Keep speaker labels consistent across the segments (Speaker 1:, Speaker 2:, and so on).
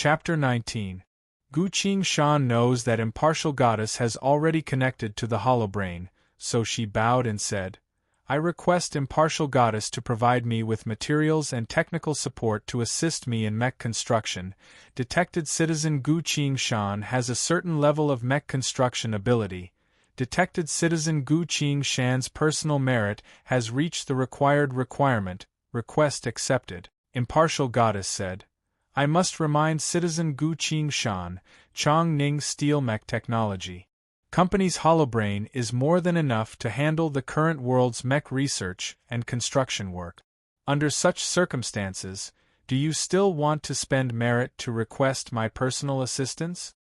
Speaker 1: Chapter 19. Gu Qing-shan knows that Impartial Goddess has already connected to the holobrain, so she bowed and said, I request Impartial Goddess to provide me with materials and technical support to assist me in mech construction. Detected Citizen Gu Qing-shan has a certain level of mech construction ability. Detected Citizen Gu Qing-shan's personal merit has reached the required requirement. Request accepted. Impartial Goddess said, I must remind Citizen Gu Qing-shan, Chongning Steel Mech Technology Company's holobrain is more than enough to handle the current world's mech research and construction work. Under such circumstances, do you still want to spend merit to request my personal assistance?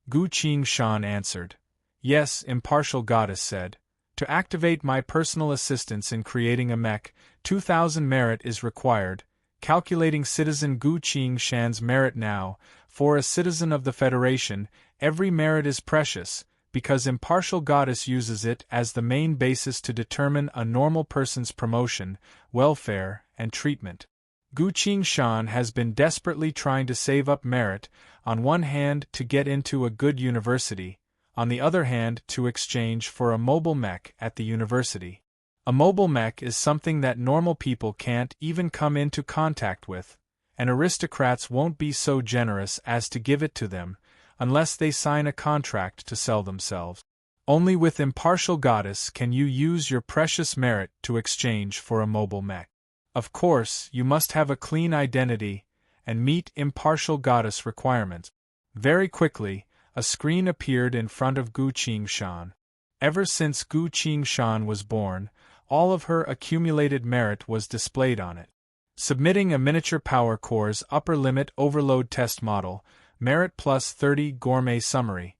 Speaker 1: Gu Qing-shan answered. Yes, Impartial Goddess said. To activate my personal assistance in creating a mech, 2,000 merit is required. Calculating Citizen Gu Qing-shan's merit now, for a citizen of the Federation, every merit is precious, because Impartial Goddess uses it as the main basis to determine a normal person's promotion, welfare, and treatment. Gu Qing-shan has been desperately trying to save up merit, on one hand to get into a good university, on the other hand to exchange for a mobile mech at the university. A mobile mech is something that normal people can't even come into contact with, and aristocrats won't be so generous as to give it to them, unless they sign a contract to sell themselves. Only with Impartial Goddess can you use your precious merit to exchange for a mobile mech. Of course, you must have a clean identity and meet Impartial Goddess requirements. Very quickly, a screen appeared in front of Gu Qing-shan. Ever since Gu Qing-shan was born, all of her accumulated merit was displayed on it. Submitting a miniature power core's upper limit overload test model, merit plus 30 gourmet summary.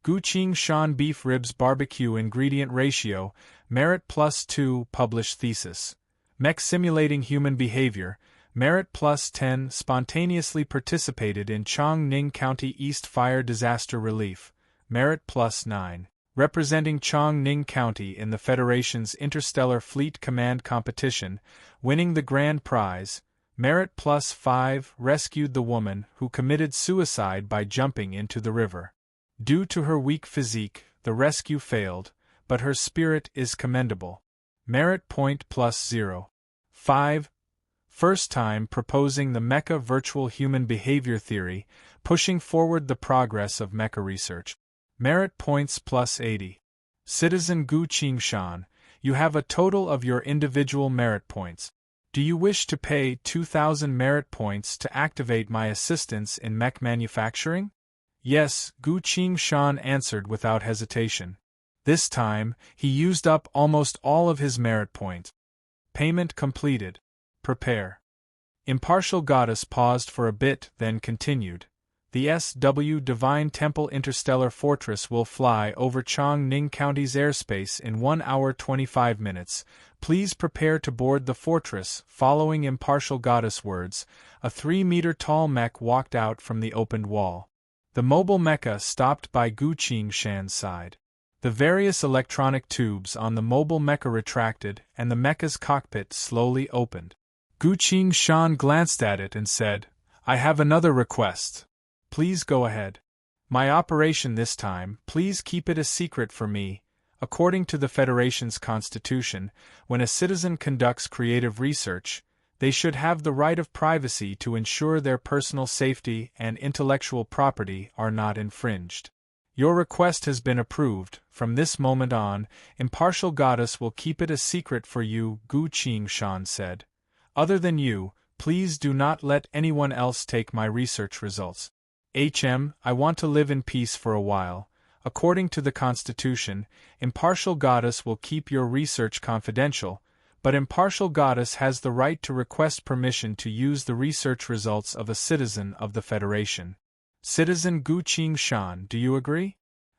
Speaker 1: Gu Qing-shan beef ribs barbecue ingredient ratio, merit plus 2 published thesis. Mech simulating human behavior, merit plus 10 spontaneously participated in Chongning County East Fire Disaster Relief, merit plus 9. Representing Chongning County in the Federation's Interstellar Fleet Command Competition, winning the grand prize, merit plus 5, rescued the woman who committed suicide by jumping into the river. Due to her weak physique, the rescue failed, but her spirit is commendable. Merit point plus 0. 5. First time proposing the mecha virtual human behavior theory, pushing forward the progress of mecha research. Merit points plus 80. Citizen Gu Qing-shan, you have a total of your individual merit points. Do you wish to pay 2,000 merit points to activate my assistance in mech manufacturing? Yes, Gu Qing-shan answered without hesitation. This time, he used up almost all of his merit points. Payment completed. Prepare. Impartial Goddess paused for a bit, then continued. The SW Divine Temple Interstellar Fortress will fly over Chongning County's airspace in 1 hour 25 minutes. Please prepare to board the fortress. Following Impartial Goddess words, a 3-meter-tall mech walked out from the opened wall. The mobile mecha stopped by Gu Qing-shan's side. The various electronic tubes on the mobile mecha retracted and the mecha's cockpit slowly opened. Gu Qing-shan glanced at it and said, I have another request. Please go ahead. My operation this time, please keep it a secret for me. According to the Federation's constitution, when a citizen conducts creative research, they should have the right of privacy to ensure their personal safety and intellectual property are not infringed. Your request has been approved. From this moment on, Impartial Goddess will keep it a secret for you, Gu Qing-shan said. Other than you, please do not let anyone else take my research results. I want to live in peace for a while. According to the Constitution, Impartial Goddess will keep your research confidential, but Impartial Goddess has the right to request permission to use the research results of a citizen of the Federation. Citizen Gu Qing-shan, do you agree?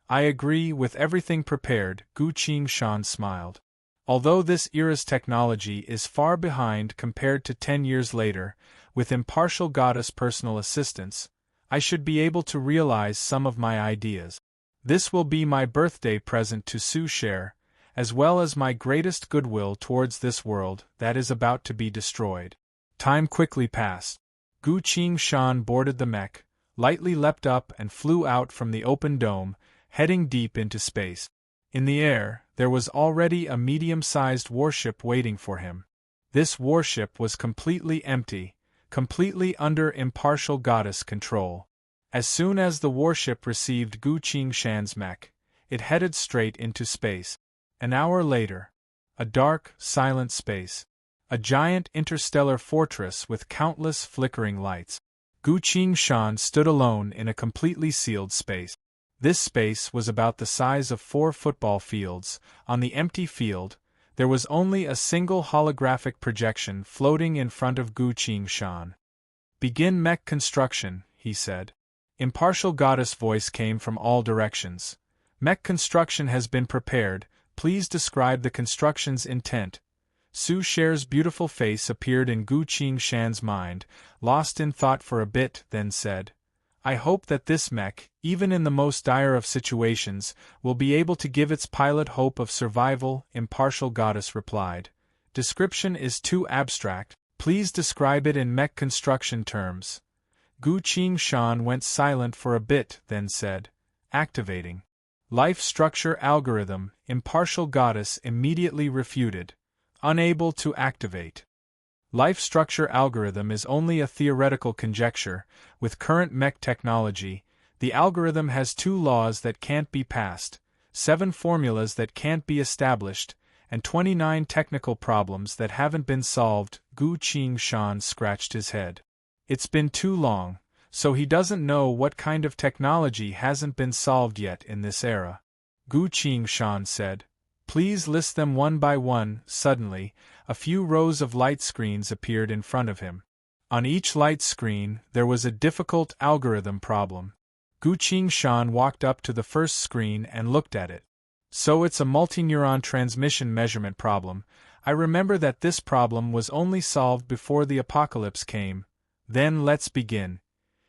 Speaker 1: I agree with everything prepared, Gu Qing-shan smiled. Although this era's technology is far behind compared to 10 years later, with Impartial Goddess personal assistance, I should be able to realize some of my ideas. This will be my birthday present to Su Cher, as well as my greatest goodwill towards this world that is about to be destroyed. Time quickly passed. Gu Qing-shan boarded the mech, lightly leapt up and flew out from the open dome, heading deep into space. In the air, there was already a medium-sized warship waiting for him. This warship was completely empty, completely under impartial goddess control. As soon as the warship received Gu Qingshan's mech, it headed straight into space. An hour later, a dark, silent space. A giant interstellar fortress with countless flickering lights. Gu Qingshan stood alone in a completely sealed space. This space was about the size of 4 football fields. On the empty field, there was only a single holographic projection floating in front of Gu Qingshan. "Begin mech construction," he said. Impartial goddess voice came from all directions. "Mech construction has been prepared, please describe the construction's intent." Su Sher's beautiful face appeared in Gu Qingshan's mind, lost in thought for a bit, then said, "I hope that this mech, even in the most dire of situations, will be able to give its pilot hope of survival," impartial goddess replied. "Description is too abstract, please describe it in mech construction terms." Gu Qingshan went silent for a bit, then said, "Activating." "Life structure algorithm," impartial goddess immediately refuted. "Unable to activate. Life structure algorithm is only a theoretical conjecture. With current mech technology, the algorithm has 2 laws that can't be passed, 7 formulas that can't be established, and 29 technical problems that haven't been solved." Gu Qingshan scratched his head. It's been too long, so he doesn't know what kind of technology hasn't been solved yet in this era. Gu Qingshan said, "Please list them one by one." Suddenly, a few rows of light screens appeared in front of him. On each light screen, there was a difficult algorithm problem. Gu Qingshan walked up to the first screen and looked at it. "So it's a multineuron transmission measurement problem. I remember that this problem was only solved before the apocalypse came. Then let's begin."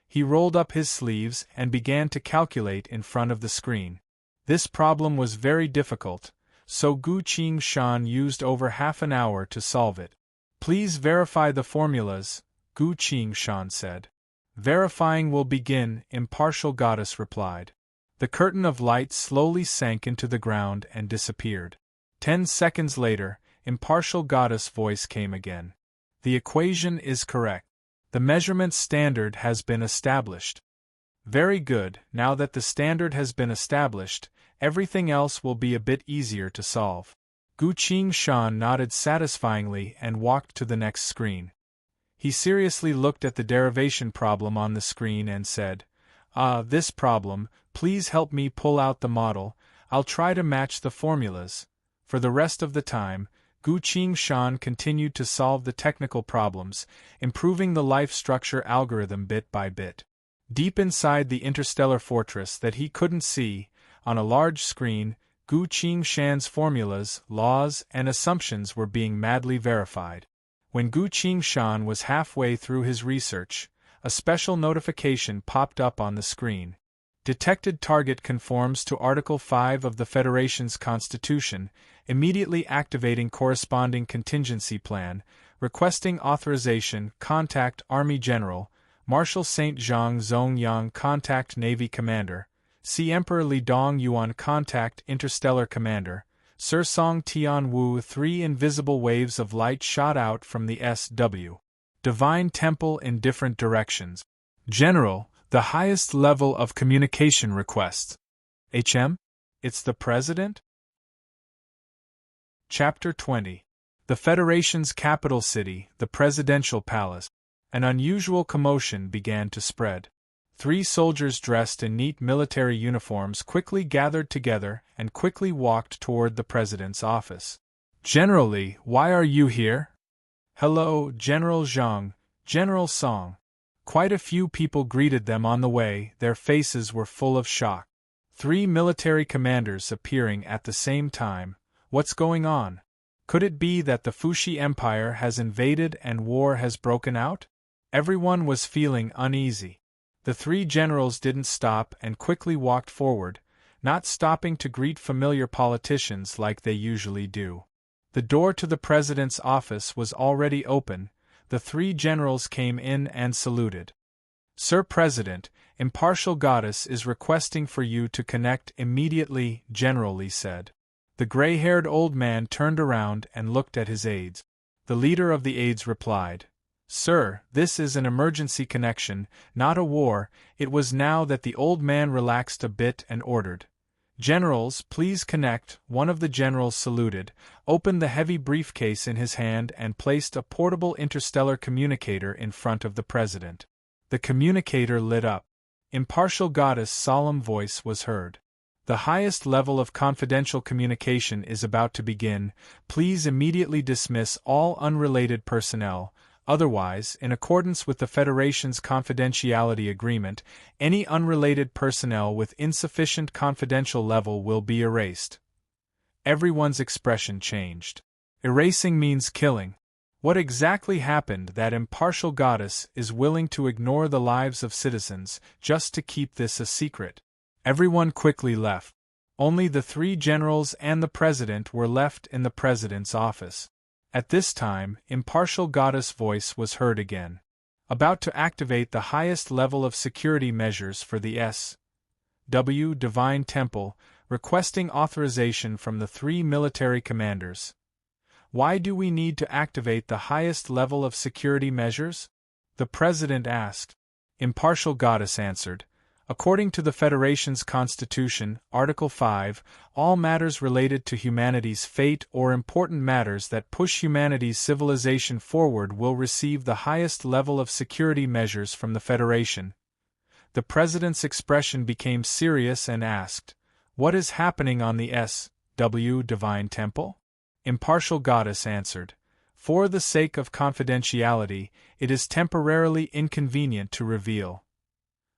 Speaker 1: He rolled up his sleeves and began to calculate in front of the screen. This problem was very difficult, so Gu Qingshan used over half an hour to solve it. "Please verify the formulas," Gu Qingshan said. "Verifying will begin," impartial goddess replied. The curtain of light slowly sank into the ground and disappeared. 10 seconds later, impartial goddess voice came again. "The equation is correct. The measurement standard has been established." "Very good, now that the standard has been established, everything else will be a bit easier to solve." Gu Qingshan nodded satisfyingly and walked to the next screen. He seriously looked at the derivation problem on the screen and said, This problem, please help me pull out the model, I'll try to match the formulas." For the rest of the time, Gu Qingshan continued to solve the technical problems, improving the life structure algorithm bit by bit. Deep inside the interstellar fortress that he couldn't see, on a large screen, Gu Qingshan's formulas, laws, and assumptions were being madly verified. When Gu Qingshan was halfway through his research, a special notification popped up on the screen. "Detected target conforms to Article 5 of the Federation's Constitution, immediately activating corresponding contingency plan, requesting authorization, contact Army General, Marshal Saint Zhang Zongyang, contact Navy Commander, see Emperor Li Dong Yuan, contact Interstellar Commander, Sir Song Tian Wu." 3 invisible waves of light shot out from the SW. Divine Temple in different directions. "General, the highest level of communication requests." "HM? It's the President?" Chapter 20. The Federation's capital city, the Presidential Palace. An unusual commotion began to spread. 3 soldiers dressed in neat military uniforms quickly gathered together and quickly walked toward the President's office. "General Li, why are you here?" "Hello, General Zhang, General Song." Quite a few people greeted them on the way, their faces were full of shock. 3 military commanders appearing at the same time. What's going on? Could it be that the Fuxi Empire has invaded and war has broken out? Everyone was feeling uneasy. The 3 generals didn't stop and quickly walked forward, not stopping to greet familiar politicians like they usually do. The door to the President's office was already open. The 3 generals came in and saluted. "Sir President, Impartial Goddess is requesting for you to connect immediately, General Lee said. The gray-haired old man turned around and looked at his aides. The leader of the aides replied, "Sir, this is an emergency connection, not a war." It was now that the old man relaxed a bit and ordered, "Generals, please connect." One of the generals saluted, opened the heavy briefcase in his hand and placed a portable interstellar communicator in front of the president. The communicator lit up. Impartial Goddess' solemn voice was heard. "The highest level of confidential communication is about to begin. Please immediately dismiss all unrelated personnel. Otherwise, in accordance with the Federation's confidentiality agreement, any unrelated personnel with insufficient confidential level will be erased." Everyone's expression changed. Erasing means killing. What exactly happened that Impartial Goddess is willing to ignore the lives of citizens just to keep this a secret? Everyone quickly left. Only the 3 generals and the president were left in the president's office. At this time, Impartial Goddess' voice was heard again. "About to activate the highest level of security measures for the S.W. Divine Temple, requesting authorization from the 3 military commanders." "Why do we need to activate the highest level of security measures?" the president asked. Impartial Goddess answered, "According to the Federation's Constitution, Article 5, all matters related to humanity's fate or important matters that push humanity's civilization forward will receive the highest level of security measures from the Federation." The president's expression became serious and asked, "What is happening on the S.W. Divine Temple?" Impartial Goddess answered, "For the sake of confidentiality, it is temporarily inconvenient to reveal."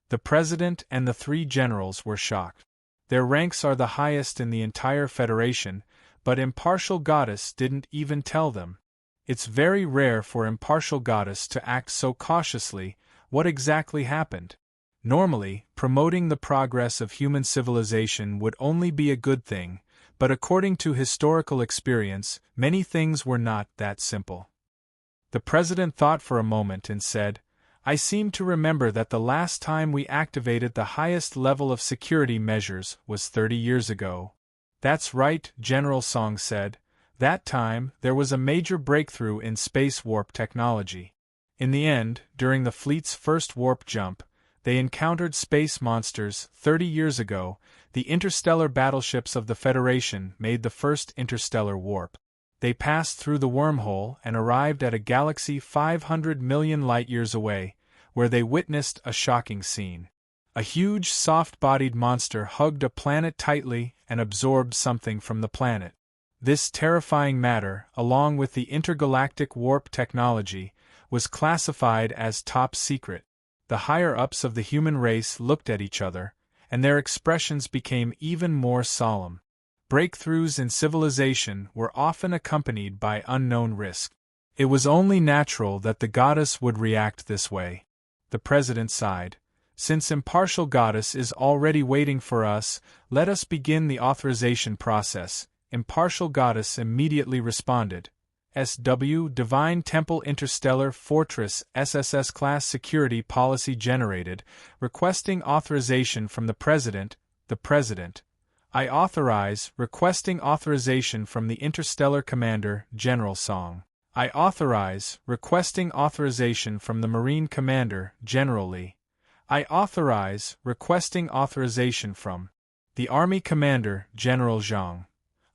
Speaker 1: The president and the 3 generals were shocked. Their ranks are the highest in the entire Federation, but Impartial Goddess didn't even tell them. It's very rare for Impartial Goddess to act so cautiously. What exactly happened? Normally, promoting the progress of human civilization would only be a good thing, but according to historical experience, many things were not that simple. The president thought for a moment and said, "I seem to remember that the last time we activated the highest level of security measures was 30 years ago." "That's right," General Song said. "That time, there was a major breakthrough in space warp technology. In the end, during the fleet's first warp jump, they encountered space monsters. 30 years ago, the interstellar battleships of the Federation made the first interstellar warp. They passed through the wormhole and arrived at a galaxy 500 million light-years away, where they witnessed a shocking scene. A huge soft-bodied monster hugged a planet tightly and absorbed something from the planet. This terrifying matter, along with the intergalactic warp technology, was classified as top secret. The higher-ups of the human race looked at each other, and their expressions became even more solemn. Breakthroughs in civilization were often accompanied by unknown risk. It was only natural that the goddess would react this way. The president sighed. "Since Impartial Goddess is already waiting for us, let us begin the authorization process." Impartial Goddess immediately responded. "S.W. Divine Temple Interstellar Fortress SSS Class Security Policy generated, requesting authorization from the President." The President. "I authorize, requesting authorization from the Interstellar Commander, General Song." "I authorize, requesting authorization from the Marine Commander, General Lee." "I authorize, requesting authorization from the Army Commander, General Zhang."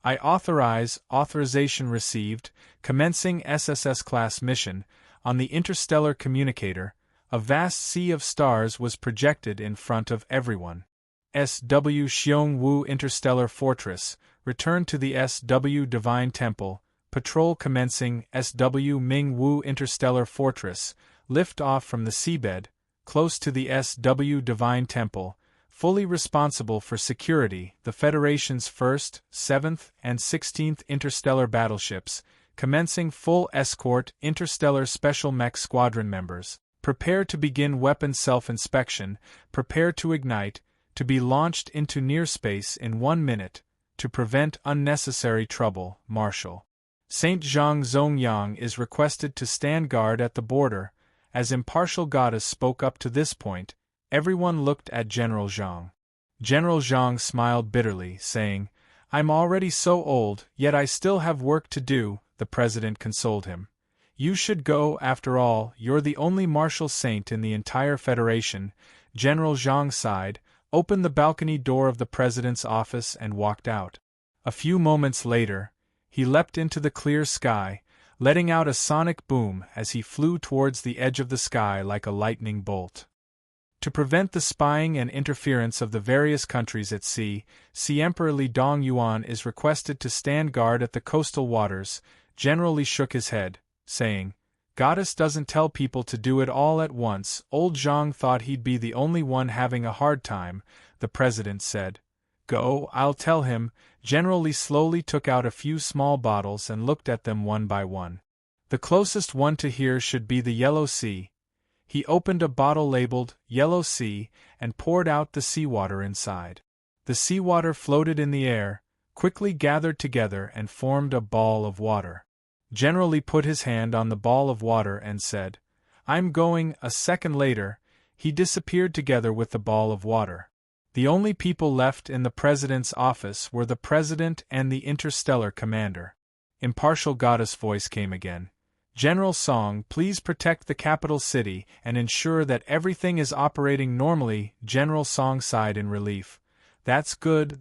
Speaker 1: "I authorize, authorization received, commencing SSS-class mission." On the interstellar communicator, a vast sea of stars was projected in front of everyone. "S.W. Xiong Wu Interstellar Fortress, return to the S.W. Divine Temple, patrol commencing. S.W. Ming Wu Interstellar Fortress, lift off from the seabed, close to the S.W. Divine Temple, fully responsible for security. The Federation's 1st, 7th, and 16th interstellar battleships, commencing full escort. Interstellar Special Mech Squadron members, prepare to begin weapon self-inspection, prepare to ignite, to be launched into near space in 1 minute, to prevent unnecessary trouble. Marshal Saint Zhang Zongyang is requested to stand guard at the border. As Impartial Goddess spoke up to this point, Everyone looked at General Zhang. General Zhang smiled bitterly, saying, "I'm already so old, yet I still have work to do," the president consoled him. "You should go, after all, you're the only martial saint in the entire Federation." General Zhang sighed, opened the balcony door of the president's office and walked out. A few moments later, he leapt into the clear sky, letting out a sonic boom as he flew towards the edge of the sky like a lightning bolt. To prevent the spying and interference of the various countries at sea, Emperor Li Dongyuan is requested to stand guard at the coastal waters. General Li shook his head, saying, "Goddess doesn't tell people to do it all at once." Old Zhang thought he'd be the only one having a hard time. The president said, "Go, I'll tell him." General Li slowly took out a few small bottles and looked at them one by one. The closest one to here should be the Yellow Sea. He opened a bottle labeled Yellow Sea and poured out the seawater inside. The seawater floated in the air, quickly gathered together and formed a ball of water. General Li put his hand on the ball of water and said, "I'm going." A second later, he disappeared together with the ball of water. The only people left in the president's office were the president and the interstellar commander. Impartial Goddess' voice came again. "General Song, please protect the capital city and ensure that everything is operating normally." General Song sighed in relief. That's good,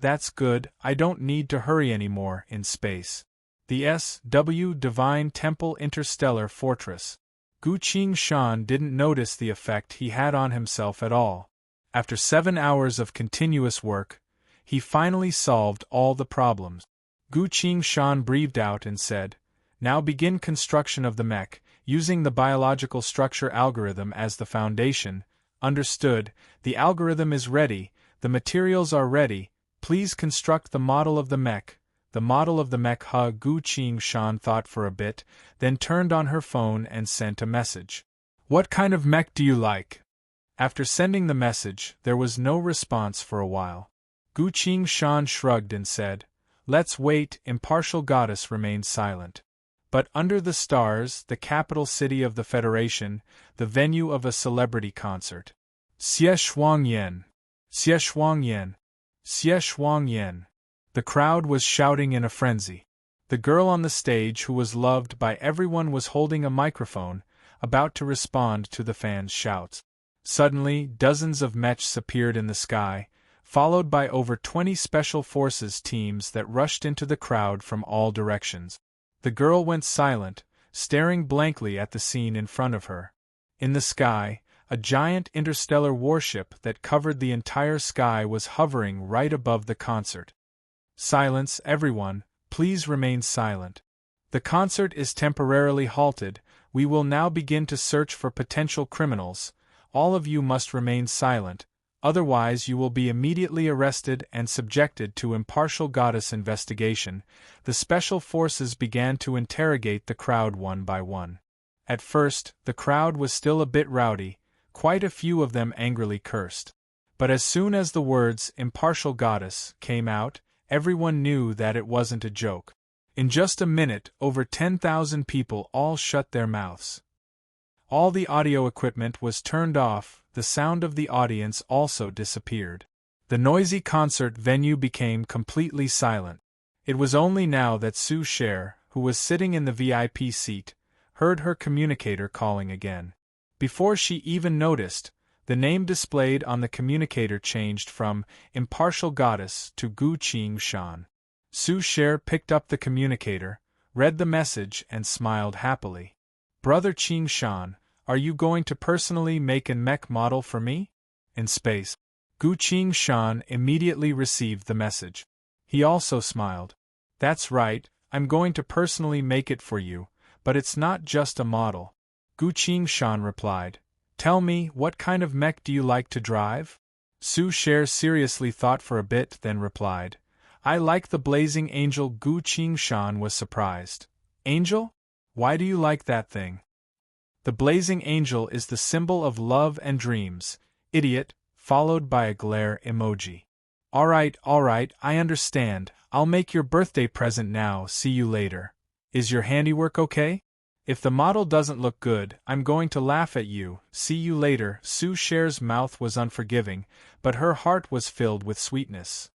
Speaker 1: I don't need to hurry anymore in space." The S.W. Divine Temple Interstellar Fortress. Gu Qingshan didn't notice the effect he had on himself at all. After 7 hours of continuous work, he finally solved all the problems. Gu Qingshan breathed out and said, "Now begin construction of the mech, using the biological structure algorithm as the foundation." "Understood, the algorithm is ready, the materials are ready, please construct the model of the mech." The model of the mech. Gu Qingshan thought for a bit, then turned on her phone and sent a message. "What kind of mech do you like?" After sending the message, there was no response for a while. Gu Qingshan shrugged and said, "Let's wait." Impartial Goddess remained silent. But under the stars, the capital city of the Federation, the venue of a celebrity concert. "Xie Shuangyan! Xie Shuangyan! Xie Shuangyan!" The crowd was shouting in a frenzy. The girl on the stage who was loved by everyone was holding a microphone, about to respond to the fans' shouts. Suddenly, dozens of mechs appeared in the sky, followed by over 20 special forces teams that rushed into the crowd from all directions. The girl went silent, staring blankly at the scene in front of her. In the sky, a giant interstellar warship that covered the entire sky was hovering right above the concert. "Silence, everyone, please remain silent. The concert is temporarily halted. We will now begin to search for potential criminals. All of you must remain silent, otherwise you will be immediately arrested and subjected to Impartial Goddess investigation." The special forces began to interrogate the crowd one by one. At first, the crowd was still a bit rowdy, quite a few of them angrily cursed. But as soon as the words "Impartial Goddess" came out, everyone knew that it wasn't a joke. In just a minute, over 10,000 people all shut their mouths. All the audio equipment was turned off, the sound of the audience also disappeared. The noisy concert venue became completely silent. It was only now that Su Sher, who was sitting in the VIP seat, heard her communicator calling again. Before she even noticed, the name displayed on the communicator changed from Impartial Goddess to Gu Qingshan. Su Sher picked up the communicator, read the message and smiled happily. "Brother Qingshan, are you going to personally make a mech model for me? In space?" Gu Qingshan immediately received the message. He also smiled. "That's right, I'm going to personally make it for you, but it's not just a model." Gu Qingshan replied, "Tell me, what kind of mech do you like to drive?" Su Sher seriously thought for a bit, then replied, "I like the Blazing Angel." Gu Qingshan was surprised. "Angel? Why do you like that thing?" "The Blazing Angel is the symbol of love and dreams, idiot," followed by a glare emoji. All right, I understand. I'll make your birthday present now. See you later. Is your handiwork okay?" If the model doesn't look good, I'm going to laugh at you. See you later. Su Cher's mouth was unforgiving, but her heart was filled with sweetness.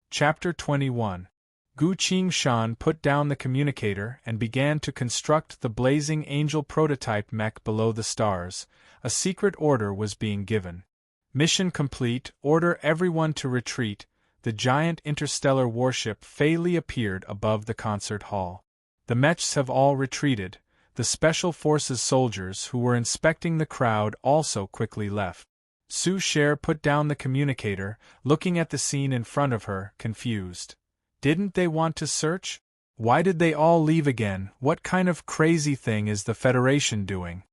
Speaker 1: Chapter 21. Gu Qingshan put down the communicator and began to construct the blazing angel prototype mech below the stars. A secret order was being given. Mission complete, order everyone to retreat. The giant interstellar warship Fei Li appeared above the concert hall. The mechs have all retreated. The Special Forces soldiers who were inspecting the crowd also quickly left. Su Cher put down the communicator, looking at the scene in front of her, confused. Didn't they want to search? Why did they all leave again? What kind of crazy thing is the Federation doing?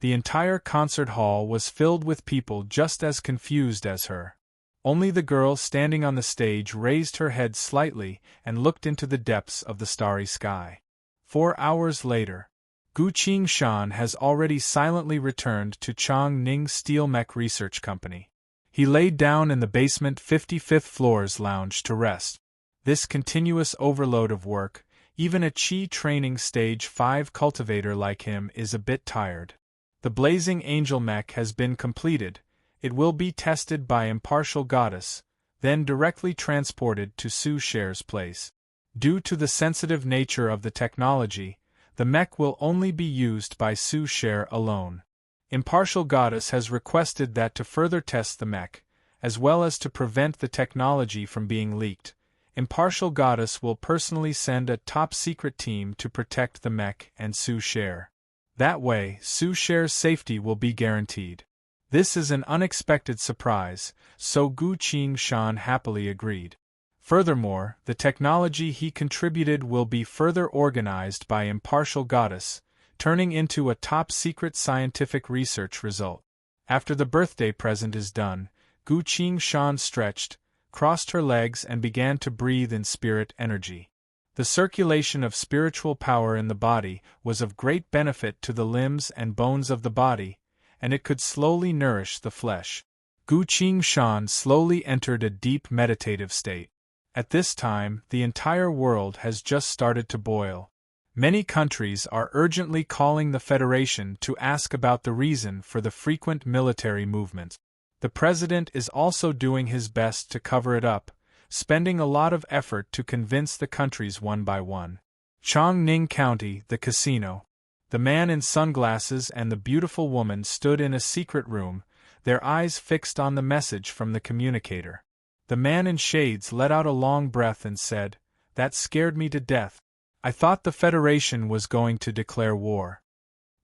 Speaker 1: The entire concert hall was filled with people just as confused as her. Only the girl standing on the stage raised her head slightly and looked into the depths of the starry sky. 4 hours later, Gu Qingshan has already silently returned to Changning Steel Mech Research Company. He laid down in the basement 55th floor's lounge to rest. This continuous overload of work, even a Qi training stage 5 cultivator like him is a bit tired. The blazing angel mech has been completed. It will be tested by Impartial Goddess, then directly transported to Su Cher's place. Due to the sensitive nature of the technology, the mech will only be used by Su Cher alone. Impartial Goddess has requested that to further test the mech, as well as to prevent the technology from being leaked, Impartial Goddess will personally send a top-secret team to protect the mech and Su Cher. That way, Su Cher's safety will be guaranteed. This is an unexpected surprise, so Gu Qingshan happily agreed. Furthermore, the technology he contributed will be further organized by Impartial Goddess, turning into a top-secret scientific research result. After the birthday present is done, Gu Qingshan stretched, crossed her legs and began to breathe in spirit energy. The circulation of spiritual power in the body was of great benefit to the limbs and bones of the body, and it could slowly nourish the flesh. Gu Qingshan slowly entered a deep meditative state. At this time, the entire world has just started to boil. Many countries are urgently calling the Federation to ask about the reason for the frequent military movements. The President is also doing his best to cover it up, spending a lot of effort to convince the countries one by one. Chongning County, the casino. The man in sunglasses and the beautiful woman stood in a secret room, their eyes fixed on the message from the communicator. The man in shades let out a long breath and said, "That scared me to death. I thought the Federation was going to declare war."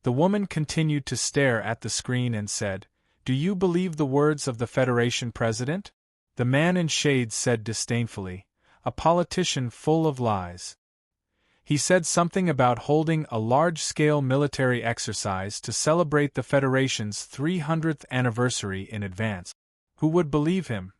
Speaker 1: The woman continued to stare at the screen and said, "Do you believe the words of the Federation President?" The man in shades said disdainfully, "A politician full of lies. He said something about holding a large-scale military exercise to celebrate the Federation's 300th anniversary in advance. Who would believe him?"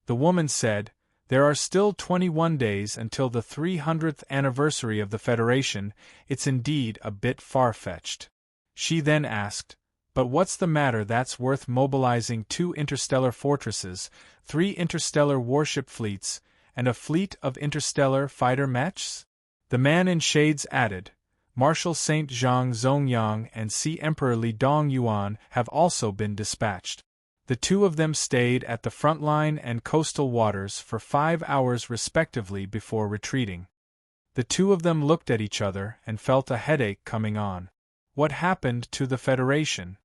Speaker 1: The woman said, "There are still 21 days until the 300th anniversary of the Federation. It's indeed a bit far-fetched." She then asked, "But what's the matter that's worth mobilizing 2 interstellar fortresses, 3 interstellar warship fleets, and a fleet of interstellar fighter mechs?" The man in shades added, "Marshal Saint Zhang Zongyang and Sea Emperor Li Dongyuan have also been dispatched. The 2 of them stayed at the front line and coastal waters for 5 hours respectively before retreating. The 2 of them looked at each other and felt a headache coming on. What happened to the Federation?"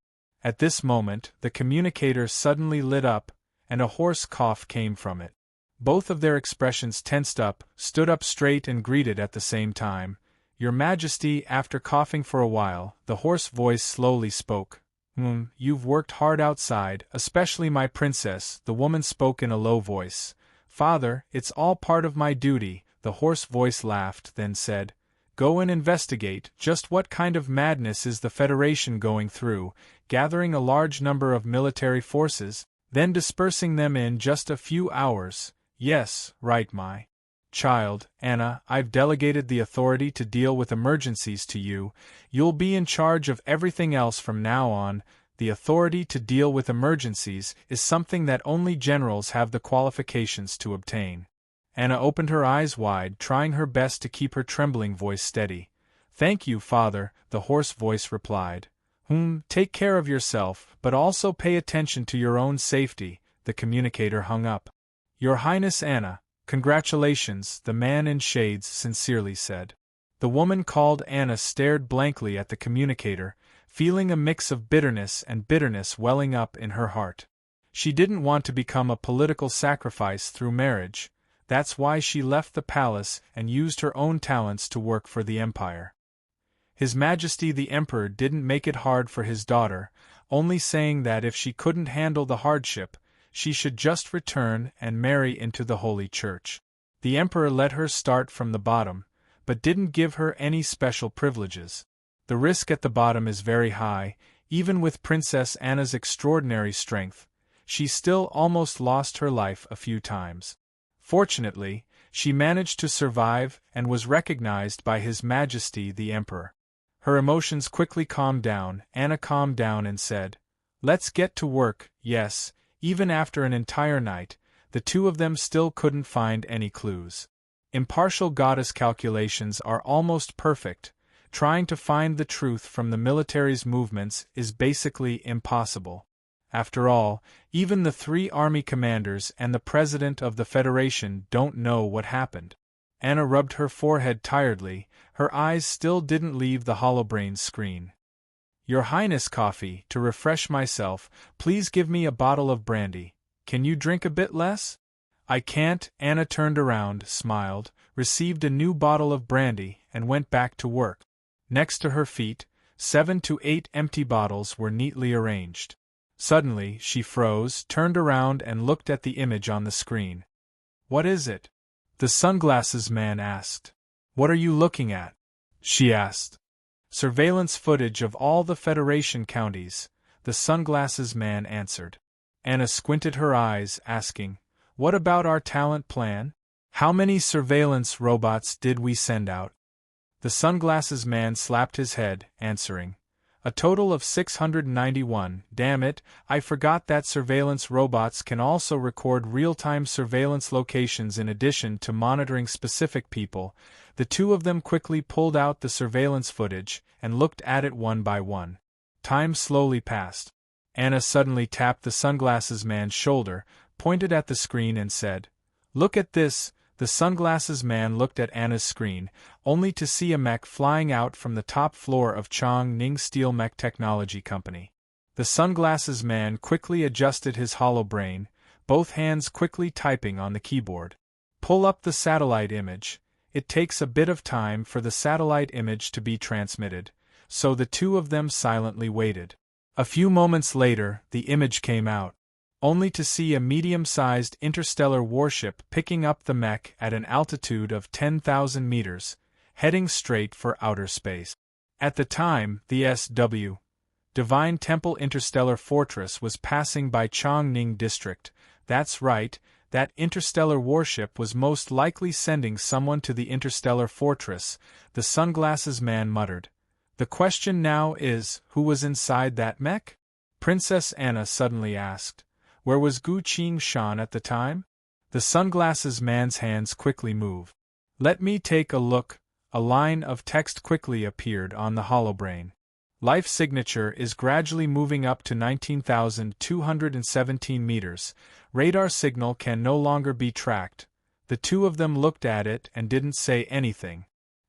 Speaker 1: At this moment, the communicator suddenly lit up, and a hoarse cough came from it. Both of their expressions tensed up, stood up straight and greeted at the same time. "Your Majesty." After coughing for a while, the hoarse voice slowly spoke. You've worked hard outside, especially my princess," the woman spoke in a low voice. "Father, it's all part of my duty," the hoarse voice laughed, then said, "Go and investigate just what kind of madness is the Federation going through, gathering a large number of military forces, then dispersing them in just a few hours. Yes, right, my child, Anna, I've delegated the authority to deal with emergencies to you. You'll be in charge of everything else from now on. The authority to deal with emergencies is something that only generals have the qualifications to obtain." Anna opened her eyes wide, trying her best to keep her trembling voice steady. Thank you, father, the hoarse voice replied. Take care of yourself, but also pay attention to your own safety. The communicator hung up. Your Highness Anna, congratulations, the man in shades sincerely said. The woman called Anna stared blankly at the communicator, feeling a mix of bitterness and bitterness welling up in her heart. She didn't want to become a political sacrifice through marriage. That's why she left the palace and used her own talents to work for the empire. His Majesty the Emperor didn't make it hard for his daughter, only saying that if she couldn't handle the hardship, she should just return and marry into the Holy Church. The Emperor let her start from the bottom, but didn't give her any special privileges. The risk at the bottom is very high. Even with Princess Anna's extraordinary strength, she still almost lost her life a few times. Fortunately, she managed to survive and was recognized by His Majesty the Emperor. Her emotions quickly calmed down. Anna calmed down and said, "Let's get to work." Yes, even after an entire night, the two of them still couldn't find any clues. Impartial goddess calculations are almost perfect. Trying to find the truth from the military's movements is basically impossible. After all, even the 3 army commanders and the president of the Federation don't know what happened. Anna rubbed her forehead tiredly. Her eyes still didn't leave the holobrain's screen. Your Highness, coffee, to refresh myself. Please give me a bottle of brandy. Can you drink a bit less? I can't. Anna turned around, smiled, received a new bottle of brandy, and went back to work. Next to her feet, 7 to 8 empty bottles were neatly arranged. Suddenly, she froze, turned around and looked at the image on the screen. What is it? The sunglasses man asked. What are you looking at? She asked. Surveillance footage of all the Federation counties, the sunglasses man answered. Anna squinted her eyes, asking, What about our talent plan? How many surveillance robots did we send out? The sunglasses man slapped his head, answering, A total of 691. Damn it, I forgot that surveillance robots can also record real-time surveillance locations in addition to monitoring specific people. The two of them quickly pulled out the surveillance footage and looked at it one by one. Time slowly passed. Anna suddenly tapped the sunglasses man's shoulder, pointed at the screen and said, Look at this. The sunglasses man looked at Anna's screen, only to see a mech flying out from the top floor of Chong Ning Steel Mech Technology Company. The sunglasses man quickly adjusted his holobrain, both hands quickly typing on the keyboard. Pull up the satellite image. It takes a bit of time for the satellite image to be transmitted, so the two of them silently waited. A few moments later, the image came out, only to see a medium-sized interstellar warship picking up the mech at an altitude of 10,000 meters, heading straight for outer space. At the time, the SW, Divine Temple Interstellar Fortress was passing by Chongning District. That's right, that interstellar warship was most likely sending someone to the interstellar fortress, the sunglasses man muttered. The question now is, who was inside that mech? Princess Anna suddenly asked. Where was Gu Qingshan at the time? The sunglasses man's hands quickly moved. Let me take a look. A line of text quickly appeared on the holobrain. Life signature is gradually moving up to 19,217 meters. Radar signal can no longer be tracked. The two of them looked at it and didn't say anything.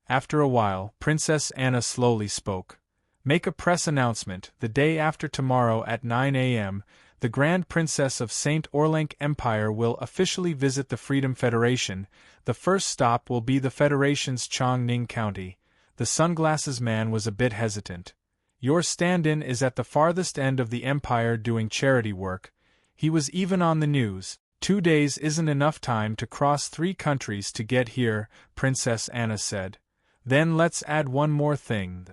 Speaker 1: After a while, Princess Anna slowly spoke. Make a press announcement. The day after tomorrow at 9 a.m., the Grand Princess of St. Orlank Empire will officially visit the Freedom Federation. The first stop will be the Federation's Chongning County. The sunglasses man was a bit hesitant. Your stand-in is at the farthest end of the empire doing charity work. He was even on the news. 2 days isn't enough time to cross 3 countries to get here, Princess Anna said. Then let's add one more thing.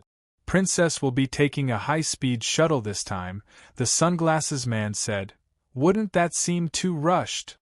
Speaker 1: Princess will be taking a high-speed shuttle this time, the sunglasses man said. Wouldn't that seem too rushed?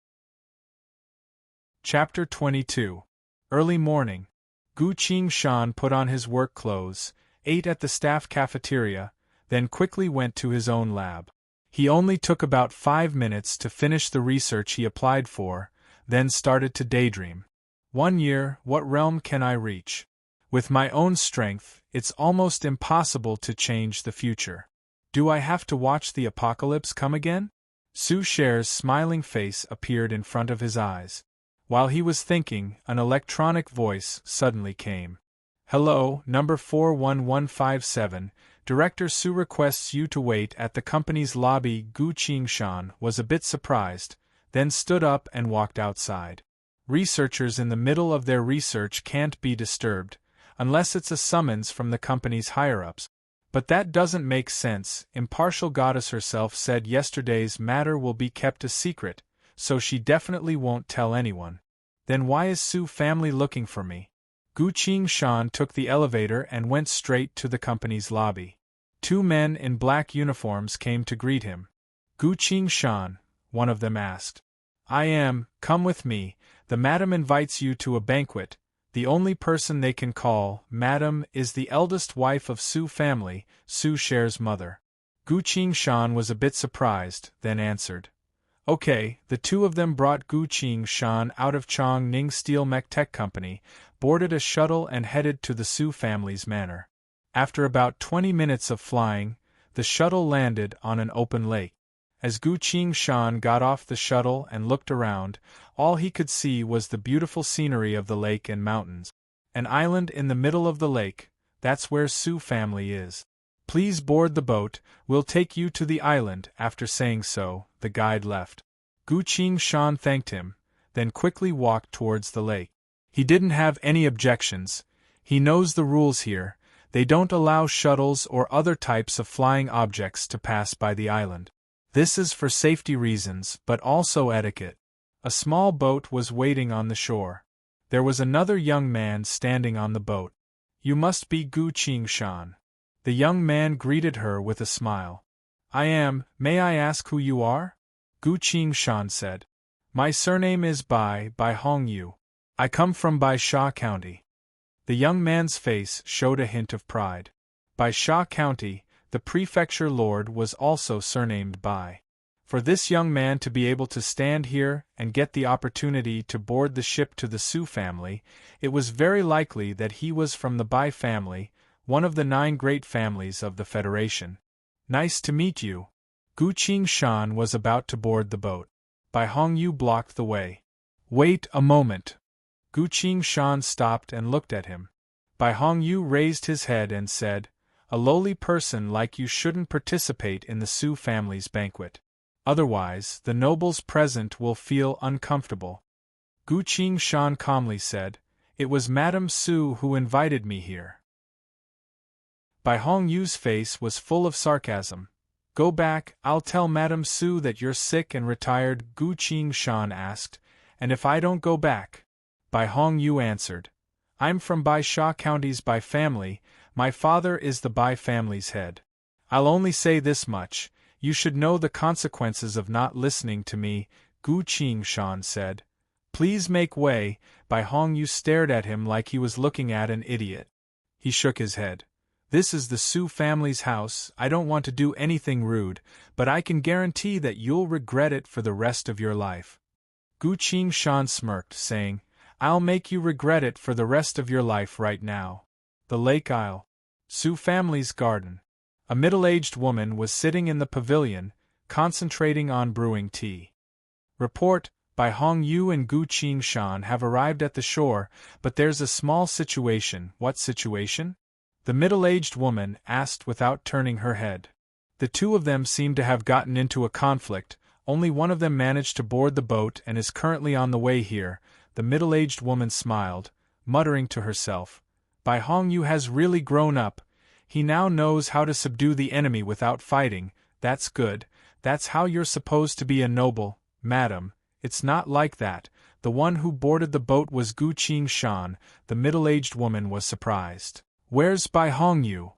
Speaker 1: Chapter 22. Early morning. Gu Qingshan put on his work clothes, ate at the staff cafeteria, then quickly went to his own lab. He only took about 5 minutes to finish the research he applied for, then started to daydream. 1 year, what realm can I reach? With my own strength, it's almost impossible to change the future. Do I have to watch the apocalypse come again? Su Cher's smiling face appeared in front of his eyes. While he was thinking, an electronic voice suddenly came. Hello, number 41157, Director Su requests you to wait at the company's lobby. Gu Qingshan was a bit surprised, then stood up and walked outside. Researchers in the middle of their research can't be disturbed, unless it's a summons from the company's higher-ups. But that doesn't make sense. Impartial Goddess herself said yesterday's matter will be kept a secret, so she definitely won't tell anyone. Then why is Su family looking for me? Gu Qingshan took the elevator and went straight to the company's lobby. Two men in black uniforms came to greet him. Gu Qingshan, one of them asked. Come with me, the madam invites you to a banquet. The only person they can call madam is the eldest wife of Su family, Su Cher's mother. Gu Qingshan was a bit surprised, then answered. Okay. The two of them brought Gu Qingshan out of Chong Ning Steel Mech Tech Company, boarded a shuttle and headed to the Su family's manor. After about 20 minutes of flying, the shuttle landed on an open lake. As Gu Qingshan got off the shuttle and looked around, all he could see was the beautiful scenery of the lake and mountains. An island in the middle of the lake, that's where Su family is. Please board the boat, we'll take you to the island. After saying so, the guide left. Gu Qingshan thanked him, then quickly walked towards the lake. He didn't have any objections. He knows the rules here. They don't allow shuttles or other types of flying objects to pass by the island. This is for safety reasons, but also etiquette. A small boat was waiting on the shore. There was another young man standing on the boat. You must be Gu Qingshan. The young man greeted her with a smile. I am. May I ask who you are? Gu Qingshan said. My surname is Bai Hongyu. I come from Bai Sha County. The young man's face showed a hint of pride. Bai Sha County, the prefecture lord was also surnamed Bai. For this young man to be able to stand here and get the opportunity to board the ship to the Su family, it was very likely that he was from the Bai family, one of the 9 great families of the Federation. Nice to meet you. Gu Qingshan was about to board the boat. Bai Hongyu blocked the way. Wait a moment. Gu Qingshan stopped and looked at him. Bai Hongyu raised his head and said, A lowly person like you shouldn't participate in the Su family's banquet. Otherwise, the nobles present will feel uncomfortable. Gu Qingshan calmly said, It was Madame Su who invited me here. Bai Hongyu's face was full of sarcasm. Go back, I'll tell Madame Su that you're sick and retired. Gu Qingshan asked, And if I don't go back? Bai Hongyu answered, I'm from Bai Sha County's Bai family, my father is the Bai family's head. I'll only say this much, you should know the consequences of not listening to me, Gu Qingshan said. Please make way. Bai Hongyu stared at him like he was looking at an idiot. He shook his head. This is the Su family's house. I don't want to do anything rude, but I can guarantee that you'll regret it for the rest of your life. Gu Qingshan smirked, saying, I'll make you regret it for the rest of your life right now. The Lake Isle. Su family's garden. A middle-aged woman was sitting in the pavilion, concentrating on brewing tea. Report, Bai Hongyu and Gu Qingshan have arrived at the shore, but there's a small situation. What situation? The middle-aged woman asked without turning her head. The two of them seemed to have gotten into a conflict. Only one of them managed to board the boat and is currently on the way here. The middle-aged woman smiled, muttering to herself, Bai Hongyu has really grown up. He now knows how to subdue the enemy without fighting. That's good. That's how you're supposed to be a noble, madam. It's not like that. The one who boarded the boat was Gu Qingshan. The middle-aged woman was surprised. Where's Bai Hongyu?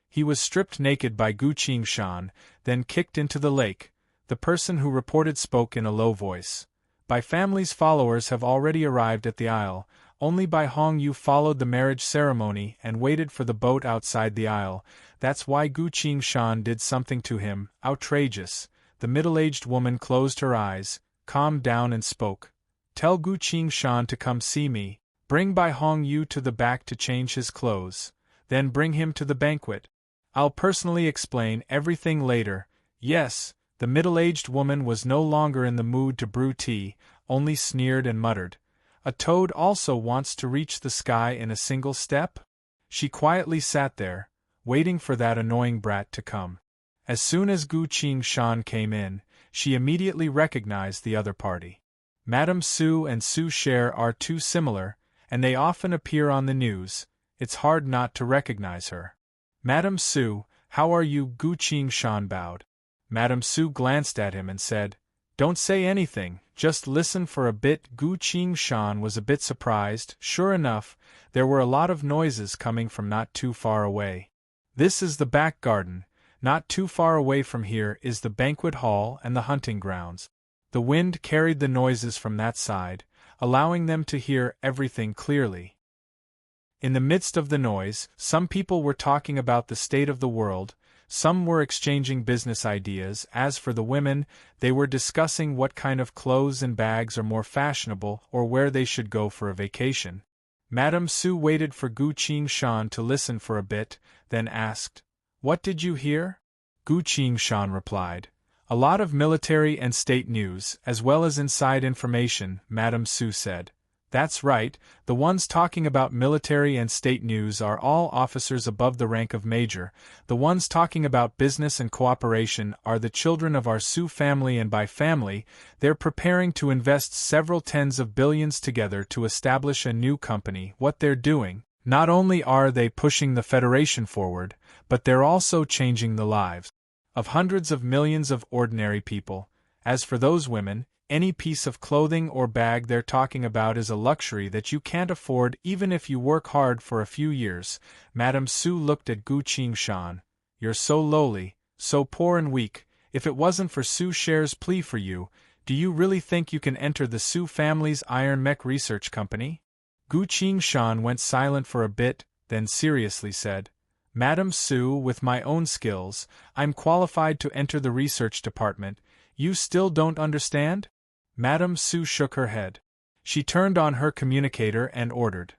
Speaker 1: He was stripped naked by Gu Qingshan, then kicked into the lake. The person who reported spoke in a low voice. Bai family's followers have already arrived at the isle. Only Bai Hongyu followed the marriage ceremony and waited for the boat outside the isle. That's why Gu Qingshan did something to him. Outrageous. The middle-aged woman closed her eyes, calmed down and spoke. Tell Gu Qingshan to come see me. Bring Bai Hong Yu to the back to change his clothes, then bring him to the banquet. I'll personally explain everything later. Yes, the middle-aged woman was no longer in the mood to brew tea, only sneered and muttered. A toad also wants to reach the sky in a single step? She quietly sat there, waiting for that annoying brat to come. As soon as Gu Qingshan came in, she immediately recognized the other party. Madame Su and Su Cher are too similar, and they often appear on the news. It's hard not to recognize her. Madame Su, how are you? Gu Qingshan bowed. Madame Su glanced at him and said, Don't say anything, just listen for a bit. Gu Qingshan was a bit surprised. Sure enough, there were a lot of noises coming from not too far away. This is the back garden. Not too far away from here is the banquet hall and the hunting grounds. The wind carried the noises from that side, allowing them to hear everything clearly. In the midst of the noise, some people were talking about the state of the world, some were exchanging business ideas. As for the women, they were discussing what kind of clothes and bags are more fashionable or where they should go for a vacation. Madame Su waited for Gu Qingshan to listen for a bit, then asked, What did you hear? Gu Qingshan replied, A lot of military and state news, as well as inside information, Madame Su said. That's right, the ones talking about military and state news are all officers above the rank of major. The ones talking about business and cooperation are the children of our Su family, and by family, they're preparing to invest several tens of billions together to establish a new company. What they're doing, not only are they pushing the Federation forward, but they're also changing the lives of hundreds of millions of ordinary people. As for those women, any piece of clothing or bag they're talking about is a luxury that you can't afford even if you work hard for a few years. Madame Su looked at Gu Qingshan. You're so lowly, so poor and weak. If it wasn't for Su Cher's plea for you, do you really think you can enter the Su family's iron mech research company? Gu Qingshan went silent for a bit, then seriously said, Madame Su, with my own skills, I'm qualified to enter the research department. You still don't understand? Madame Su shook her head. She turned on her communicator and ordered,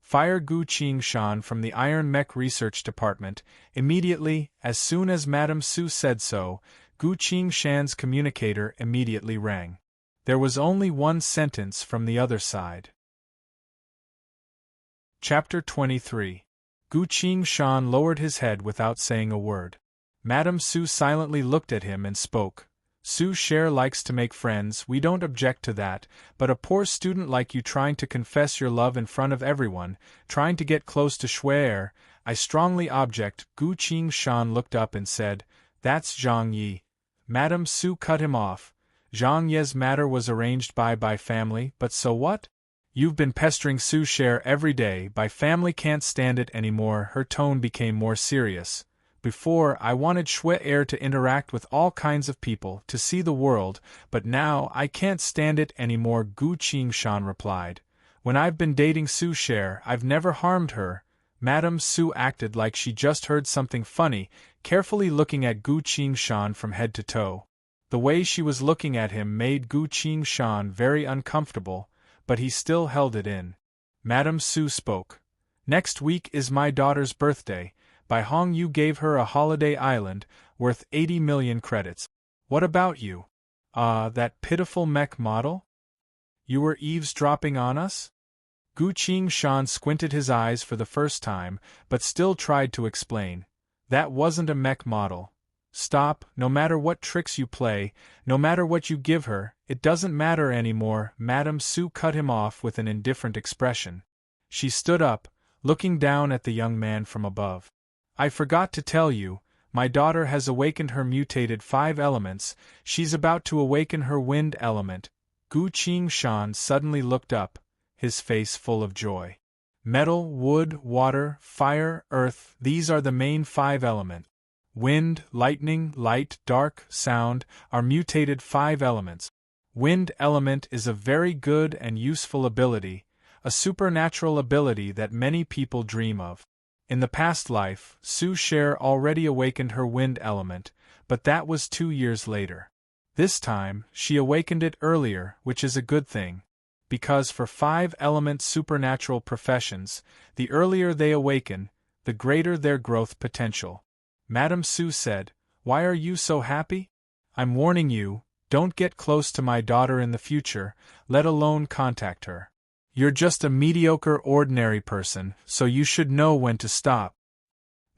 Speaker 1: Fire Gu Qingshan from the Iron Mech Research Department. Immediately, as soon as Madame Su said so, Gu Qingshan's communicator immediately rang. There was only one sentence from the other side. Chapter 23. Gu Qingshan lowered his head without saying a word. Madame Su silently looked at him and spoke. Su Cher likes to make friends, we don't object to that, but a poor student like you trying to confess your love in front of everyone, trying to get close to Shui, I strongly object. Gu Qingshan looked up and said, That's Zhang Yi. Madame Su cut him off. Zhang Ye's matter was arranged by family, but so what? You've been pestering Su Cher every day, by family can't stand it anymore. Her tone became more serious. Before, I wanted Shui to interact with all kinds of people, to see the world, but now I can't stand it anymore. Gu Qingshan replied. When I've been dating Su Cher, I've never harmed her. Madame Su acted like she just heard something funny, carefully looking at Gu Qingshan from head to toe. The way she was looking at him made Gu Qingshan very uncomfortable, but he still held it in. Madame Su spoke. Next week is my daughter's birthday. Bai Hong Yu gave her a holiday island, worth 80 million credits. What about you? That pitiful mech model? You were eavesdropping on us? Gu Qingshan squinted his eyes for the first time, but still tried to explain. That wasn't a mech model. Stop, no matter what tricks you play, no matter what you give her, it doesn't matter anymore. Madame Su cut him off with an indifferent expression. She stood up, looking down at the young man from above. I forgot to tell you, my daughter has awakened her mutated 5 elements, she's about to awaken her wind element. Gu Qingshan suddenly looked up, his face full of joy. Metal, wood, water, fire, earth, these are the main 5 elements. Wind, lightning, light, dark, sound, are mutated 5 elements. Wind element is a very good and useful ability, a supernatural ability that many people dream of. In the past life, Su Cher already awakened her wind element, but that was 2 years later. This time, she awakened it earlier, which is a good thing. because for 5-element supernatural professions, the earlier they awaken, the greater their growth potential. Madame Sue said, "Why are you so happy? I'm warning you, don't get close to my daughter in the future, let alone contact her. You're just a mediocre ordinary person, so you should know when to stop.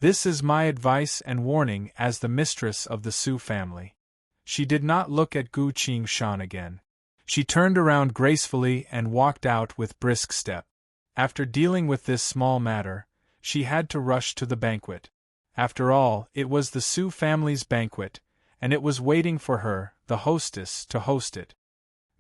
Speaker 1: This is my advice and warning as the mistress of the Sue family." She did not look at Gu Qing-shan again. She turned around gracefully and walked out with brisk step. After dealing with this small matter, she had to rush to the banquet. After all, it was the Sue family's banquet, and it was waiting for her, the hostess, to host it.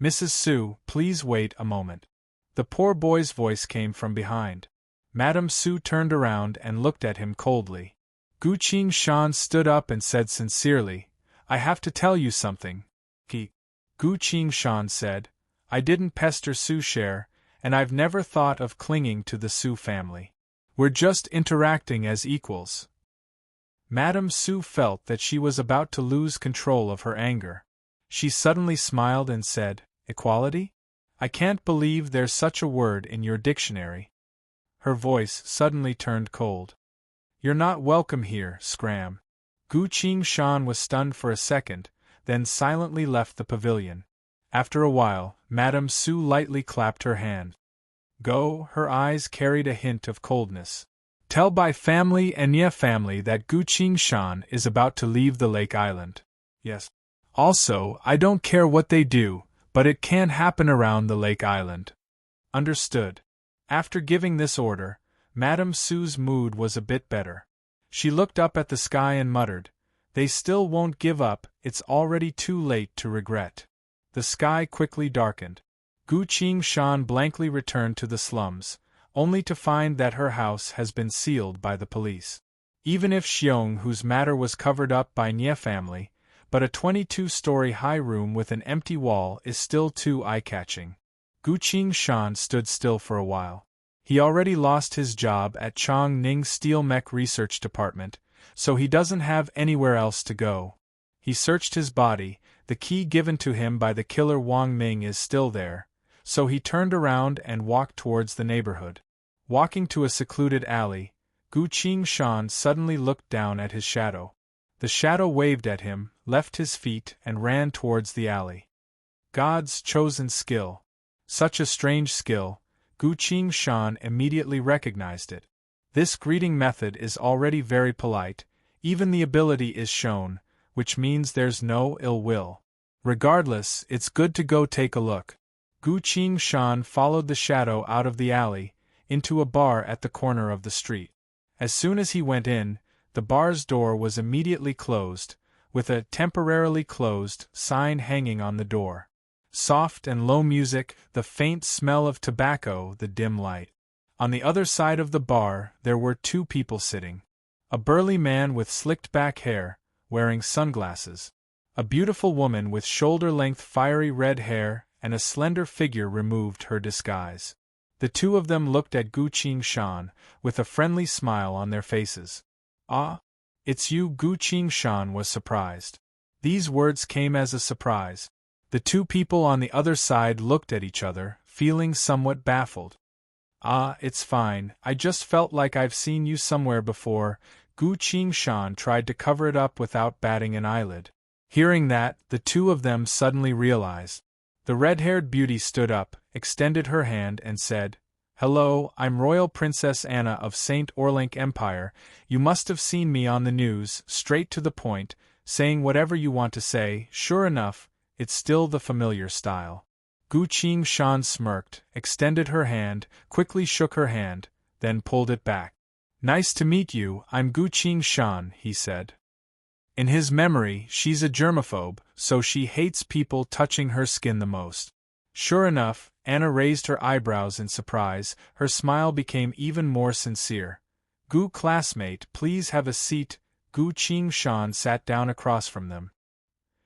Speaker 1: "Mrs. Sue, please wait a moment." The poor boy's voice came from behind. Madame Sue turned around and looked at him coldly. Gu Qing-shan stood up and said sincerely, "I have to tell you something." Gu Qing-shan said, "I didn't pester Sue Cher, and I've never thought of clinging to the Sue family. We're just interacting as equals." Madame Sue felt that she was about to lose control of her anger. She suddenly smiled and said, "Equality? I can't believe there's such a word in your dictionary." Her voice suddenly turned cold. "You're not welcome here, Scram." Gu Qing-shan was stunned for a second, then silently left the pavilion. After a while, Madame Sue lightly clapped her hand. "Go," her eyes carried a hint of coldness. "Tell Bai family and Nye family that Gu Qing-shan is about to leave the Lake Island. Yes. Also, I don't care what they do, but it can't happen around the Lake Island." Understood. After giving this order, Madame Sue's mood was a bit better. She looked up at the sky and muttered, "They still won't give up, it's already too late to regret." The sky quickly darkened. Gu Qing-shan blankly returned to the slums, only to find that her house has been sealed by the police. Even if Xiong, whose matter was covered up by Nye family, but a 22-story high room with an empty wall is still too eye-catching. Gu Qing-shan stood still for a while. He already lost his job at Chong Ning Steel Mech Research Department, so he doesn't have anywhere else to go. He searched his body, the key given to him by the killer Wang Ming is still there, so he turned around and walked towards the neighborhood. Walking to a secluded alley, Gu Qing-shan suddenly looked down at his shadow. The shadow waved at him, left his feet, and ran towards the alley. God's chosen skill. Such a strange skill, Gu Qing-shan immediately recognized it. This greeting method is already very polite, even the ability is shown, which means there's no ill will. Regardless, it's good to go take a look. Gu Qing-shan followed the shadow out of the alley, into a bar at the corner of the street. As soon as he went in, the bar's door was immediately closed, with a "temporarily closed" sign hanging on the door. Soft and low music, the faint smell of tobacco, the dim light. On the other side of the bar, there were two people sitting. A burly man with slicked back hair, wearing sunglasses. A beautiful woman with shoulder-length fiery red hair, and a slender figure removed her disguise. The two of them looked at Gu Qing-shan, with a friendly smile on their faces. "Ah, it's you." Gu Qing-shan was surprised. These words came as a surprise. The two people on the other side looked at each other, feeling somewhat baffled. "Ah, it's fine, I just felt like I've seen you somewhere before." Gu Qing-shan tried to cover it up without batting an eyelid. Hearing that, the two of them suddenly realized. The red-haired beauty stood up, extended her hand and said, "Hello, I'm Royal Princess Anna of St. Orlank Empire. You must have seen me on the news, straight to the point, saying whatever you want to say." Sure enough, it's still the familiar style. Gu Qing-shan smirked, extended her hand, quickly shook her hand, then pulled it back. "Nice to meet you, I'm Gu Qing-shan," he said. In his memory, she's a germaphobe, so she hates people touching her skin the most. Sure enough, Anna raised her eyebrows in surprise, her smile became even more sincere. "Gu classmate, please have a seat." Gu Qing-shan sat down across from them.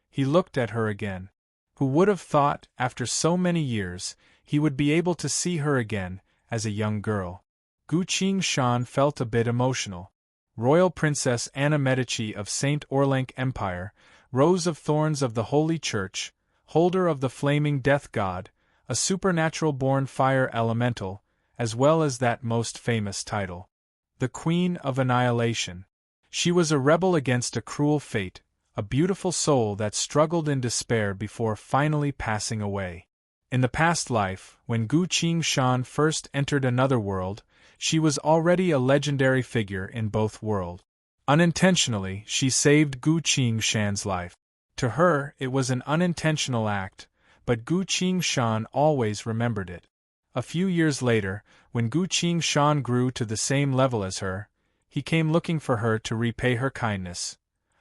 Speaker 1: He looked at her again. Who would have thought, after so many years, he would be able to see her again, as a young girl? Gu Qing-shan felt a bit emotional. Royal Princess Anna Medici of St. Orlank Empire, Rose of Thorns of the Holy Church, holder of the Flaming Death God, a supernatural-born fire elemental, as well as that most famous title, the Queen of Annihilation. She was a rebel against a cruel fate, a beautiful soul that struggled in despair before finally passing away. In the past life, when Gu Qing-shan first entered another world, she was already a legendary figure in both worlds. Unintentionally, she saved Gu Qing-shan's life. To her, it was an unintentional act, but Gu Qing-shan always remembered it. A few years later, when Gu Qing-shan grew to the same level as her, he came looking for her to repay her kindness.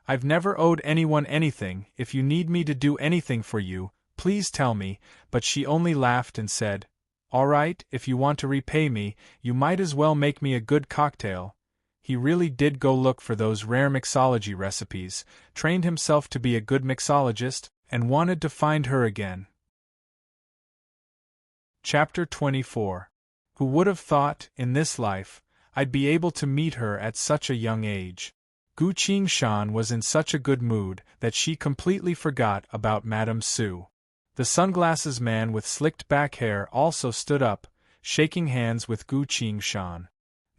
Speaker 1: "I've never owed anyone anything. If you need me to do anything for you, please tell me," but she only laughed and said, "All right, if you want to repay me, you might as well make me a good cocktail." He really did go look for those rare mixology recipes, trained himself to be a good mixologist, and wanted to find her again. Chapter 24. Who would have thought, in this life, I'd be able to meet her at such a young age? Gu Qing-shan was in such a good mood that she completely forgot about Madame Su. The sunglasses man with slicked back hair also stood up, shaking hands with Gu Qing-shan.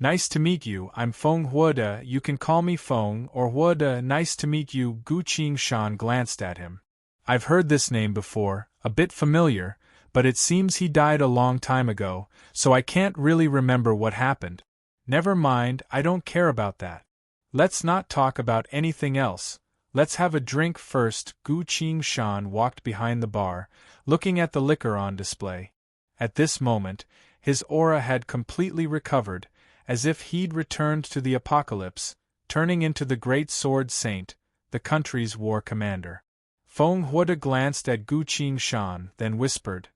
Speaker 1: "Nice to meet you, I'm Feng Huode, you can call me Feng or Huode." "Nice to meet you." Gu Qing-shan glanced at him. "I've heard this name before, a bit familiar, but it seems he died a long time ago, so I can't really remember what happened." "Never mind, I don't care about that. Let's not talk about anything else. Let's have a drink first." Gu Qing-shan walked behind the bar, looking at the liquor on display. At this moment, his aura had completely recovered, as if he'd returned to the apocalypse, turning into the great sword saint, the country's war commander. Feng Huode glanced at Gu Qing-shan, then whispered,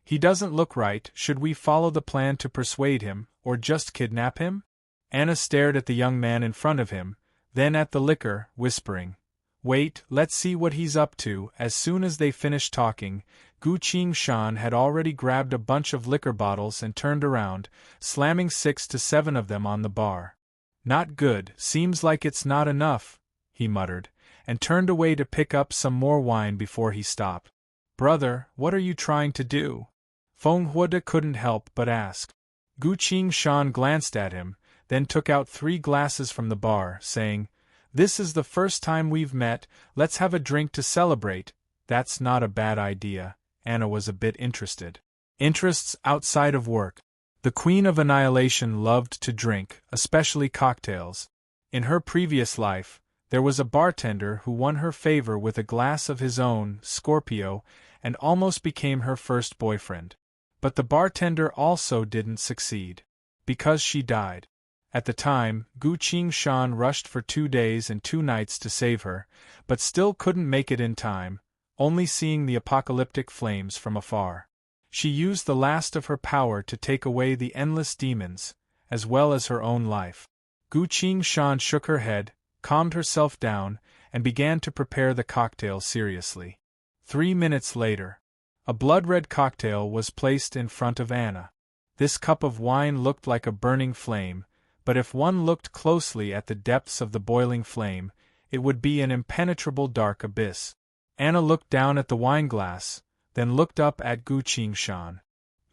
Speaker 1: "He doesn't look right. Should we follow the plan to persuade him, or just kidnap him?" Anna stared at the young man in front of him, then at the liquor, whispering, "Wait, let's see what he's up to." As soon as they finished talking, Gu Qing-shan had already grabbed a bunch of liquor bottles and turned around, slamming 6 to 7 of them on the bar. "Not good, seems like it's not enough," he muttered, and turned away to pick up some more wine before he stopped. "Brother, what are you trying to do?" Feng Huode couldn't help but ask. Gu Qing-shan glanced at him, then took out 3 glasses from the bar, saying, "This is the first time we've met, let's have a drink to celebrate." "That's not a bad idea." Anna was a bit interested. Interests outside of work. The Queen of Annihilation loved to drink, especially cocktails. In her previous life, there was a bartender who won her favor with a glass of his own, Scorpio, and almost became her first boyfriend. But the bartender also didn't succeed. Because she died. At the time, Gu Qing-shan rushed for 2 days and 2 nights to save her, but still couldn't make it in time, only seeing the apocalyptic flames from afar. She used the last of her power to take away the endless demons, as well as her own life. Gu Qing-shan shook her head, calmed herself down, and began to prepare the cocktail seriously. 3 minutes later, a blood-red cocktail was placed in front of Anna. This cup of wine looked like a burning flame, but if one looked closely at the depths of the boiling flame, it would be an impenetrable dark abyss. Anna looked down at the wineglass, then looked up at Gu Qing-shan.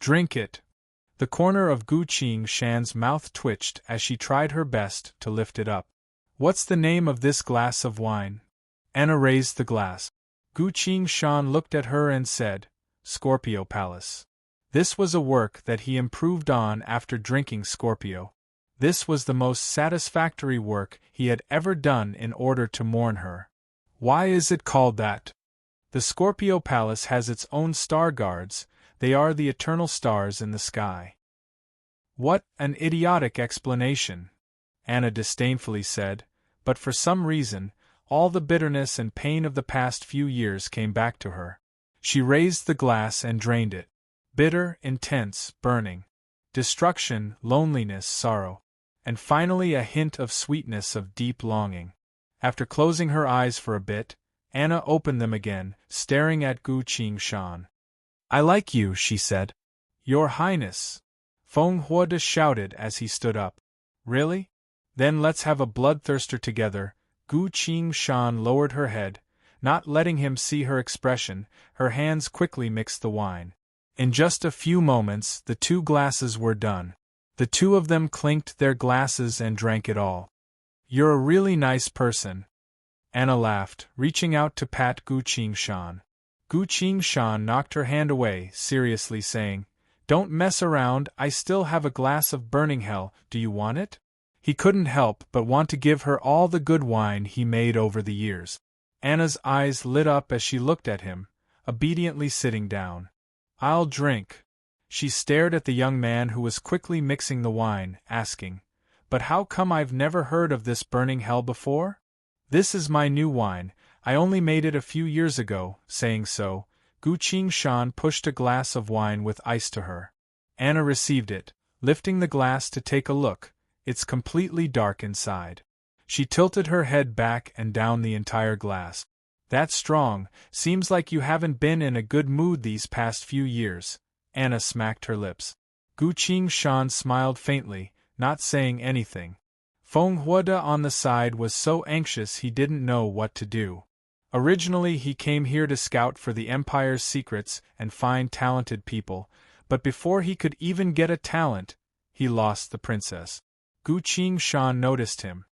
Speaker 1: "Drink it." The corner of Gu Qing-shan's mouth twitched as she tried her best to lift it up. "What's the name of this glass of wine?" Anna raised the glass. Gu Qing-shan looked at her and said, "Scorpio Palace." This was a work that he improved on after drinking Scorpio. This was the most satisfactory work he had ever done in order to mourn her. "Why is it called that?" "The Scorpio Palace has its own star guards, they are the eternal stars in the sky." "What an idiotic explanation," Anna disdainfully said, but for some reason, all the bitterness and pain of the past few years came back to her. She raised the glass and drained it. Bitter, intense, burning. Destruction, loneliness, sorrow. And finally a hint of sweetness of deep longing. After closing her eyes for a bit, Anna opened them again, staring at Gu Qing-shan. "I like you," she said. "Your Highness!" Feng Huode shouted as he stood up. "Really? Then let's have a bloodthirster together." Gu Qing-shan lowered her head, not letting him see her expression. Her hands quickly mixed the wine. In just a few moments, the 2 glasses were done. The 2 of them clinked their glasses and drank it all. "You're a really nice person." Anna laughed, reaching out to pat Gu Qingshan. Gu Qingshan knocked her hand away, seriously saying, "Don't mess around, I still have a glass of burning hell, do you want it?" He couldn't help but want to give her all the good wine he made over the years. Anna's eyes lit up as she looked at him, obediently sitting down. "I'll drink." She stared at the young man who was quickly mixing the wine, asking, "But how come I've never heard of this burning hell before?" "This is my new wine, I only made it a few years ago." Saying so, Gu Qingshan pushed a glass of wine with ice to her. Anna received it, lifting the glass to take a look. It's completely dark inside. She tilted her head back and down the entire glass. "That's strong, seems like you haven't been in a good mood these past few years." Anna smacked her lips. Gu Qingshan smiled faintly, not saying anything. Feng Huada on the side was so anxious he didn't know what to do. Originally he came here to scout for the Empire's secrets and find talented people, but before he could even get a talent, he lost the princess. Gu Qingshan noticed him.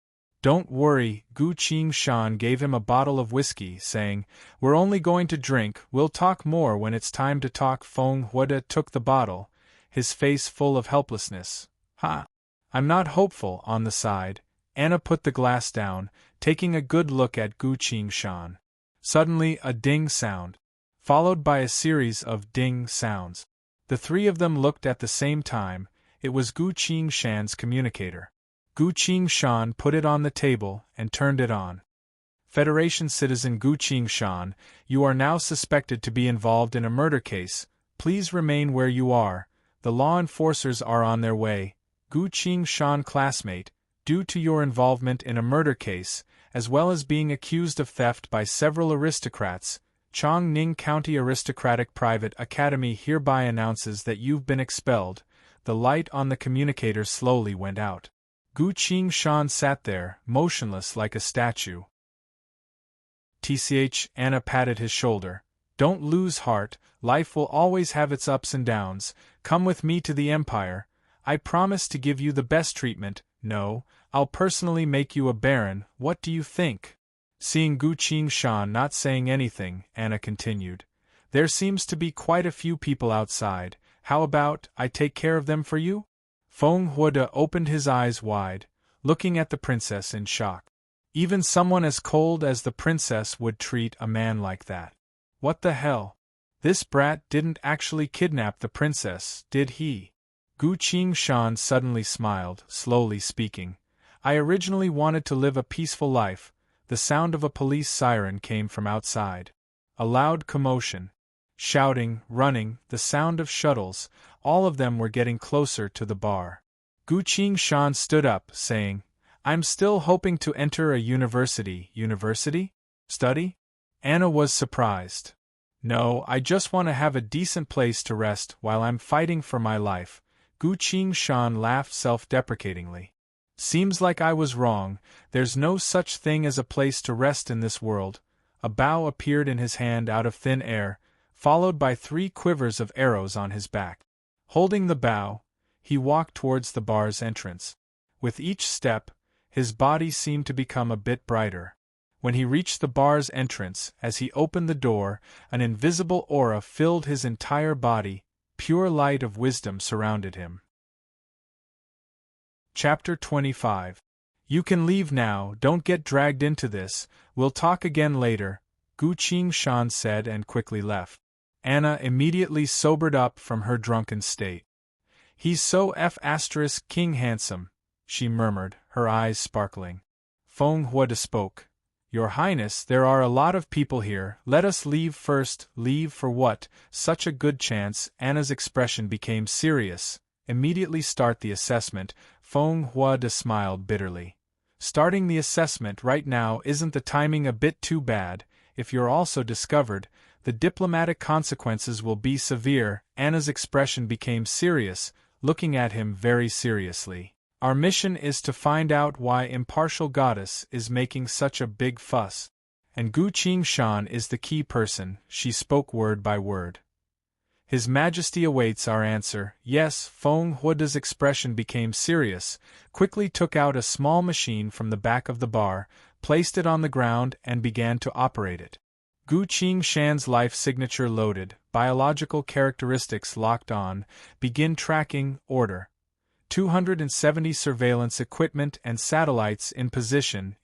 Speaker 1: "Don't worry," Gu Qingshan gave him a bottle of whiskey, saying, "We're only going to drink, we'll talk more when it's time to talk." Feng Huada took the bottle, his face full of helplessness. "Ha! I'm not hopeful." On the side, Anna put the glass down, taking a good look at Gu Qingshan. Suddenly a ding sound, followed by a series of ding sounds. The 3 of them looked at the same time. It was Gu Qingshan's communicator. Gu Qingshan put it on the table and turned it on. "Federation citizen Gu Qingshan, you are now suspected to be involved in a murder case. Please remain where you are. The law enforcers are on their way. Gu Qingshan classmate, due to your involvement in a murder case, as well as being accused of theft by several aristocrats, Chongning County Aristocratic Private Academy hereby announces that you've been expelled." The light on the communicator slowly went out. Gu Qingshan sat there, motionless like a statue. Anna patted his shoulder. "Don't lose heart, life will always have its ups and downs. Come with me to the Empire. I promise to give you the best treatment. No, I'll personally make you a baron, what do you think?" Seeing Gu Qingshan not saying anything, Anna continued, "There seems to be quite a few people outside. How about I take care of them for you?" Feng Huada opened his eyes wide, looking at the princess in shock. Even someone as cold as the princess would treat a man like that. What the hell? This brat didn't actually kidnap the princess, did he? Gu Qingshan suddenly smiled, slowly speaking. "I originally wanted to live a peaceful life." The sound of a police siren came from outside. A loud commotion. Shouting, running, the sound of shuttles, all of them were getting closer to the bar. Gu Qingshan stood up, saying, "I'm still hoping to enter a university." "University? Study?" Anna was surprised. "No, I just want to have a decent place to rest while I'm fighting for my life." Gu Qingshan laughed self-deprecatingly. "Seems like I was wrong, there's no such thing as a place to rest in this world." A bow appeared in his hand out of thin air, followed by 3 quivers of arrows on his back. Holding the bow, he walked towards the bar's entrance. With each step, his body seemed to become a bit brighter. When he reached the bar's entrance, as he opened the door, an invisible aura filled his entire body, pure light of wisdom surrounded him. Chapter 25. "You can leave now, don't get dragged into this, we'll talk again later," Gu Qingshan said and quickly left. Anna immediately sobered up from her drunken state. "He's so King handsome," she murmured, her eyes sparkling. Feng Huada spoke. "Your Highness, there are a lot of people here, let us leave first." "Leave for what? Such a good chance." Anna's expression became serious. "Immediately start the assessment." Feng Huada smiled bitterly. "Starting the assessment right now, isn't the timing a bit too bad? If you're also discovered, the diplomatic consequences will be severe." Anna's expression became serious, looking at him very seriously. "Our mission is to find out why Impartial Goddess is making such a big fuss. And Gu Qingshan is the key person," she spoke word by word. His Majesty awaits our answer. Yes, Feng Huoda's expression became serious, quickly took out a small machine from the back of the bar, placed it on the ground and began to operate it. Gu Qingshan's life signature loaded, biological characteristics locked on, begin tracking, order. 270 surveillance equipment and satellites in position.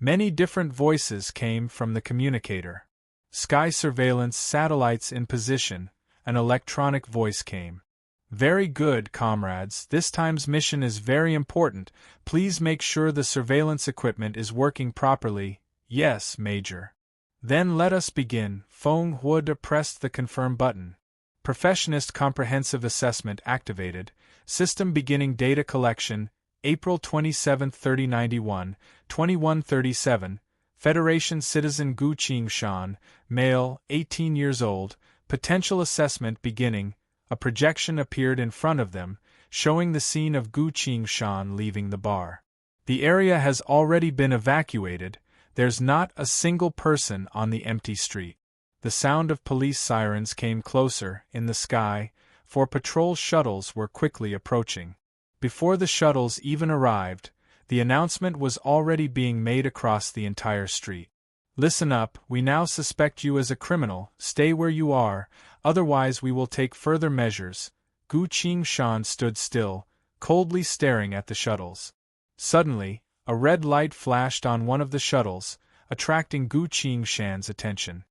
Speaker 1: Many different voices came from the communicator. Sky surveillance satellites in position, an electronic voice came. Very good, comrades, this time's mission is very important. Please make sure the surveillance equipment is working properly. Yes, Major. Then let us begin. Feng Huoda pressed the confirm button. Professionist comprehensive assessment activated. System beginning data collection, April 27, 3091, 2137. Federation citizen Gu Qingshan, male, 18 years old. Potential assessment beginning. A projection appeared in front of them, showing the scene of Gu Qingshan leaving the bar. The area has already been evacuated. There's not a single person on the empty street. The sound of police sirens came closer, in the sky, for patrol shuttles were quickly approaching. Before the shuttles even arrived, the announcement was already being made across the entire street. Listen up, we now suspect you as a criminal, stay where you are, otherwise we will take further measures. Gu Qingshan stood still, coldly staring at the shuttles. Suddenly, a red light flashed on one of the shuttles, attracting Gu Qingshan's attention.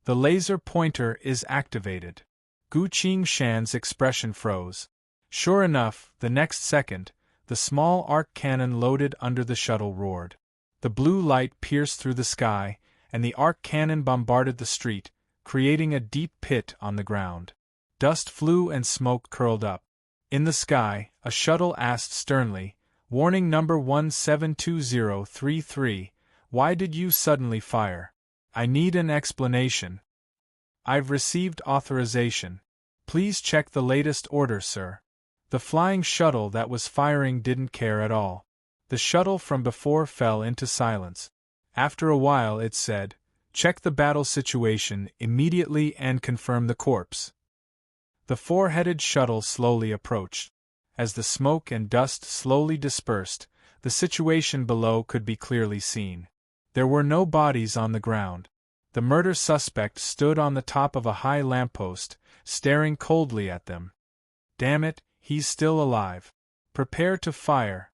Speaker 1: The laser pointer is activated. Gu Qingshan's expression froze. Sure enough, the next second, the small arc cannon loaded under the shuttle roared. The blue light pierced through the sky, and the arc cannon bombarded the street, creating a deep pit on the ground. Dust flew and smoke curled up. In the sky, a shuttle asked sternly, "Warning number 172033, why did you suddenly fire? I need an explanation." "I've received authorization. Please check the latest order, sir." The flying shuttle that was firing didn't care at all. The shuttle from before fell into silence. After a while it said, "Check the battle situation immediately and confirm the corpse." The four-headed shuttle slowly approached. As the smoke and dust slowly dispersed, the situation below could be clearly seen. There were no bodies on the ground. The murder suspect stood on the top of a high lamppost, staring coldly at them. Damn it, he's still alive. Prepare to fire.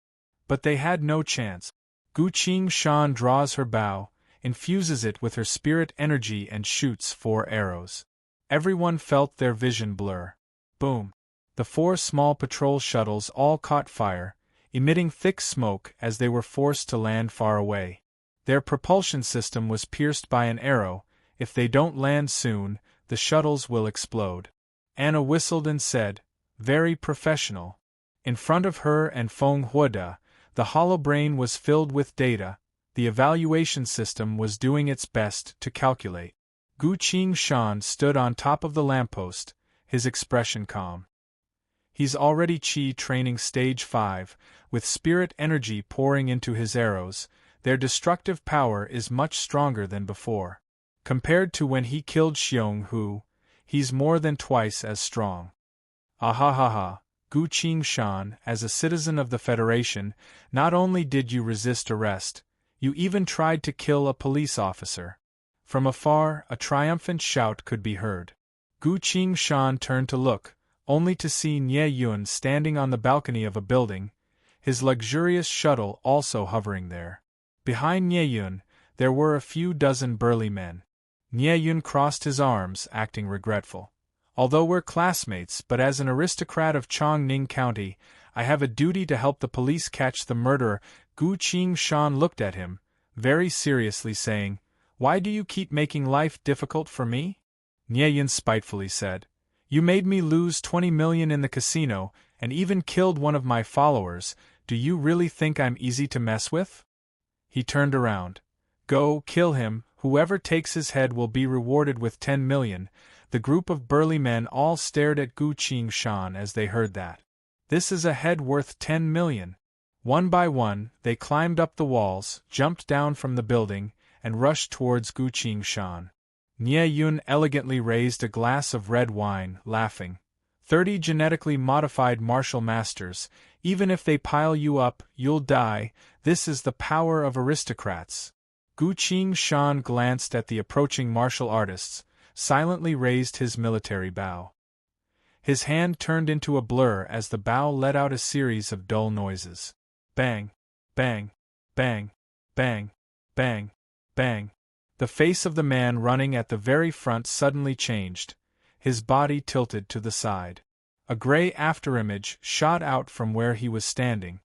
Speaker 1: But they had no chance. Gu Qingshan draws her bow, infuses it with her spirit energy and shoots 4 arrows. Everyone felt their vision blur. Boom. The 4 small patrol shuttles all caught fire, emitting thick smoke as they were forced to land far away. Their propulsion system was pierced by an arrow. If they don't land soon, the shuttles will explode. Anna whistled and said, "Very professional." In front of her and Feng Huoda, the holobrain was filled with data. The evaluation system was doing its best to calculate. Gu Qingshan stood on top of the lamppost, his expression calm. He's already Qi training stage 5, with spirit energy pouring into his arrows. Their destructive power is much stronger than before. Compared to when he killed Xiong Hu, he's more than twice as strong. Ahahaha, Gu Qingshan, as a citizen of the Federation, not only did you resist arrest, you even tried to kill a police officer. From afar, a triumphant shout could be heard. Gu Qingshan turned to look, only to see Nie Yun standing on the balcony of a building, his luxurious shuttle also hovering there. Behind Nie Yun, there were a few dozen burly men. Nie Yun crossed his arms, acting regretful. "Although we're classmates, but as an aristocrat of Chongning County, I have a duty to help the police catch the murderer." Gu Qingshan looked at him, very seriously saying, "Why do you keep making life difficult for me?" Nie Yun spitefully said, "You made me lose 20 million in the casino, and even killed one of my followers. Do you really think I'm easy to mess with?" He turned around. "Go, kill him, whoever takes his head will be rewarded with 10 million. The group of burly men all stared at Gu Qingshan as they heard that. This is a head worth 10 million. One by one, they climbed up the walls, jumped down from the building, and rushed towards Gu Qingshan. Nie Yun elegantly raised a glass of red wine, laughing. 30 genetically modified martial masters, even if they pile you up, you'll die. This is the power of aristocrats. Gu Qingshan glanced at the approaching martial artists, silently raised his military bow. His hand turned into a blur as the bow let out a series of dull noises. Bang, bang, bang, bang, bang, bang. The face of the man running at the very front suddenly changed. His body tilted to the side. A gray afterimage shot out from where he was standing.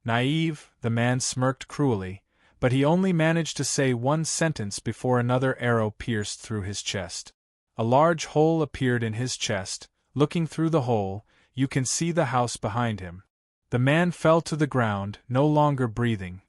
Speaker 1: Naive, the man smirked cruelly, but he only managed to say one sentence before another arrow pierced through his chest. A large hole appeared in his chest. Looking through the hole, you can see the house behind him. The man fell to the ground, no longer breathing.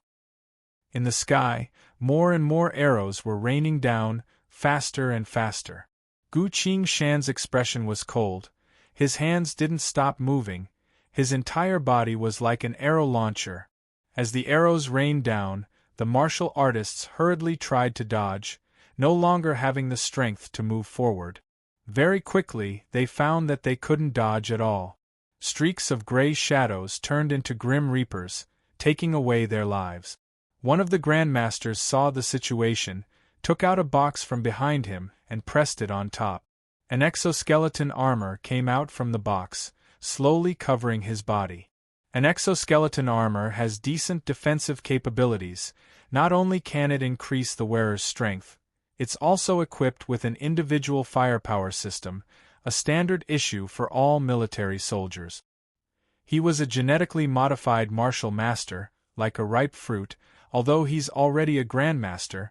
Speaker 1: In the sky, more and more arrows were raining down, faster and faster. Gu Qingshan's expression was cold. His hands didn't stop moving. His entire body was like an arrow launcher. As the arrows rained down, the martial artists hurriedly tried to dodge, no longer having the strength to move forward. Very quickly, they found that they couldn't dodge at all. Streaks of gray shadows turned into grim reapers, taking away their lives. One of the grandmasters saw the situation, took out a box from behind him, and pressed it on top. An exoskeleton armor came out from the box, slowly covering his body. An exoskeleton armor has decent defensive capabilities. Not only can it increase the wearer's strength, it's also equipped with an individual firepower system, a standard issue for all military soldiers. He was a genetically modified martial master, like a ripe fruit. Although he's already a grandmaster,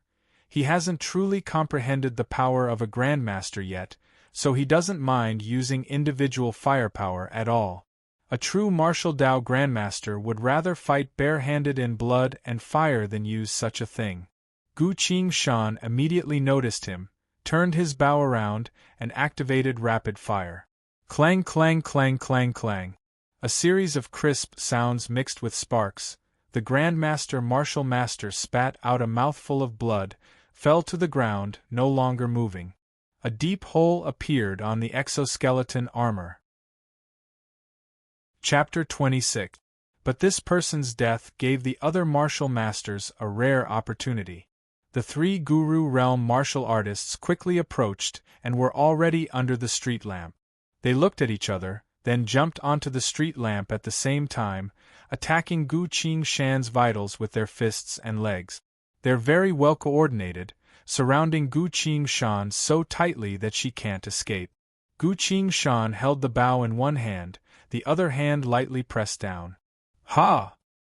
Speaker 1: he hasn't truly comprehended the power of a grandmaster yet, so he doesn't mind using individual firepower at all. A true martial Dao grandmaster would rather fight barehanded in blood and fire than use such a thing. Gu Qingshan immediately noticed him, turned his bow around, and activated rapid fire. Clang clang clang clang clang. A series of crisp sounds mixed with sparks. The Grandmaster Martial Master spat out a mouthful of blood, fell to the ground, no longer moving. A deep hole appeared on the exoskeleton armor. Chapter 26. But this person's death gave the other martial masters a rare opportunity. The 3 Guru Realm martial artists quickly approached and were already under the street lamp. They looked at each other, then jumped onto the street lamp at the same time, attacking Gu Qingshan's vitals with their fists and legs. They're very well coordinated, surrounding Gu Qingshan so tightly that she can't escape. Gu Qingshan held the bow in one hand, the other hand lightly pressed down. Ha!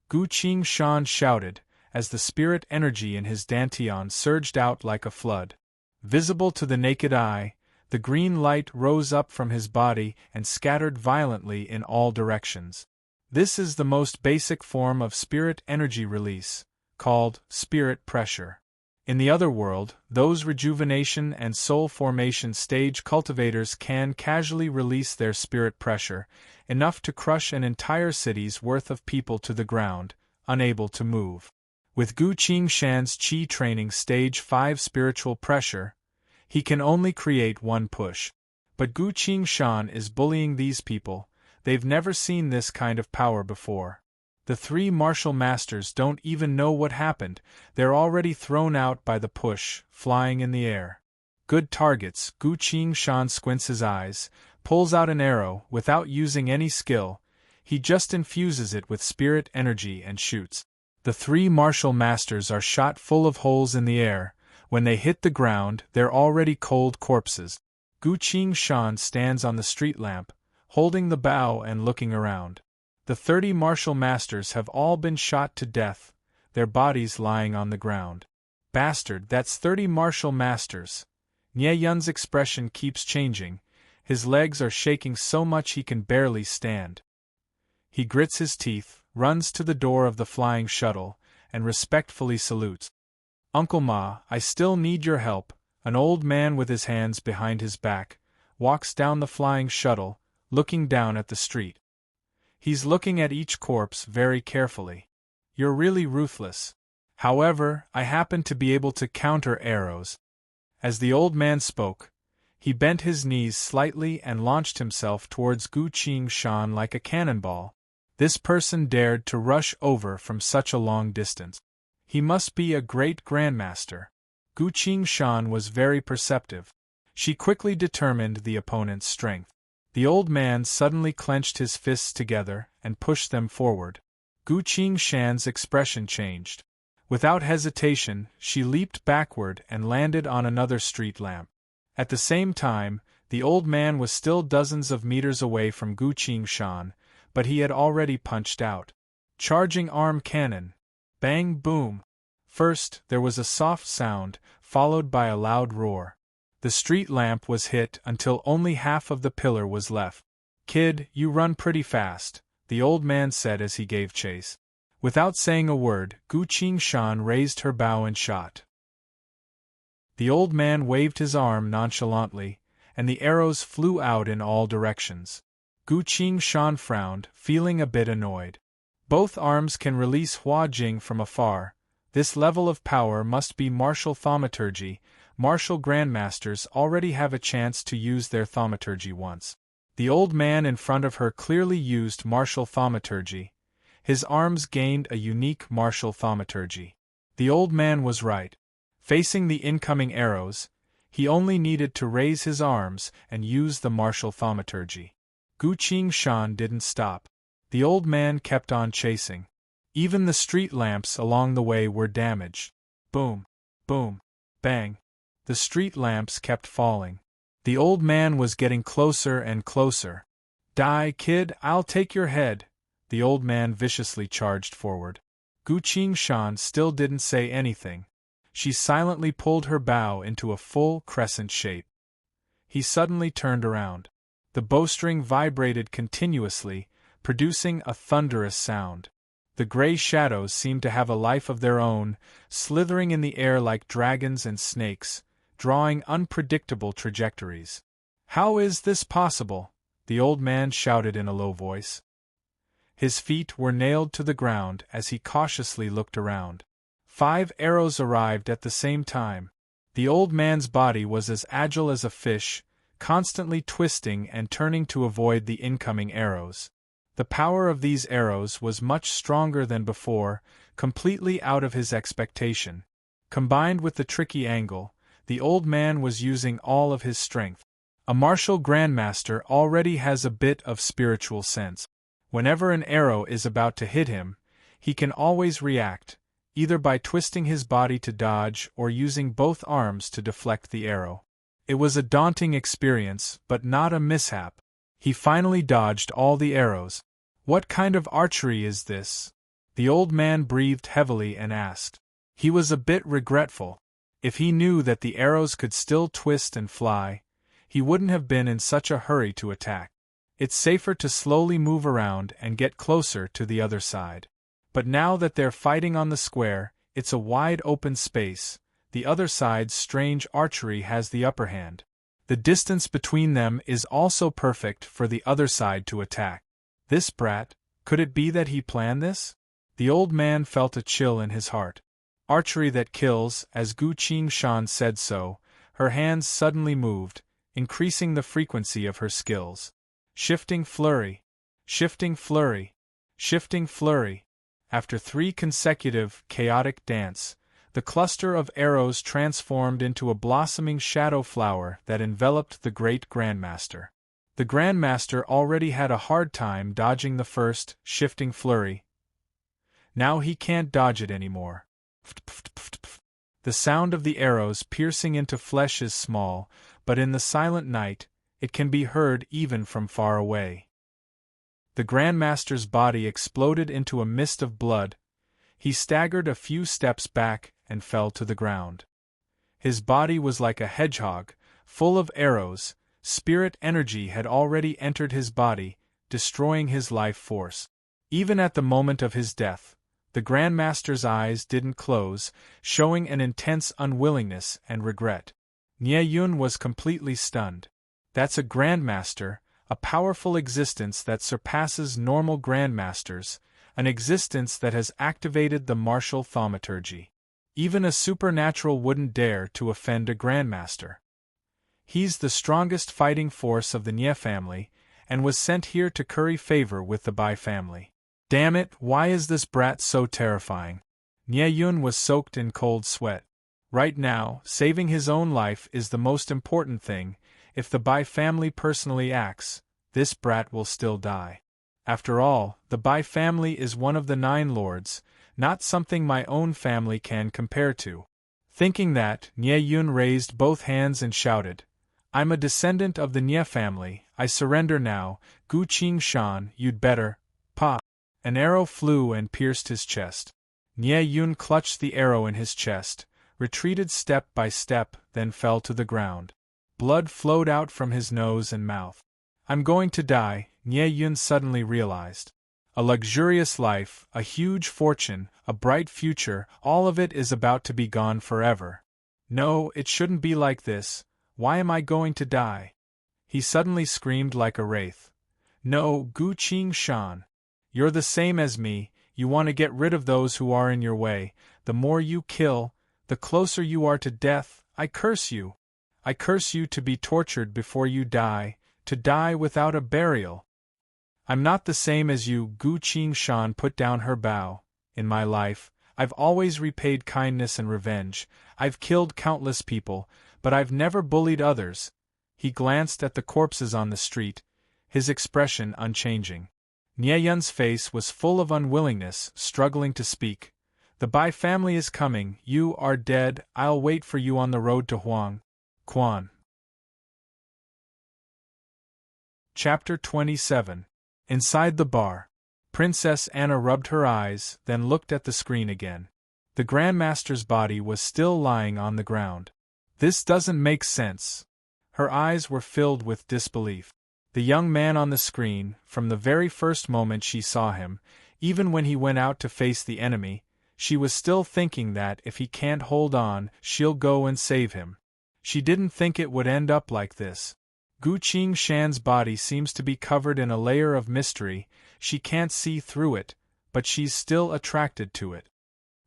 Speaker 1: Gu Qingshan shouted, as the spirit energy in his dantian surged out like a flood. Visible to the naked eye, the green light rose up from his body and scattered violently in all directions. This is the most basic form of spirit energy release, called spirit pressure. In the other world, those rejuvenation and soul formation stage cultivators can casually release their spirit pressure, enough to crush an entire city's worth of people to the ground, unable to move. With Gu Qingshan's Qi training stage 5 spiritual pressure, he can only create one push. But Gu Qingshan is bullying these people. They've never seen this kind of power before. The 3 martial masters don't even know what happened. They're already thrown out by the push, flying in the air. Good targets. Gu Qingshan squints his eyes, pulls out an arrow without using any skill. He just infuses it with spirit energy and shoots. The 3 martial masters are shot full of holes in the air. When they hit the ground, they're already cold corpses. Gu Qingshan stands on the street lamp, holding the bow and looking around. The 30 martial masters have all been shot to death, their bodies lying on the ground. Bastard, that's 30 martial masters. Nie Yun's expression keeps changing. His legs are shaking so much he can barely stand. He grits his teeth, runs to the door of the flying shuttle, and respectfully salutes. Uncle Ma, I still need your help. An old man with his hands behind his back walks down the flying shuttle, looking down at the street. He's looking at each corpse very carefully. You're really ruthless. However, I happen to be able to counter arrows. As the old man spoke, he bent his knees slightly and launched himself towards Gu Qingshan like a cannonball. This person dared to rush over from such a long distance. He must be a great grandmaster. Gu Qingshan was very perceptive. She quickly determined the opponent's strength. The old man suddenly clenched his fists together and pushed them forward. Gu Qingshan's expression changed. Without hesitation, she leaped backward and landed on another street lamp. At the same time, the old man was still dozens of meters away from Gu Qingshan, but he had already punched out. Charging arm cannon. Bang boom. First, there was a soft sound, followed by a loud roar. The street lamp was hit until only half of the pillar was left. "Kid, you run pretty fast," the old man said as he gave chase. Without saying a word, Gu Qingshan raised her bow and shot. The old man waved his arm nonchalantly, and the arrows flew out in all directions. Gu Qingshan frowned, feeling a bit annoyed. Both arms can release Hua Jing from afar. This level of power must be martial thaumaturgy. Martial grandmasters already have a chance to use their thaumaturgy once. The old man in front of her clearly used martial thaumaturgy. His arms gained a unique martial thaumaturgy. The old man was right. Facing the incoming arrows, he only needed to raise his arms and use the martial thaumaturgy. Gu Qingshan didn't stop. The old man kept on chasing. Even the street lamps along the way were damaged. Boom, boom, bang. The street lamps kept falling. The old man was getting closer and closer. "Die, kid, I'll take your head." The old man viciously charged forward. Gu Qingshan still didn't say anything. She silently pulled her bow into a full crescent shape. He suddenly turned around. The bowstring vibrated continuously, producing a thunderous sound. The gray shadows seemed to have a life of their own, slithering in the air like dragons and snakes, drawing unpredictable trajectories. "How is this possible?" the old man shouted in a low voice. His feet were nailed to the ground as he cautiously looked around. 5 arrows arrived at the same time. The old man's body was as agile as a fish, constantly twisting and turning to avoid the incoming arrows. The power of these arrows was much stronger than before, completely out of his expectation. Combined with the tricky angle, the old man was using all of his strength. A martial grandmaster already has a bit of spiritual sense. Whenever an arrow is about to hit him, he can always react, either by twisting his body to dodge or using both arms to deflect the arrow. It was a daunting experience, but not a mishap. He finally dodged all the arrows. "What kind of archery is this?" the old man breathed heavily and asked. He was a bit regretful. If he knew that the arrows could still twist and fly, he wouldn't have been in such a hurry to attack. It's safer to slowly move around and get closer to the other side. But now that they're fighting on the square, it's a wide open space. The other side's strange archery has the upper hand. The distance between them is also perfect for the other side to attack. This brat, could it be that he planned this? The old man felt a chill in his heart. Archery that kills, as Gu Qingshan said so. Her hands suddenly moved, increasing the frequency of her skills. Shifting flurry. Shifting flurry. Shifting flurry. After 3 consecutive, chaotic dance, the cluster of arrows transformed into a blossoming shadow flower that enveloped the great Grandmaster. The Grandmaster already had a hard time dodging the first, shifting flurry. Now he can't dodge it anymore. The sound of the arrows piercing into flesh is small, but in the silent night, it can be heard even from far away. The Grandmaster's body exploded into a mist of blood. He staggered a few steps back and fell to the ground. His body was like a hedgehog, full of arrows. Spirit energy had already entered his body, destroying his life force. Even at the moment of his death, the Grandmaster's eyes didn't close, showing an intense unwillingness and regret. Nie Yun was completely stunned. That's a Grandmaster, a powerful existence that surpasses normal Grandmasters, an existence that has activated the martial thaumaturgy. Even a supernatural wouldn't dare to offend a grandmaster. He's the strongest fighting force of the Nye family, and was sent here to curry favor with the Bai family. Damn it, why is this brat so terrifying? Nye Yun was soaked in cold sweat. Right now, saving his own life is the most important thing. If the Bai family personally acts, this brat will still die. After all, the Bai family is one of the 9 lords, not something my own family can compare to. Thinking that, Nye Yun raised both hands and shouted, "I'm a descendant of the Nye family, I surrender now, Gu Qing Shan, you'd better." Pa! An arrow flew and pierced his chest. Nye Yun clutched the arrow in his chest, retreated step by step, then fell to the ground. Blood flowed out from his nose and mouth. "I'm going to die," Nye Yun suddenly realized. A luxurious life, a huge fortune, a bright future, all of it is about to be gone forever. No, it shouldn't be like this. Why am I going to die? He suddenly screamed like a wraith. "No, Gu Qing Shan. You're the same as me, you want to get rid of those who are in your way. The more you kill, the closer you are to death. I curse you. I curse you to be tortured before you die, to die without a burial." "I'm not the same as you," Gu Qing Shan put down her bow. "In my life, I've always repaid kindness and revenge. I've killed countless people, but I've never bullied others." He glanced at the corpses on the street, his expression unchanging. Nye Yun's face was full of unwillingness, struggling to speak. "The Bai family is coming, you are dead, I'll wait for you on the road to Huang Quan." Chapter 27. Inside the bar. Princess Anna rubbed her eyes, then looked at the screen again. The Grandmaster's body was still lying on the ground. "This doesn't make sense." Her eyes were filled with disbelief. The young man on the screen, from the very first moment she saw him, even when he went out to face the enemy, she was still thinking that if he can't hold on, she'll go and save him. She didn't think it would end up like this. Gu Qing Shan's body seems to be covered in a layer of mystery, she can't see through it, but she's still attracted to it.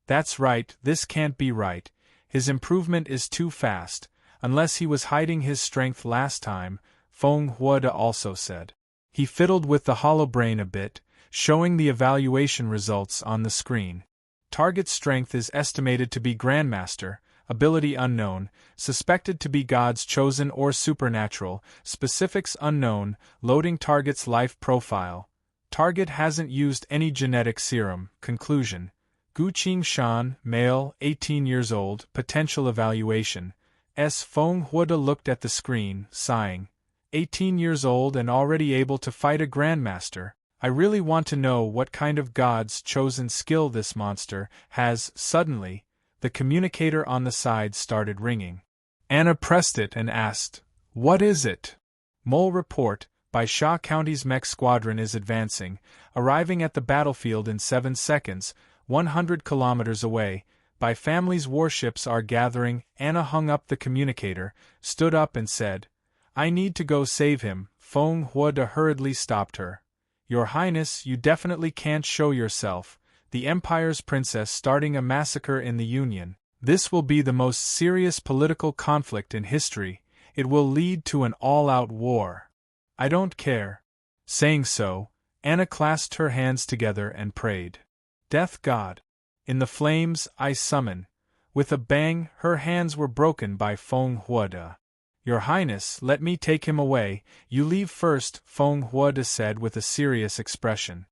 Speaker 1: That's right, this can't be right, his improvement is too fast, unless he was hiding his strength last time, Feng Huada also said. He fiddled with the holobrain a bit, showing the evaluation results on the screen. Target strength is estimated to be Grandmaster, ability unknown, suspected to be God's chosen or supernatural, specifics unknown, loading target's life profile. Target hasn't used any genetic serum, conclusion. Gu Qing Shan, male, 18 years old, potential evaluation. Feng Huada looked at the screen, sighing. 18 years old and already able to fight a Grandmaster. I really want to know what kind of God's chosen skill this monster has. Suddenly, the communicator on the side started ringing. Anna pressed it and asked, "What is it?" "Mole report, Bai Sha County's mech squadron is advancing, arriving at the battlefield in 7 seconds, 100 kilometers away. Bai family's warships are gathering." Anna hung up the communicator, stood up and said, "I need to go save him." Feng Huada hurriedly stopped her. "Your Highness, you definitely can't show yourself. The Empire's princess starting a massacre in the Union. This will be the most serious political conflict in history. It will lead to an all-out war. I don't care." Saying so, Anna clasped her hands together and prayed. "Death God. In the flames, I summon." With a bang, her hands were broken by Feng Huada. "Your Highness, let me take him away." "You leave first," Feng Huada said with a serious expression.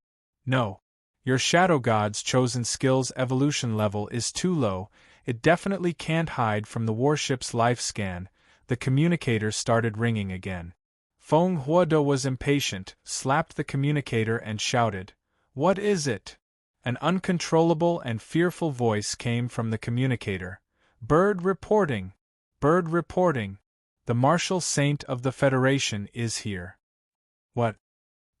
Speaker 1: "No. Your Shadow God's chosen skill's evolution level is too low, it definitely can't hide from the warship's life scan." The communicator started ringing again. Feng Huada was impatient, slapped the communicator and shouted, "What is it?" An uncontrollable and fearful voice came from the communicator. "Bird reporting! Bird reporting! The Martial Saint of the Federation is here." "What?"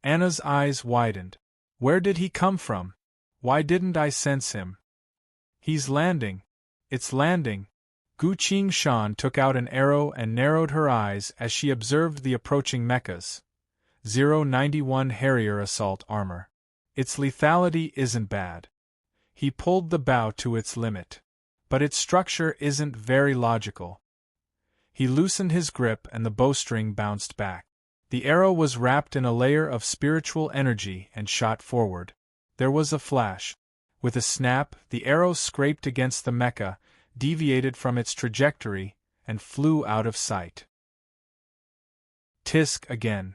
Speaker 1: Anna's eyes widened. "Where did he come from? Why didn't I sense him?" "He's landing. It's landing." Gu Qing Shan took out an arrow and narrowed her eyes as she observed the approaching mechas. 091 Harrier assault armor. Its lethality isn't bad. He pulled the bow to its limit. but its structure isn't very logical. He loosened his grip and the bowstring bounced back. The arrow was wrapped in a layer of spiritual energy and shot forward. There was a flash. With a snap, the arrow scraped against the mecha, deviated from its trajectory, and flew out of sight. Tisk again.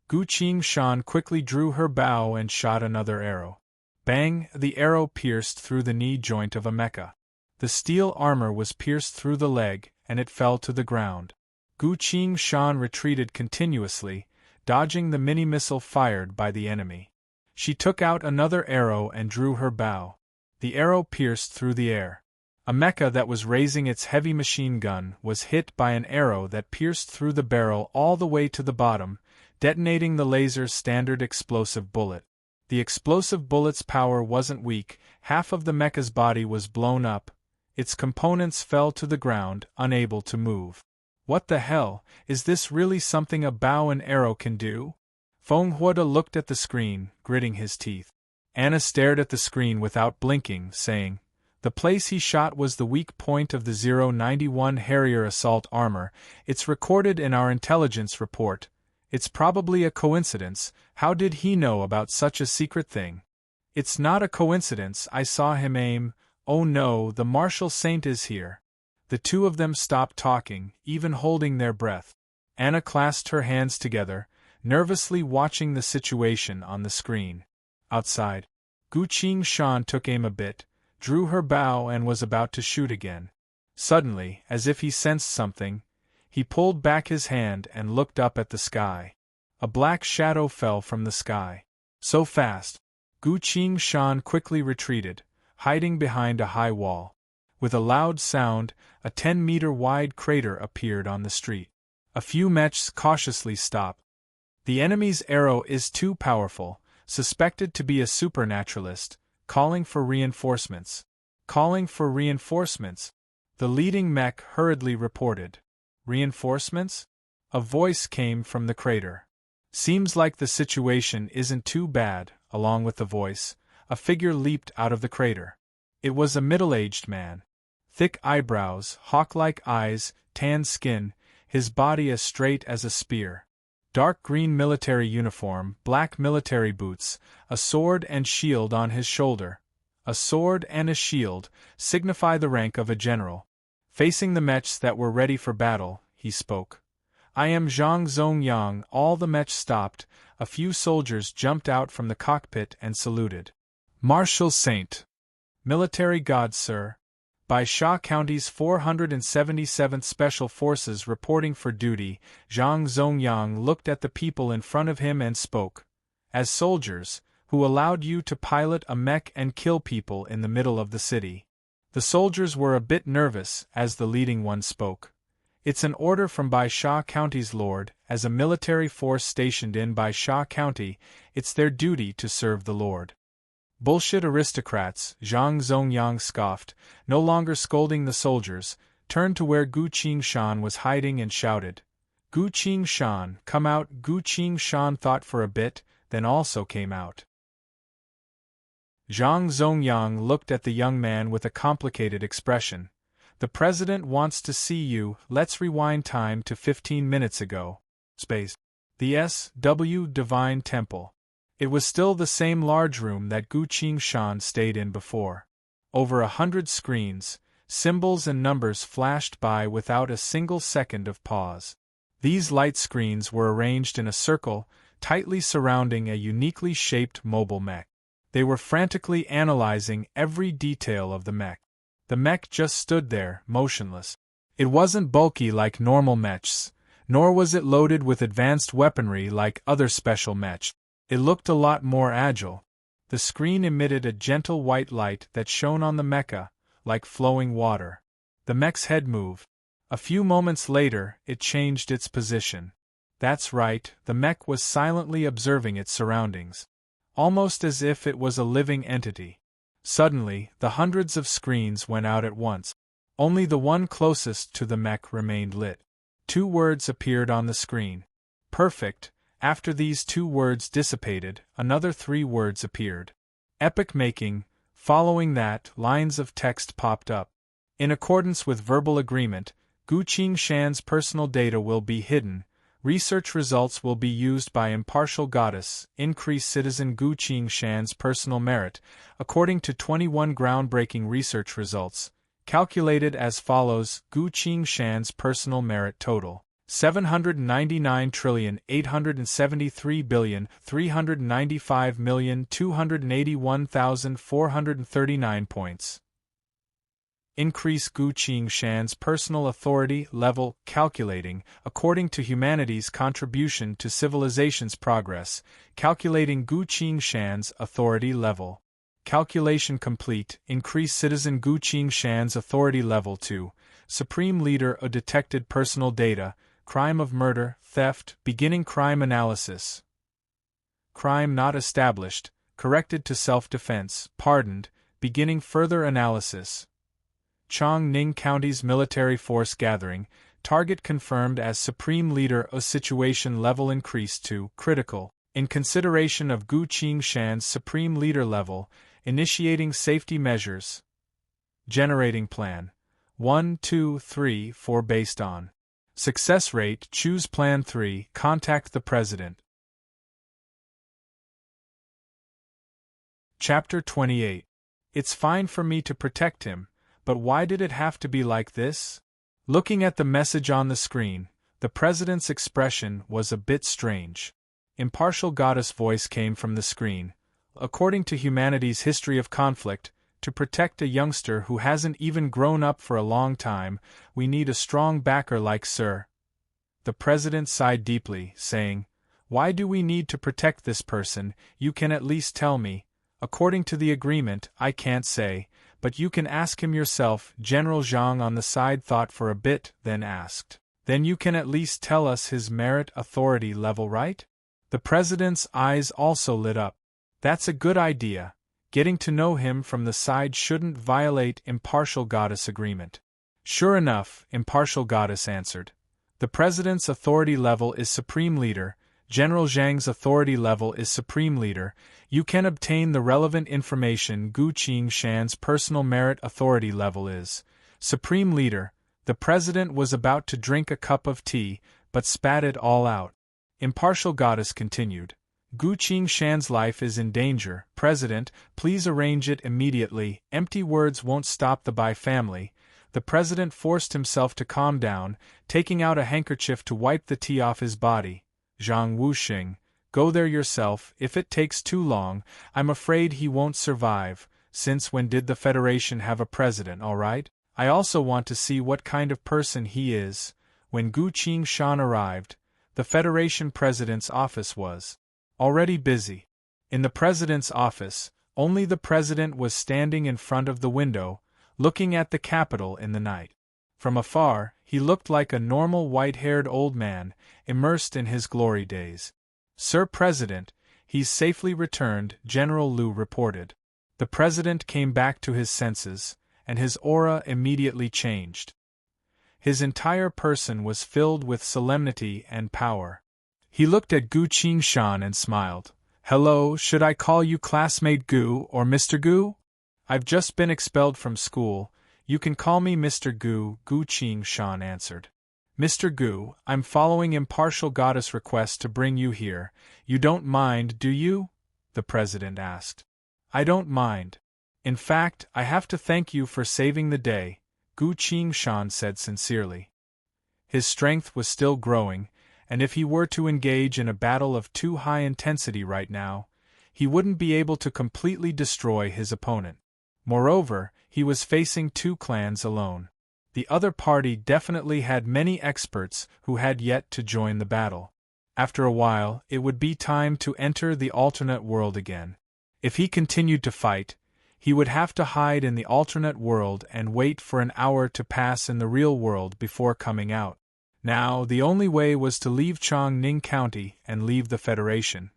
Speaker 1: Gu Qingshan quickly drew her bow and shot another arrow. Bang! The arrow pierced through the knee joint of a mecha. The steel armor was pierced through the leg, and it fell to the ground. Gu Qingshan retreated continuously, dodging the mini-missile fired by the enemy. She took out another arrow and drew her bow. The arrow pierced through the air. A mecha that was raising its heavy machine gun was hit by an arrow that pierced through the barrel all the way to the bottom, detonating the laser's standard explosive bullet. The explosive bullet's power wasn't weak, half of the mecha's body was blown up. Its components fell to the ground, unable to move. What the hell, is this really something a bow and arrow can do? Feng Huada looked at the screen, gritting his teeth. Anna stared at the screen without blinking, saying, "The place he shot was the weak point of the 091 Harrier assault armor. It's recorded in our intelligence report. It's probably a coincidence. How did he know about such a secret thing?" "It's not a coincidence, I saw him aim. Oh no, the Martial Saint is here." The two of them stopped talking, even holding their breath. Anna clasped her hands together, nervously watching the situation on the screen. Outside, Gu Qingshan took aim a bit, drew her bow and was about to shoot again. Suddenly, as if he sensed something, he pulled back his hand and looked up at the sky. A black shadow fell from the sky. So fast, Gu Qingshan quickly retreated, hiding behind a high wall. With a loud sound, a 10-meter-wide crater appeared on the street. A few mechs cautiously stopped. The enemy's arrow is too powerful, suspected to be a supernaturalist, calling for reinforcements. Calling for reinforcements, the leading mech hurriedly reported. Reinforcements? A voice came from the crater. Seems like the situation isn't too bad. Along with the voice, a figure leaped out of the crater. It was a middle-aged man. Thick eyebrows, hawk-like eyes, tan skin, his body as straight as a spear. Dark green military uniform, black military boots, a sword and shield on his shoulder. A sword and a shield signify the rank of a general. Facing the mechs that were ready for battle, he spoke. "I am Zhang Zongyang." All the mechs stopped. A few soldiers jumped out from the cockpit and saluted. "Martial Saint." "Military God, sir." By Sha County's 477th Special Forces reporting for duty, Zhang Zongyang looked at the people in front of him and spoke. "As soldiers, who allowed you to pilot a mech and kill people in the middle of the city?" The soldiers were a bit nervous as the leading one spoke. "It's an order from Bai Sha County's lord. As a military force stationed in Bai Sha County, it's their duty to serve the lord." "Bullshit aristocrats," Zhang Zongyang scoffed, no longer scolding the soldiers, turned to where Gu Qingshan was hiding and shouted, "Gu Qingshan, come out!" Gu Qingshan thought for a bit, then also came out. Zhang Zongyang looked at the young man with a complicated expression. "The president wants to see you. Let's rewind time to 15 minutes ago. Space. The S.W. Divine Temple." It was still the same large room that Gu Qingshan stayed in before. Over 100 screens, symbols and numbers flashed by without a single second of pause. These light screens were arranged in a circle, tightly surrounding a uniquely shaped mobile mech. They were frantically analyzing every detail of the mech. The mech just stood there, motionless. It wasn't bulky like normal mechs, nor was it loaded with advanced weaponry like other special mechs. It looked a lot more agile. The screen emitted a gentle white light that shone on the mecha, like flowing water. The mech's head moved. A few moments later, it changed its position. That's right, the mech was silently observing its surroundings. Almost as if it was a living entity. Suddenly, the hundreds of screens went out at once. Only the one closest to the mech remained lit. 2 words appeared on the screen. "Perfect." After these 2 words dissipated, another 3 words appeared. "Epic making." Following that, lines of text popped up. In accordance with verbal agreement, Gu Qingshan's personal data will be hidden. Research results will be used by impartial goddess, increase citizen Gu Qingshan's personal merit, according to 21 groundbreaking research results, calculated as follows: Gu Qingshan's personal merit total: 799,873,395,281,439 points. Increase Gu Qingshan's personal authority level, calculating, according to humanity's contribution to civilization's progress, calculating Gu Qingshan's authority level. Calculation complete. Increase citizen Gu Qingshan's authority level to Supreme Leader of detected personal data, crime of murder, theft, beginning crime analysis. Crime not established, corrected to self-defense, pardoned, beginning further analysis. Chongning County's military force gathering, target confirmed as Supreme Leader of situation level increased to critical, in consideration of Gu Qingshan's Supreme Leader level, initiating safety measures. Generating plan. 1, 2, 3, 4 based on success rate, choose plan 3, contact the President. Chapter 28. It's fine for me to protect him. But why did it have to be like this? Looking at the message on the screen, the President's expression was a bit strange. Impartial goddess voice came from the screen. According to humanity's history of conflict, to protect a youngster who hasn't even grown up for a long time, we need a strong backer like Sir. The President sighed deeply, saying, "Why do we need to protect this person? You can at least tell me. According to the agreement, I can't say. But you can ask him yourself." General Zhang on the side thought for a bit, then asked, "Then you can at least tell us his merit authority level, right?" The President's eyes also lit up. "That's a good idea. Getting to know him from the side shouldn't violate impartial goddess agreement." "Sure enough," impartial goddess answered. "The President's authority level is Supreme Leader, General Zhang's authority level is Supreme Leader. You can obtain the relevant information. Gu Qingshan's personal merit authority level is Supreme Leader." The President was about to drink a cup of tea, but spat it all out. Impartial goddess continued. "Gu Qingshan's life is in danger. President, please arrange it immediately. Empty words won't stop the Bai family." The President forced himself to calm down, taking out a handkerchief to wipe the tea off his body. "Zhang Wuxing, go there yourself. If it takes too long, I'm afraid he won't survive. Since when did the Federation have a president, all right? I also want to see what kind of person he is." When Gu Qingshan arrived, the Federation President's office was already busy. In the President's office, only the President was standing in front of the window, looking at the capital in the night. From afar, he looked like a normal white-haired old man, immersed in his glory days. "Sir President, he's safely returned," General Liu reported. The President came back to his senses, and his aura immediately changed. His entire person was filled with solemnity and power. He looked at Gu Qingshan and smiled. "Hello, should I call you classmate Gu or Mr. Gu? I've just been expelled from school. You can call me Mr. Gu," Gu Qingshan answered. "Mr. Gu, I'm following impartial goddess request to bring you here. You don't mind, do you?" the President asked. "I don't mind. In fact, I have to thank you for saving the day," Gu Qingshan said sincerely. His strength was still growing, and if he were to engage in a battle of too high intensity right now, he wouldn't be able to completely destroy his opponent. Moreover, he was facing two clans alone. The other party definitely had many experts who had yet to join the battle. After a while, it would be time to enter the alternate world again. If he continued to fight, he would have to hide in the alternate world and wait for an hour to pass in the real world before coming out. Now, the only way was to leave Chongning County and leave the Federation.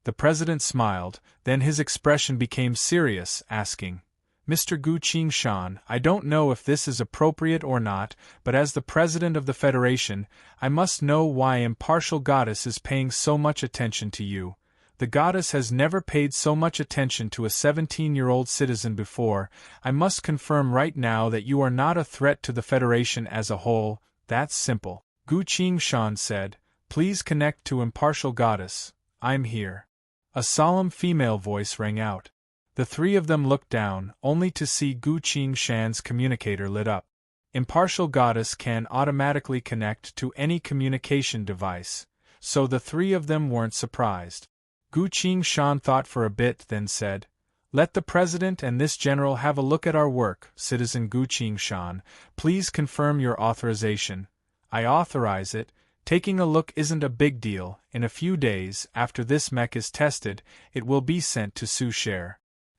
Speaker 1: The President smiled, then his expression became serious, asking, "Mr. Gu Qingshan, I don't know if this is appropriate or not, but as the President of the Federation, I must know why impartial goddess is paying so much attention to you." The goddess has never paid so much attention to a 17-year-old citizen before. I must confirm right now that you are not a threat to the Federation as a whole. That's simple. Gu Qingshan said, please connect to impartial goddess. I'm here. A solemn female voice rang out. The three of them looked down, only to see Gu Qingshan's communicator lit up. Impartial goddess can automatically connect to any communication device, so the three of them weren't surprised. Gu Qingshan thought for a bit, then said, let the President and this General have a look at our work. Citizen Gu Qingshan, please confirm your authorization. I authorize it. Taking a look isn't a big deal. In a few days, after this mech is tested, it will be sent to Sushare.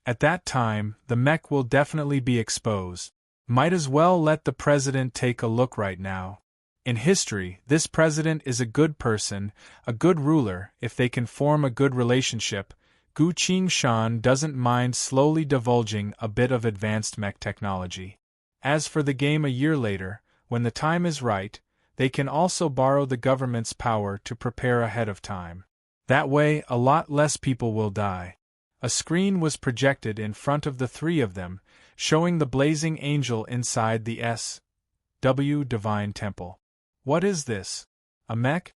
Speaker 1: At that time, the mech will definitely be exposed. Might as well let the President take a look right now. In history, this President is a good person, a good ruler, if they can form a good relationship. Gu Qingshan doesn't mind slowly divulging a bit of advanced mech technology. As for the game a year later, when the time is right, they can also borrow the government's power to prepare ahead of time. That way, a lot less people will die. A screen was projected in front of the three of them, showing the blazing angel inside the S.W. Divine Temple. What is this? A mech?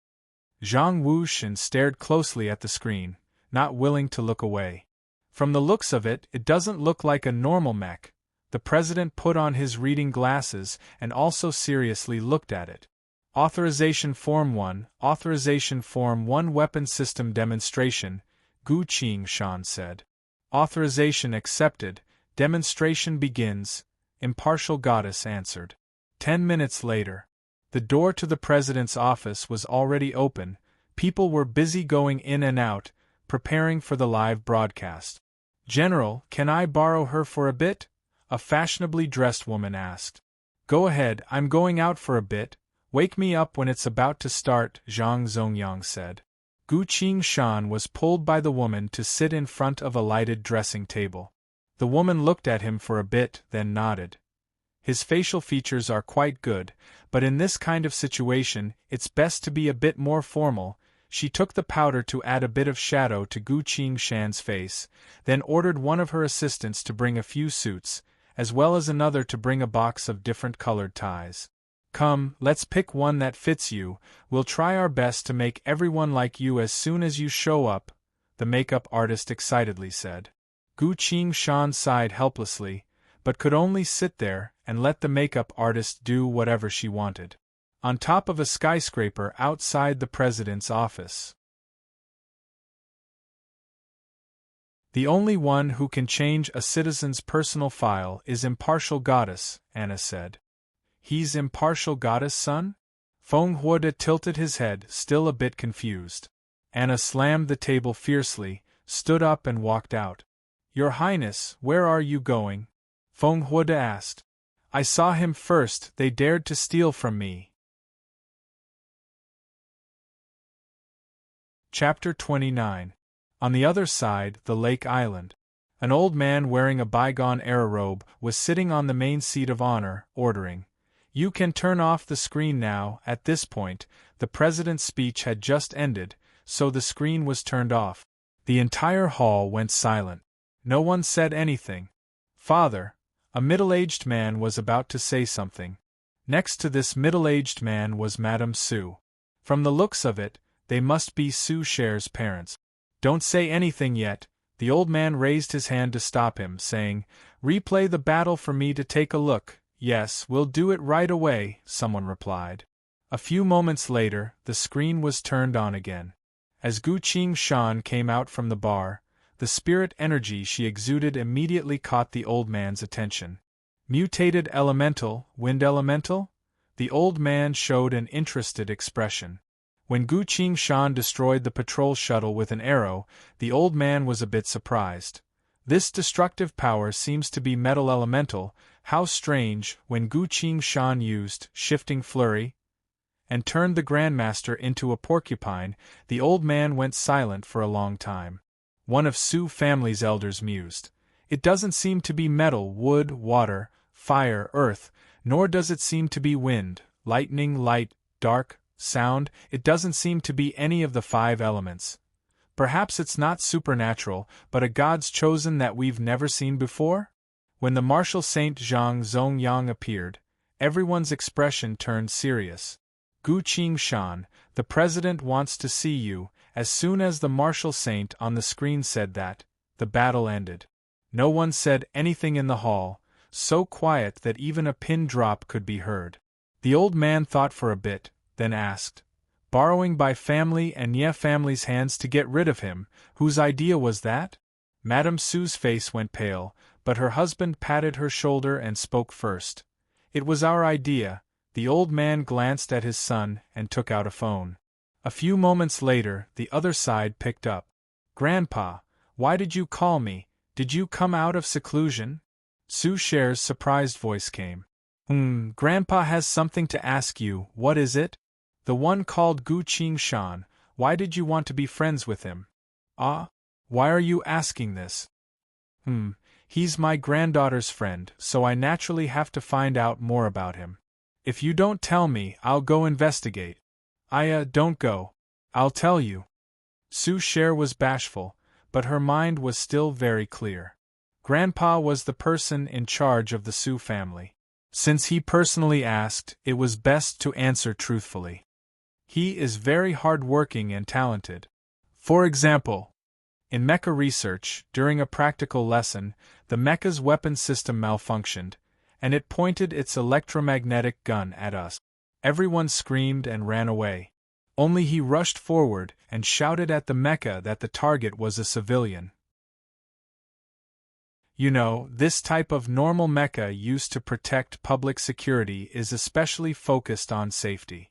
Speaker 1: Zhang Wuxian stared closely at the screen, not willing to look away. From the looks of it, it doesn't look like a normal mech. The President put on his reading glasses and also seriously looked at it. Authorization Form 1, Authorization Form 1 Weapon System Demonstration, Gu Qingshan said. Authorization accepted. Demonstration begins, Impartial Goddess answered. 10 minutes later. The door to the President's office was already open. People were busy going in and out, preparing for the live broadcast. General, can I borrow her for a bit? A fashionably dressed woman asked. Go ahead, I'm going out for a bit. Wake me up when it's about to start, Zhang Zongyang said. Gu Qingshan was pulled by the woman to sit in front of a lighted dressing table. The woman looked at him for a bit, then nodded. His facial features are quite good, but in this kind of situation, it's best to be a bit more formal. She took the powder to add a bit of shadow to Gu Qingshan's face, then ordered one of her assistants to bring a few suits, as well as another to bring a box of different colored ties. Come, let's pick one that fits you. We'll try our best to make everyone like you as soon as you show up, the makeup artist excitedly said. Gu Qingshan sighed helplessly, but could only sit there and let the makeup artist do whatever she wanted. On top of a skyscraper outside the President's office. The only one who can change a citizen's personal file is Impartial Goddess, Anna said. He's Impartial Goddess' son? Feng Huode tilted his head, still a bit confused. Anna slammed the table fiercely, stood up and walked out. Your Highness, where are you going? Feng Huode asked. I saw him first, they dared to steal from me. Chapter 29. On the other side, the Lake Island. An old man wearing a bygone era robe was sitting on the main seat of honor, ordering. You can turn off the screen now. At this point, the President's speech had just ended, so the screen was turned off. The entire hall went silent. No one said anything. Father, a middle-aged man was about to say something. Next to this middle-aged man was Madame Su. From the looks of it, they must be Su Share's parents. Don't say anything yet. The old man raised his hand to stop him, saying, Replay the battle for me to take a look. Yes, we'll do it right away, someone replied. A few moments later, the screen was turned on again. As Gu Qingshan came out from the bar, the spirit energy she exuded immediately caught the old man's attention. Mutated elemental, wind elemental? The old man showed an interested expression. When Gu Qingshan destroyed the patrol shuttle with an arrow, the old man was a bit surprised. This destructive power seems to be metal elemental. How strange. When Gu Qingshan used Shifting Flurry and turned the Grandmaster into a porcupine, the old man went silent for a long time. One of Su family's elders mused. It doesn't seem to be metal, wood, water, fire, earth, nor does it seem to be wind, lightning, light, dark, sound. It doesn't seem to be any of the 5 elements. Perhaps it's not supernatural, but a god's chosen that we've never seen before? When the Marshal Saint Zhang Zongyang appeared, everyone's expression turned serious. Gu Qingshan, the president wants to see you. As soon as the Marshal Saint on the screen said that, the battle ended. No one said anything in the hall, so quiet that even a pin drop could be heard. The old man thought for a bit, then asked, borrowing by family and Ye family's hands to get rid of him, whose idea was that? Madame Sue's face went pale, but her husband patted her shoulder and spoke first. It was our idea. The old man glanced at his son and took out a phone. A few moments later, the other side picked up. Grandpa, why did you call me? Did you come out of seclusion? Su Sher's surprised voice came. Grandpa has something to ask you. What is it? The one called Gu Qingshan. Why did you want to be friends with him? Ah? Why are you asking this? He's my granddaughter's friend, so I naturally have to find out more about him. If you don't tell me, I'll go investigate. Don't go. I'll tell you. Su Sher was bashful, but her mind was still very clear. Grandpa was the person in charge of the Su family. Since he personally asked, it was best to answer truthfully. He is very hard-working and talented. For example, in mecha research, during a practical lesson, the mecha's weapon system malfunctioned, and it pointed its electromagnetic gun at us. Everyone screamed and ran away. Only he rushed forward and shouted at the mecha that the target was a civilian. You know, this type of normal mecha used to protect public security is especially focused on safety.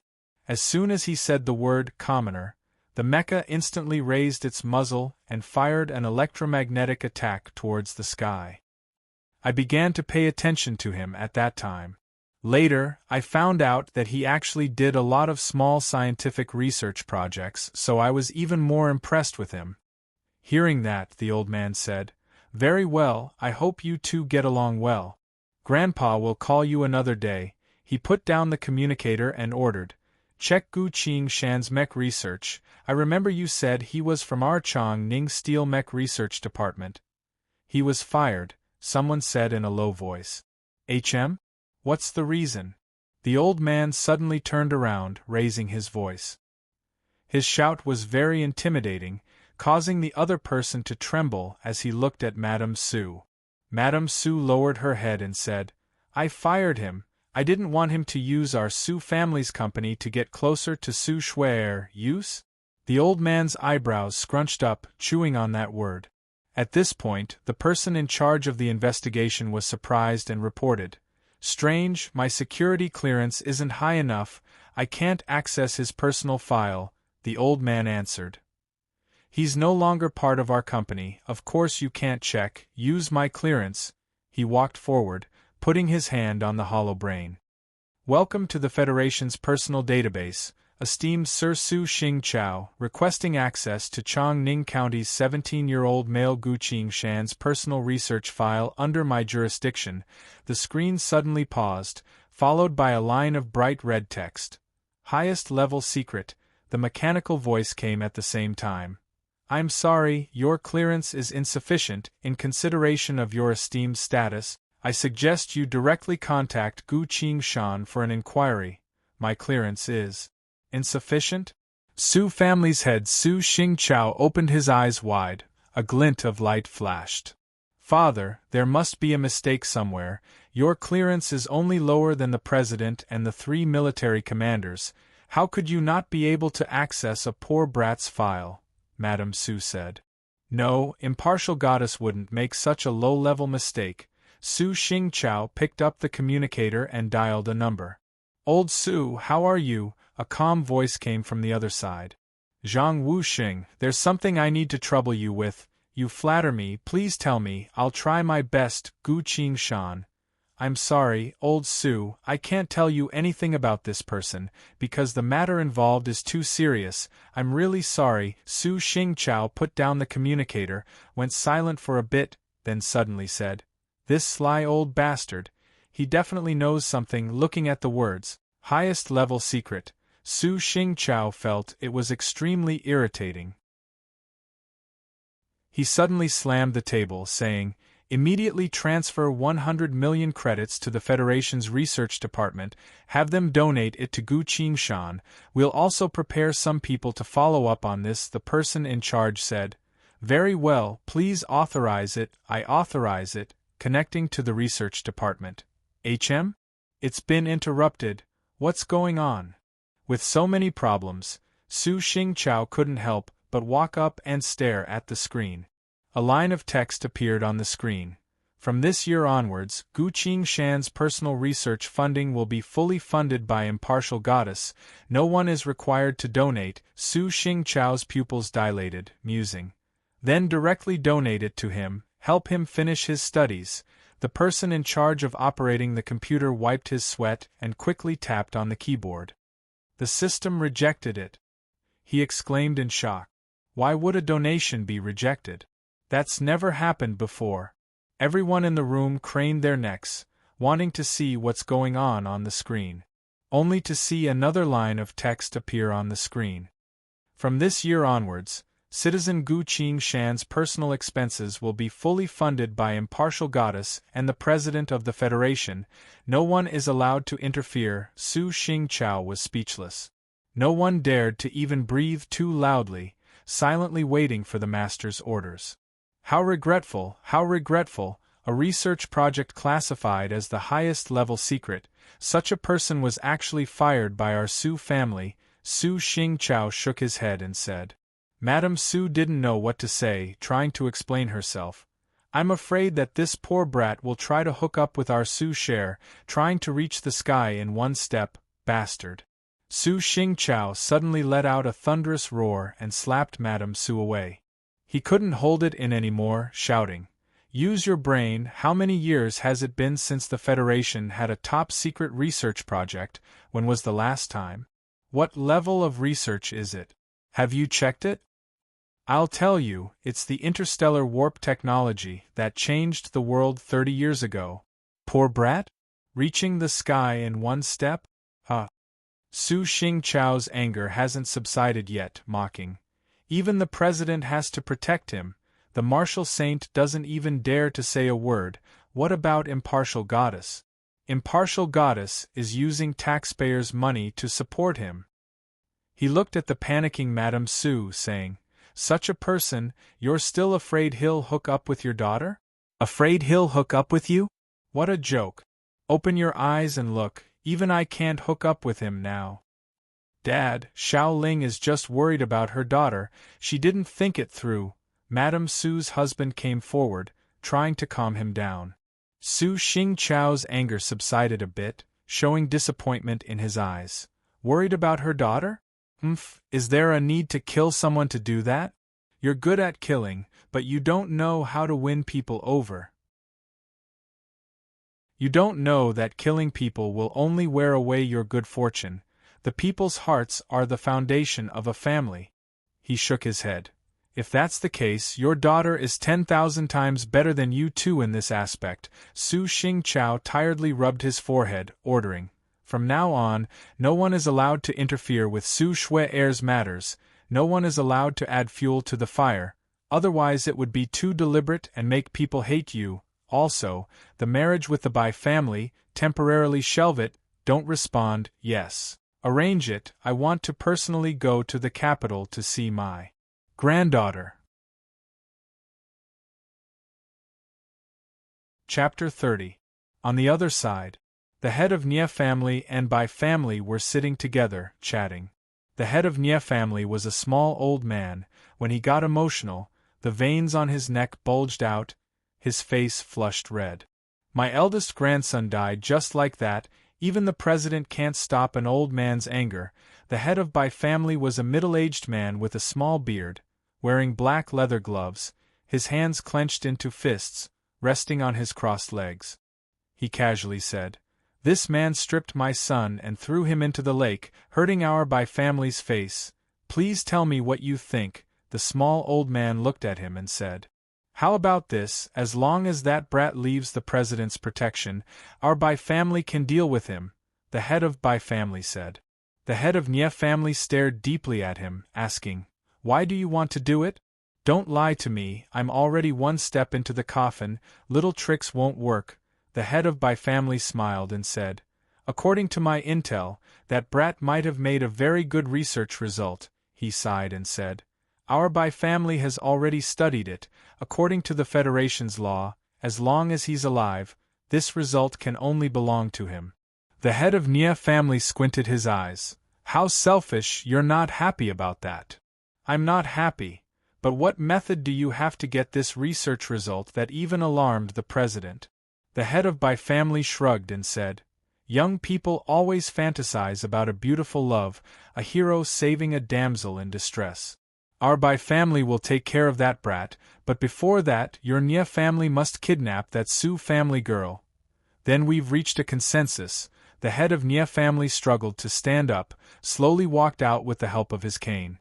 Speaker 1: As soon as he said the word commoner, the mecha instantly raised its muzzle and fired an electromagnetic attack towards the sky. I began to pay attention to him at that time. Later, I found out that he actually did a lot of small scientific research projects, so I was even more impressed with him. Hearing that, the old man said, "Very well, I hope you two get along well. Grandpa will call you another day." He put down the communicator and ordered, "Check Gu Qingshan's mech research. I remember you said he was from our Chongning Steel Mech Research Department." "He was fired," someone said in a low voice. "HM? What's the reason?" The old man suddenly turned around, raising his voice. His shout was very intimidating, causing the other person to tremble as he looked at Madame Su. Madame Su lowered her head and said, "I fired him. I didn't want him to use our Su family's company to get closer to Su Shui'er use." The old man's eyebrows scrunched up, chewing on that word. At this point, the person in charge of the investigation was surprised and reported, "Strange, my security clearance isn't high enough, I can't access his personal file," the old man answered. "He's no longer part of our company, of course you can't check, use my clearance." He walked forward, putting his hand on the hollow brain. "Welcome to the Federation's personal database, esteemed Sir Su Xingqiao, requesting access to Chongning County's 17-year-old male Gu Qingshan's personal research file under my jurisdiction." The screen suddenly paused, followed by a line of bright red text. "Highest level secret," the mechanical voice came at the same time. "I'm sorry, your clearance is insufficient. In consideration of your esteemed status, I suggest you directly contact Gu Qingshan for an inquiry." "My clearance is insufficient?" Su family's head Su Xingqiao opened his eyes wide, a glint of light flashed. "Father, there must be a mistake somewhere. Your clearance is only lower than the president and the 3 military commanders. How could you not be able to access a poor brat's file?" Madame Su said. "No, impartial goddess wouldn't make such a low-level mistake." Su Xingqiao picked up the communicator and dialed a number. "Old Su, how are you?" A calm voice came from the other side. "Zhang Wuxing, there's something I need to trouble you with. You flatter me, please tell me, I'll try my best." Gu Qingshan. "I'm sorry, old Su, I can't tell you anything about this person, because the matter involved is too serious. I'm really sorry." Su Xingqiao put down the communicator, went silent for a bit, then suddenly said, "This sly old bastard. He definitely knows something." Looking at the words, "highest level secret," Su Xingqiao felt it was extremely irritating. He suddenly slammed the table, saying, "Immediately transfer 100 million credits to the Federation's research department, have them donate it to Gu Qingshan. We'll also prepare some people to follow up on this." The person in charge said, "Very well, please authorize it." "I authorize it." Connecting to the research department. "HM? It's been interrupted. What's going on?" With so many problems, Su Xingqiao couldn't help but walk up and stare at the screen. A line of text appeared on the screen. From this year onwards, Gu Qingshan's personal research funding will be fully funded by Impartial Goddess. No one is required to donate. Su Xingqiao's pupils dilated, musing. Then directly donate it to him, help him finish his studies. The person in charge of operating the computer wiped his sweat and quickly tapped on the keyboard. The system rejected it. He exclaimed in shock. Why would a donation be rejected? That's never happened before. Everyone in the room craned their necks, wanting to see what's going on the screen. Only to see another line of text appear on the screen. From this year onwards, Citizen Gu Qingshan's personal expenses will be fully funded by Impartial Goddess and the President of the Federation. No one is allowed to interfere. Su Xingqiao was speechless. No one dared to even breathe too loudly, silently waiting for the master's orders. How regretful, how regretful! A research project classified as the highest level secret. Such a person was actually fired by our Su family. Su Xingqiao shook his head and said. Madame Su didn't know what to say, trying to explain herself. I'm afraid that this poor brat will try to hook up with our Su share, trying to reach the sky in one step, bastard. Su Xingqiao suddenly let out a thunderous roar and slapped Madame Su away. He couldn't hold it in anymore, shouting, "Use your brain! How many years has it been since the Federation had a top-secret research project? When was the last time? What level of research is it? Have you checked it? I'll tell you, it's the interstellar warp technology that changed the world 30 years ago. Poor brat? Reaching the sky in one step? Su Xingqiao's anger hasn't subsided yet, mocking. Even the president has to protect him. The martial saint doesn't even dare to say a word. What about Impartial Goddess? Impartial Goddess is using taxpayers' money to support him. He looked at the panicking Madame Su, saying, "Such a person, you're still afraid he'll hook up with your daughter? Afraid he'll hook up with you? What a joke. Open your eyes and look, even I can't hook up with him now." "Dad, Xiao Ling is just worried about her daughter, she didn't think it through." Madame Su's husband came forward, trying to calm him down. Su Xingqiao's anger subsided a bit, showing disappointment in his eyes. "Worried about her daughter? Is there a need to kill someone to do that? You're good at killing, but you don't know how to win people over. You don't know that killing people will only wear away your good fortune. The people's hearts are the foundation of a family." He shook his head. "If that's the case, your daughter is 10,000 times better than you two in this aspect." Su Xingqiao tiredly rubbed his forehead, ordering, "From now on, no one is allowed to interfere with Su Shui's matters, no one is allowed to add fuel to the fire, otherwise it would be too deliberate and make people hate you. Also, the marriage with the Bai family, temporarily shelve it, don't respond, yes. Arrange it, I want to personally go to the capital to see my granddaughter." Chapter 30. On the other side. The head of Nye family and Bai family were sitting together, chatting. The head of Nye family was a small old man. When he got emotional, the veins on his neck bulged out, his face flushed red. "My eldest grandson died just like that. Even the president can't stop an old man's anger." The head of Bai family was a middle-aged man with a small beard, wearing black leather gloves, his hands clenched into fists, resting on his crossed legs. He casually said, "This man stripped my son and threw him into the lake, hurting our Bai family's face. Please tell me what you think." The small old man looked at him and said, "How about this? As long as that brat leaves the president's protection, our Bai family can deal with him," the head of Bai family said. The head of Nye family stared deeply at him, asking, "Why do you want to do it? Don't lie to me, I'm already one step into the coffin, little tricks won't work. The head of my family smiled and said, according to my intel, that brat might have made a very good research result. He sighed and said, our by family has already studied it. According to the Federation's law, as long as he's alive, this result can only belong to him. The head of Nia family squinted his eyes. How selfish, you're not happy about that. I'm not happy, but what method do you have to get this research result that even alarmed the president? The head of my family shrugged and said, young people always fantasize about a beautiful love, a hero saving a damsel in distress. Our by family will take care of that brat, but before that your Nia family must kidnap that Su family girl. Then we've reached a consensus. The head of Nia family struggled to stand up, slowly walked out with the help of his cane.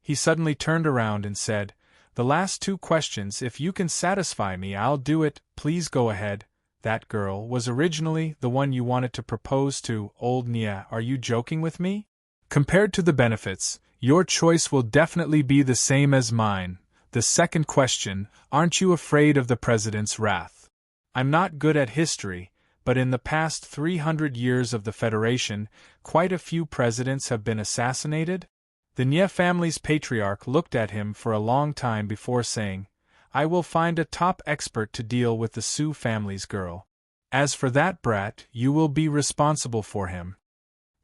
Speaker 1: He suddenly turned around and said, the last 2 questions, if you can satisfy me I'll do it, please go ahead. That girl was originally the one you wanted to propose to, old Nia, are you joking with me? Compared to the benefits, your choice will definitely be the same as mine. The second question, aren't you afraid of the president's wrath? I'm not good at history, but in the past 300 years of the Federation, quite a few presidents have been assassinated. The Nia family's patriarch looked at him for a long time before saying, I will find a top expert to deal with the Su family's girl. As for that brat, you will be responsible for him.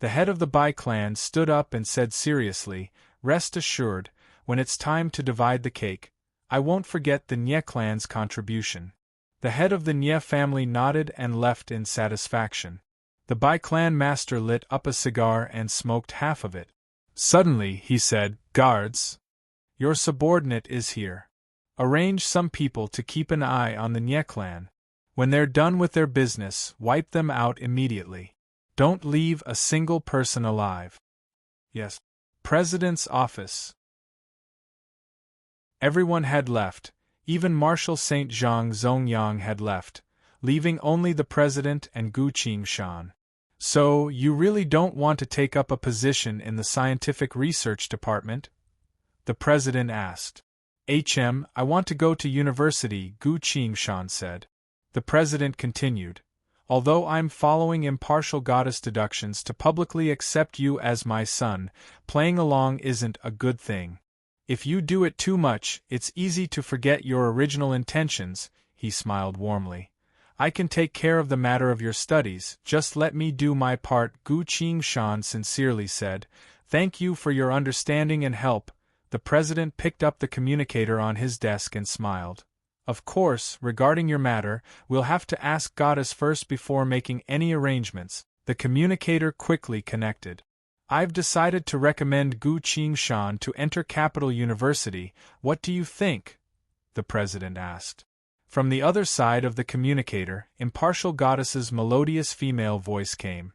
Speaker 1: The head of the Bai clan stood up and said seriously, rest assured, when it's time to divide the cake, I won't forget the Nia clan's contribution. The head of the Nia family nodded and left in satisfaction. The Bai clan master lit up a cigar and smoked half of it. Suddenly, he said, guards, your subordinate is here. Arrange some people to keep an eye on the Nia clan. When they're done with their business, wipe them out immediately. Don't leave a single person alive. Yes. President's office. Everyone had left, even Marshal St. Zhang Zongyang had left, leaving only the president and Gu Qingshan. So, you really don't want to take up a position in the scientific research department? The president asked. I want to go to university, Gu Qingshan said. The president continued. Although I'm following impartial goddess deductions to publicly accept you as my son, playing along isn't a good thing. If you do it too much, it's easy to forget your original intentions, he smiled warmly. I can take care of the matter of your studies, just let me do my part, Gu Qingshan sincerely said. Thank you for your understanding and help. The president picked up the communicator on his desk and smiled. Of course, regarding your matter, we'll have to ask Goddess first before making any arrangements. The communicator quickly connected. I've decided to recommend Gu Qingshan to enter Capital University. What do you think? The president asked. From the other side of the communicator, impartial goddess's melodious female voice came.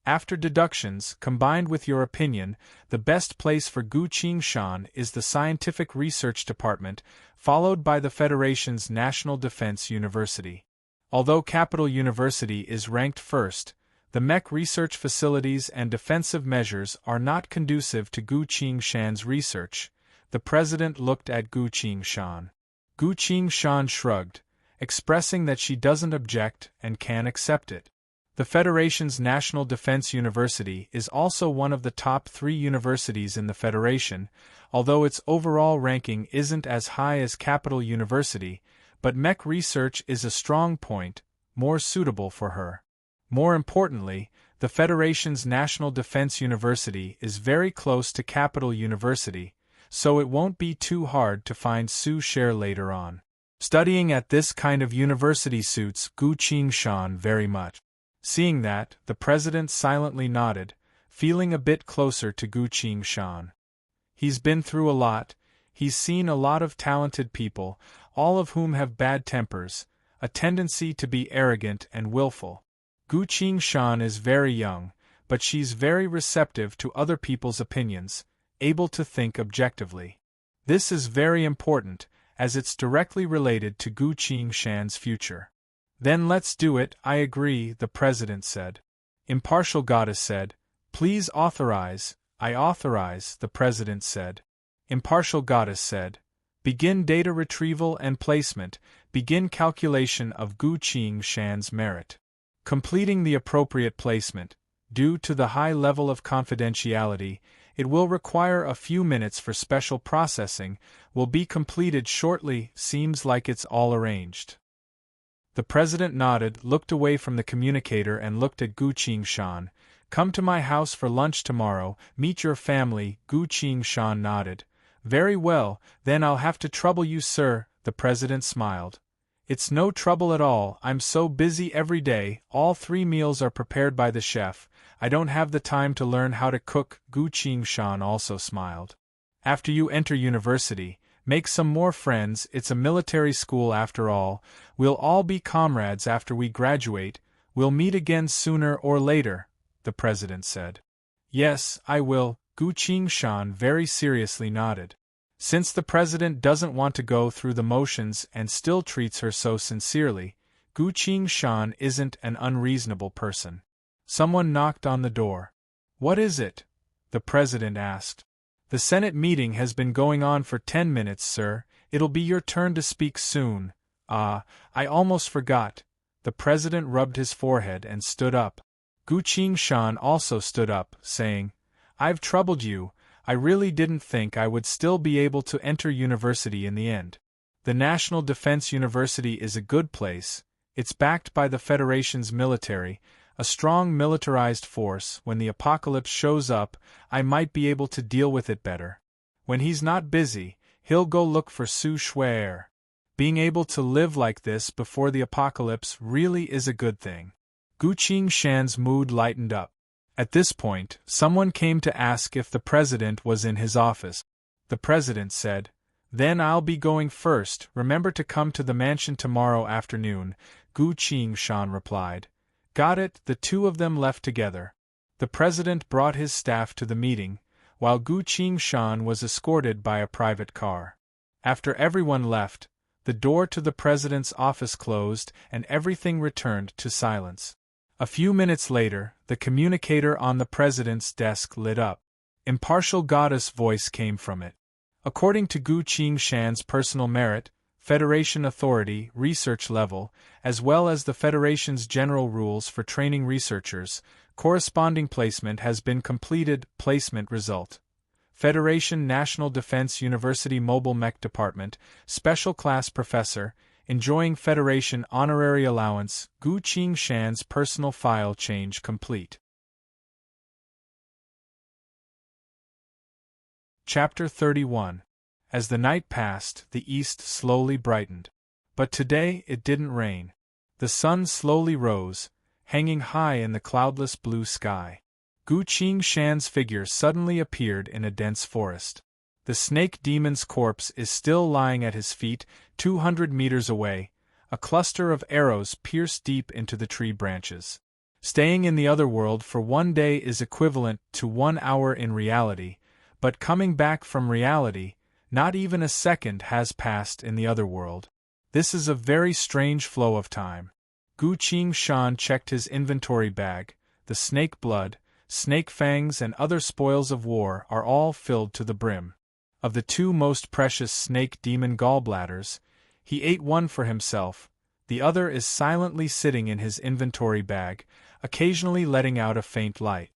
Speaker 1: After deductions, combined with your opinion, the best place for Gu Qingshan is the Scientific Research Department, followed by the Federation's National Defense University. Although Capital University is ranked first, the mech research facilities and defensive measures are not conducive to Gu Qingshan's research. The president looked at Gu Qingshan. Gu Qingshan shrugged, expressing that she doesn't object and can accept it. The Federation's National Defense University is also one of the top 3 universities in the Federation, although its overall ranking isn't as high as Capital University, but mech research is a strong point, more suitable for her. More importantly, the Federation's National Defense University is very close to Capital University, so it won't be too hard to find Su Share later on. Studying at this kind of university suits Gu Qingshan very much. Seeing that, the president silently nodded, feeling a bit closer to Gu Qingshan. He's been through a lot, he's seen a lot of talented people, all of whom have bad tempers, a tendency to be arrogant and willful. Gu Qingshan is very young, but she's very receptive to other people's opinions, able to think objectively. This is very important, as it's directly related to Gu Qingshan's future. Then let's do it, I agree, the president said. Impartial goddess said, please authorize. I authorize, the president said. Impartial goddess said, Begin data retrieval and placement. Begin calculation of Gu Qingshan's merit. Completing the appropriate placement. Due to the high level of confidentiality, it will require a few minutes for special processing, will be completed shortly. Seems like it's all arranged. The president nodded, looked away from the communicator and looked at Gu Qingshan. Come to my house for lunch tomorrow, meet your family. Gu Qingshan nodded. Very well, then I'll have to trouble you, sir. The president smiled. It's no trouble at all, I'm so busy every day, all 3 meals are prepared by the chef, I don't have the time to learn how to cook. Gu Qingshan also smiled. After you enter university, make some more friends, it's a military school after all, we'll all be comrades after we graduate, we'll meet again sooner or later, the president said. Yes, I will, Gu Qingshan very seriously nodded. Since the president doesn't want to go through the motions and still treats her so sincerely, Gu Qingshan isn't an unreasonable person. Someone knocked on the door. What is it? The president asked. The Senate meeting has been going on for 10 minutes, sir. It'll be your turn to speak soon. Ah, I almost forgot. The president rubbed his forehead and stood up. Gu Qingshan also stood up, saying, I've troubled you. I really didn't think I would still be able to enter university in the end. The National Defense University is a good place. It's backed by the Federation's military, a strong militarized force. When the apocalypse shows up, I might be able to deal with it better. When he's not busy, he'll go look for Su Shui'er. Being able to live like this before the apocalypse really is a good thing. Gu Qingshan's mood lightened up. At this point, someone came to ask if the president was in his office. The president said, Then I'll be going first, remember to come to the mansion tomorrow afternoon. Gu Qingshan replied. Got it. The two of them left together. The president brought his staff to the meeting, while Gu Qingshan was escorted by a private car. After everyone left, the door to the president's office closed and everything returned to silence. A few minutes later, the communicator on the president's desk lit up. Impartial goddess voice came from it. According to Gu Qingshan's personal merit, Federation authority, research level, as well as the Federation's general rules for training researchers, corresponding placement has been completed. Placement result. Federation National Defense University Mobile Mech Department, Special Class Professor, enjoying Federation honorary allowance. Gu Qingshan's personal file change complete. Chapter 31. As the night passed, the east slowly brightened. But today it didn't rain. The sun slowly rose, hanging high in the cloudless blue sky. Gu Qingshan's figure suddenly appeared in a dense forest. The snake demon's corpse is still lying at his feet, 200 meters away. A cluster of arrows pierce deep into the tree branches. Staying in the other world for 1 day is equivalent to 1 hour in reality, but coming back from reality, not even a second has passed in the other world. This is a very strange flow of time. Gu Qingshan checked his inventory bag. The snake blood, snake fangs and other spoils of war are all filled to the brim. Of the 2 most precious snake demon gallbladders, he ate one for himself, the other is silently sitting in his inventory bag, occasionally letting out a faint light.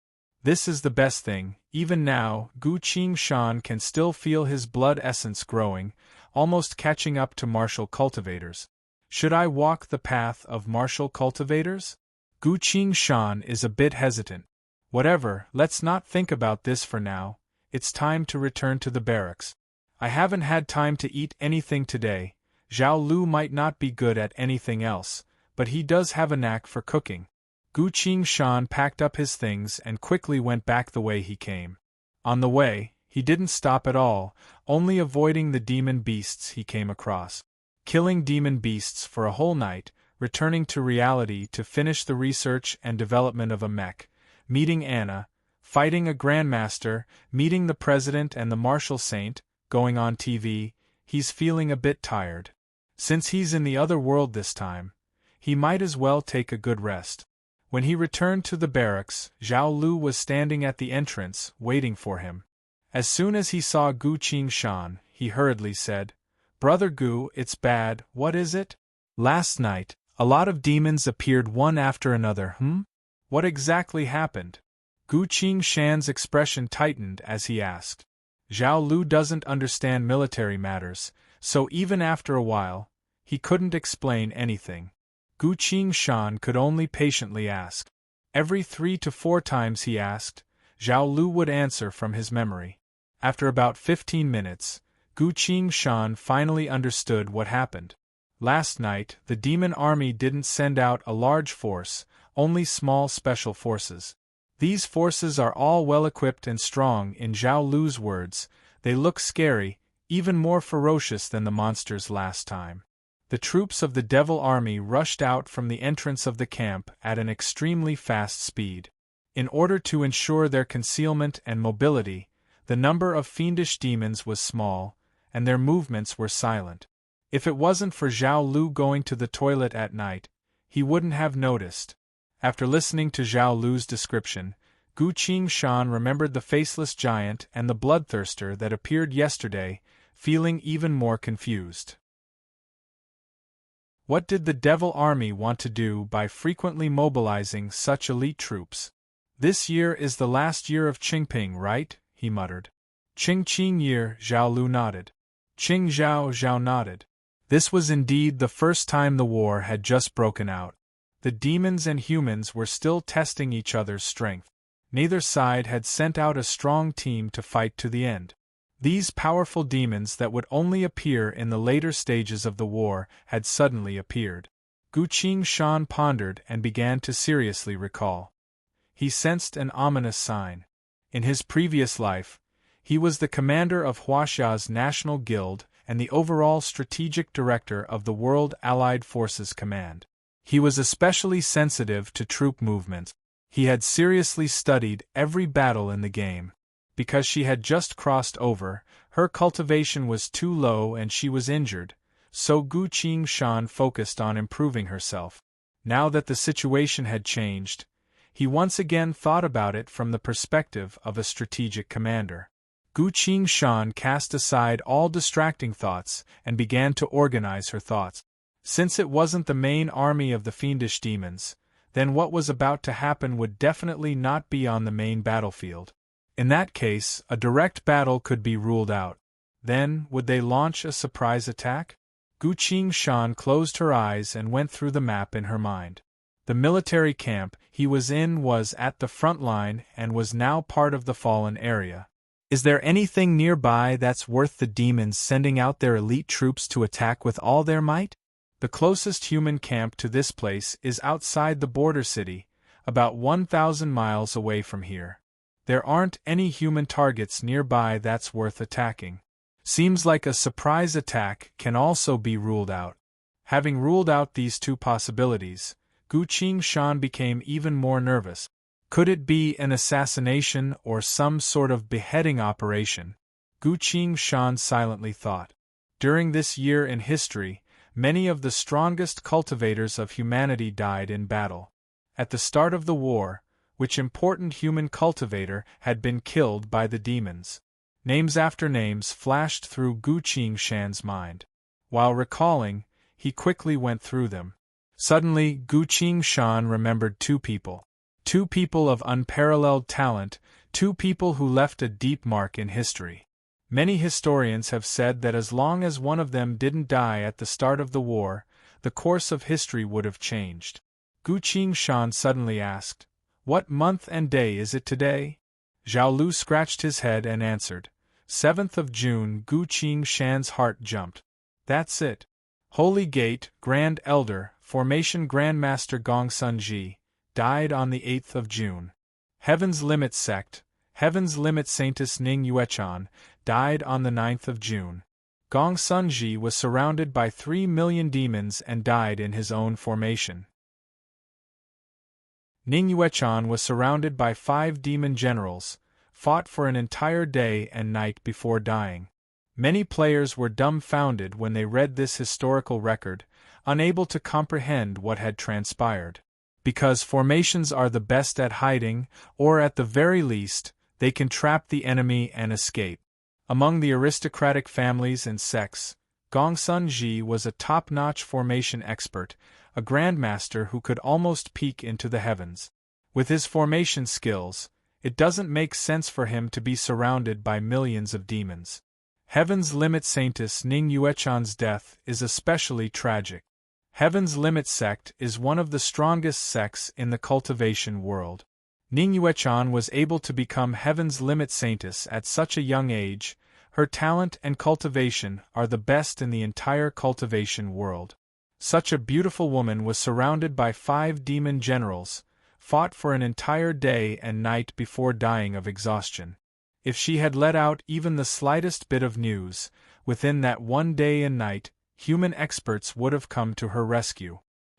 Speaker 1: This is the best thing. Even now, Gu Qingshan can still feel his blood essence growing, almost catching up to martial cultivators. Should I walk the path of martial cultivators? Gu Qingshan is a bit hesitant. Whatever, let's not think about this for now. It's time to return to the barracks. I haven't had time to eat anything today. Zhao Lu might not be good at anything else, but he does have a knack for cooking. Gu Qingshan packed up his things and quickly went back the way he came. On the way, he didn't stop at all, only avoiding the demon beasts he came across. Killing demon beasts for a whole night, returning to reality to finish the research and development of a mech, meeting Anna, fighting a grandmaster, meeting the president and the martial saint, going on TV, he's feeling a bit tired. Since he's in the other world this time, he might as well take a good rest. When he returned to the barracks, Zhao Lu was standing at the entrance, waiting for him. As soon as he saw Gu Qingshan, he hurriedly said, Brother Gu, it's bad, what is it? Last night, a lot of demons appeared one after another, What exactly happened? Gu Qingshan's expression tightened as he asked. Zhao Lu doesn't understand military matters, so even after a while, he couldn't explain anything. Gu Qingshan could only patiently ask. Every 3 to 4 times he asked, Zhao Lu would answer from his memory. After about 15 minutes, Gu Qingshan finally understood what happened. Last night, the demon army didn't send out a large force, only small special forces. These forces are all well-equipped and strong. In Zhao Lu's words, they look scary, even more ferocious than the monsters last time. The troops of the Devil Army rushed out from the entrance of the camp at an extremely fast speed. In order to ensure their concealment and mobility, the number of fiendish demons was small, and their movements were silent. If it wasn't for Zhao Lu going to the toilet at night, he wouldn't have noticed. After listening to Zhao Lu's description, Gu Qingshan remembered the faceless giant and the bloodthirster that appeared yesterday, feeling even more confused. What did the Devil Army want to do by frequently mobilizing such elite troops? This year is the last year of Qingping, right? He muttered. Qing year, Zhao Lu nodded. Qing Zhao nodded. This was indeed the first time the war had just broken out. The demons and humans were still testing each other's strength. Neither side had sent out a strong team to fight to the end. These powerful demons that would only appear in the later stages of the war had suddenly appeared. Gu Qingshan pondered and began to seriously recall. He sensed an ominous sign. In his previous life, he was the commander of Huaxia's National Guild and the overall strategic director of the World Allied Forces Command. He was especially sensitive to troop movements. He had seriously studied every battle in the game. Because she had just crossed over, her cultivation was too low and she was injured, so Gu Qingshan focused on improving herself. Now that the situation had changed, he once again thought about it from the perspective of a strategic commander. Gu Qingshan cast aside all distracting thoughts and began to organize her thoughts. Since it wasn't the main army of the fiendish demons, then what was about to happen would definitely not be on the main battlefield. In that case, a direct battle could be ruled out. Then, would they launch a surprise attack? Gu Qingshan closed her eyes and went through the map in her mind. The military camp he was in was at the front line and was now part of the fallen area. Is there anything nearby that's worth the demons sending out their elite troops to attack with all their might? The closest human camp to this place is outside the border city, about 1,000 miles away from here. There aren't any human targets nearby that's worth attacking. Seems like a surprise attack can also be ruled out. Having ruled out these two possibilities, Gu Qingshan became even more nervous. Could it be an assassination or some sort of beheading operation? Gu Qingshan silently thought. During this year in history, many of the strongest cultivators of humanity died in battle. At the start of the war, which important human cultivator had been killed by the demons? Names after names flashed through Gu Qingshan's mind. While recalling, he quickly went through them. Suddenly, Gu Qingshan remembered two people. Two people of unparalleled talent, two people who left a deep mark in history. Many historians have said that as long as one of them didn't die at the start of the war, the course of history would have changed. Gu Qingshan suddenly asked, "What month and day is it today?" Zhao Lu scratched his head and answered, 7th of June. Gu Qingshan's heart jumped. That's it. Holy Gate, Grand Elder, Formation Grandmaster Gongsun Ji, died on the 8th of June. Heaven's Limit Sect, Heaven's Limit Saintess Ning Yuechan, died on the 9th of June. Gongsun Ji was surrounded by 3 million demons and died in his own formation. Ning Yuechan was surrounded by 5 demon generals, fought for an entire day and night before dying. Many players were dumbfounded when they read this historical record, unable to comprehend what had transpired. Because formations are the best at hiding, or at the very least, they can trap the enemy and escape. Among the aristocratic families and sects, Gongsun Ji was a top-notch formation expert, a grandmaster who could almost peek into the heavens. With his formation skills, it doesn't make sense for him to be surrounded by millions of demons. Heaven's Limit Saintess Ning Yuechan's death is especially tragic. Heaven's Limit sect is one of the strongest sects in the cultivation world. Ning Yuechan was able to become Heaven's Limit Saintess at such a young age. Her talent and cultivation are the best in the entire cultivation world. Such a beautiful woman was surrounded by 5 demon generals, fought for an entire day and night before dying of exhaustion. If she had let out even the slightest bit of news, within that one day and night, human experts would have come to her rescue.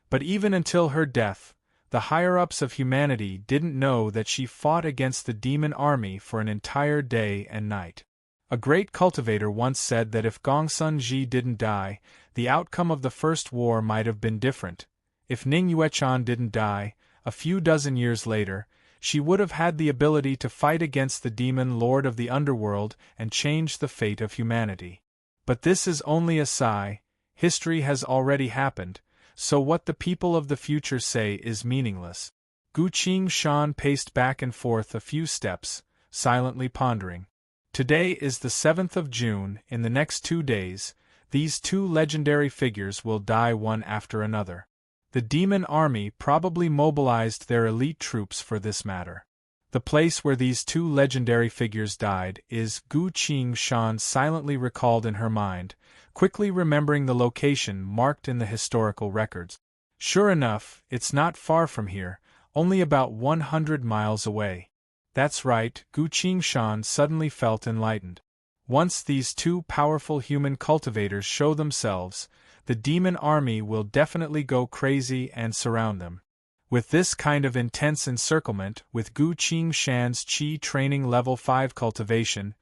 Speaker 1: But even until her death, the higher-ups of humanity didn't know that she fought against the demon army for an entire day and night. A great cultivator once said that if Gongsun Ji didn't die, the outcome of the First War might have been different. If Ning Yuechan didn't die, a few dozen years later, she would have had the ability to fight against the demon lord of the underworld and change the fate of humanity. But this is only a sigh. History has already happened, so what the people of the future say is meaningless. Gu Qingshan paced back and forth a few steps, silently pondering. Today is the 7th of June. In the next 2 days, these 2 legendary figures will die one after another. The demon army probably mobilized their elite troops for this matter. The place where these 2 legendary figures died is, Gu Qingshan silently recalled in her mind, quickly remembering the location marked in the historical records. Sure enough, it's not far from here, only about 100 miles away. That's right, Gu Qingshan suddenly felt enlightened. Once these 2 powerful human cultivators show themselves, the demon army will definitely go crazy and surround them. With this kind of intense encirclement, with Gu Qingshan's Qi training level 5 cultivation,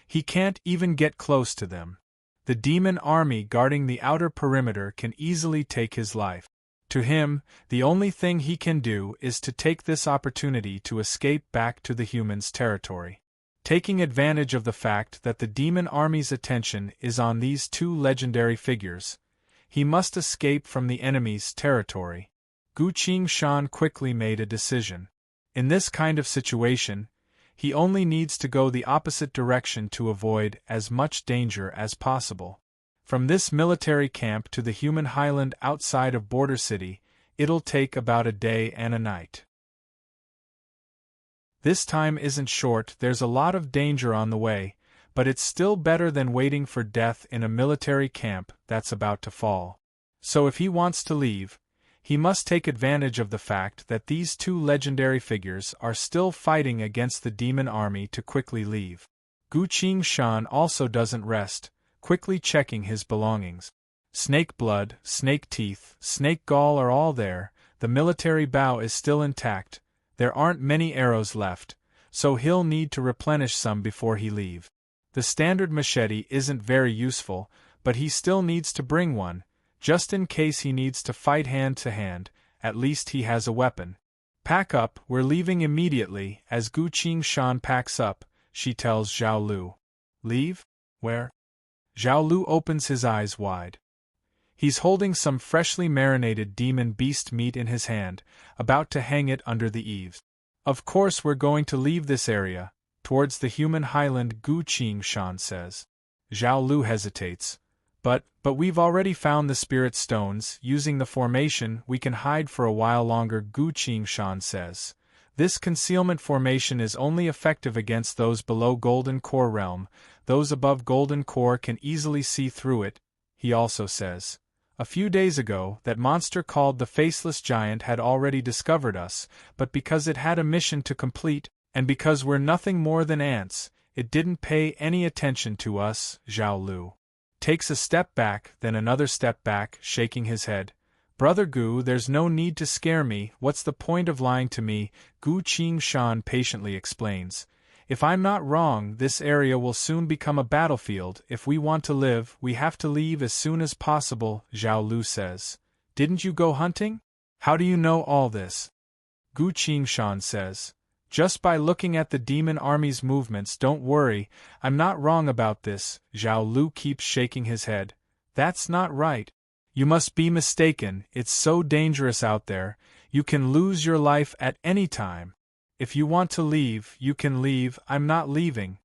Speaker 1: he can't even get close to them. The demon army guarding the outer perimeter can easily take his life. To him, the only thing he can do is to take this opportunity to escape back to the humans' territory. Taking advantage of the fact that the demon army's attention is on these 2 legendary figures, he must escape from the enemy's territory. Gu Qingshan quickly made a decision. In this kind of situation, he only needs to go the opposite direction to avoid as much danger as possible. From this military camp to the human highland outside of Border City, it'll take about a day and a night. This time isn't short, there's a lot of danger on the way, but it's still better than waiting for death in a military camp that's about to fall. So if he wants to leave, he must take advantage of the fact that these 2 legendary figures are still fighting against the demon army to quickly leave. Gu Qingshan also doesn't rest, quickly checking his belongings. Snake blood, snake teeth, snake gall are all there, the military bow is still intact, there aren't many arrows left, so he'll need to replenish some before he leaves. The standard machete isn't very useful, but he still needs to bring one, just in case he needs to fight hand to hand. At least he has a weapon. Pack up, we're leaving immediately. As Gu Qingshan packs up, she tells Zhao Lu. Leave? Where? Zhao Lu opens his eyes wide. He's holding some freshly marinated demon beast meat in his hand, about to hang it under the eaves. Of course we're going to leave this area, towards the human highland, Gu Qingshan says. Zhao Lu hesitates. But we've already found the spirit stones. Using the formation we can hide for a while longer, Gu Qingshan says. This concealment formation is only effective against those below Golden Core realm, those above Golden Core can easily see through it, he also says. A few days ago, that monster called the Faceless Giant had already discovered us, but because it had a mission to complete, and because we're nothing more than ants, it didn't pay any attention to us. Zhao Lu takes a step back, then another step back, shaking his head. Brother Gu, there's no need to scare me, what's the point of lying to me? Gu Qingshan patiently explains. If I'm not wrong, this area will soon become a battlefield. If we want to live, we have to leave as soon as possible, Zhao Lu says. Didn't you go hunting? How do you know all this? Gu Qingshan says. Just by looking at the demon army's movements. Don't worry, I'm not wrong about this. Zhao Lu keeps shaking his head. That's not right. You must be mistaken, it's so dangerous out there, you can lose your life at any time. If you want to leave, you can leave, I'm not leaving.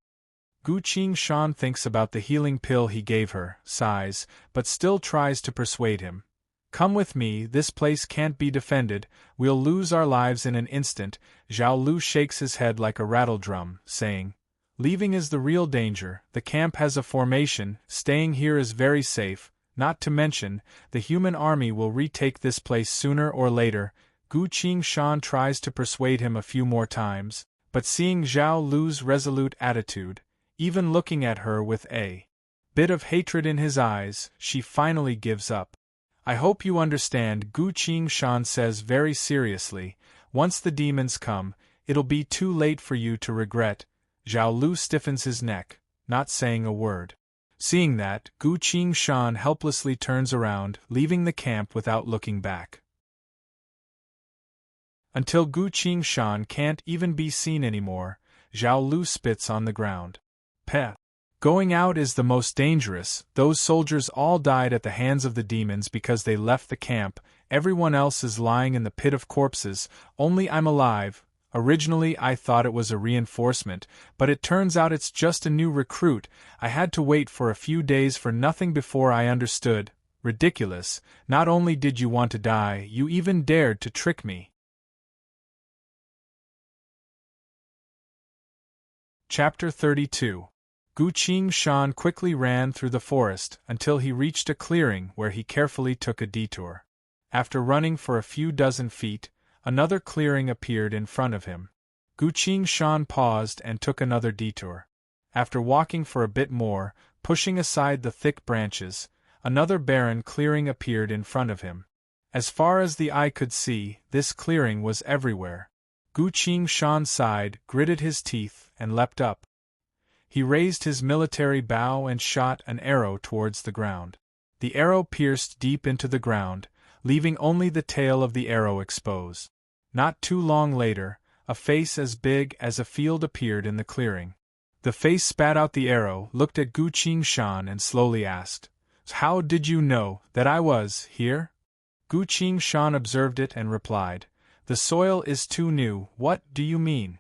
Speaker 1: Gu Shan thinks about the healing pill he gave her, sighs, but still tries to persuade him. Come with me, this place can't be defended, we'll lose our lives in an instant. Zhao Lu shakes his head like a rattle drum, saying, leaving is the real danger, the camp has a formation, staying here is very safe, not to mention, the human army will retake this place sooner or later. Gu Shan tries to persuade him a few more times, but seeing Zhao Lu's resolute attitude, even looking at her with a bit of hatred in his eyes, she finally gives up. I hope you understand, Gu Shan says very seriously, once the demons come, it'll be too late for you to regret. Zhao Lu stiffens his neck, not saying a word. Seeing that, Gu Shan helplessly turns around, leaving the camp without looking back. Until Gu Shan can't even be seen anymore, Zhao Lu spits on the ground. Peh. Going out is the most dangerous, those soldiers all died at the hands of the demons because they left the camp, everyone else is lying in the pit of corpses, only I'm alive. Originally I thought it was a reinforcement, but it turns out it's just a new recruit. I had to wait for a few days for nothing before I understood. Ridiculous, not only did you want to die, you even dared to trick me. Chapter 32. Gu Shan quickly ran through the forest until he reached a clearing where he carefully took a detour. After running for a few dozen feet, another clearing appeared in front of him. Gu Shan paused and took another detour. After walking for a bit more, pushing aside the thick branches, another barren clearing appeared in front of him. As far as the eye could see, this clearing was everywhere. Gu Shan sighed, gritted his teeth, and leapt up. He raised his military bow and shot an arrow towards the ground. The arrow pierced deep into the ground, leaving only the tail of the arrow exposed. Not too long later, a face as big as a field appeared in the clearing. The face spat out the arrow, looked at Gu Shan and slowly asked, "How did you know that I was here?" Gu Shan observed it and replied, "The soil is too new, what do you mean?"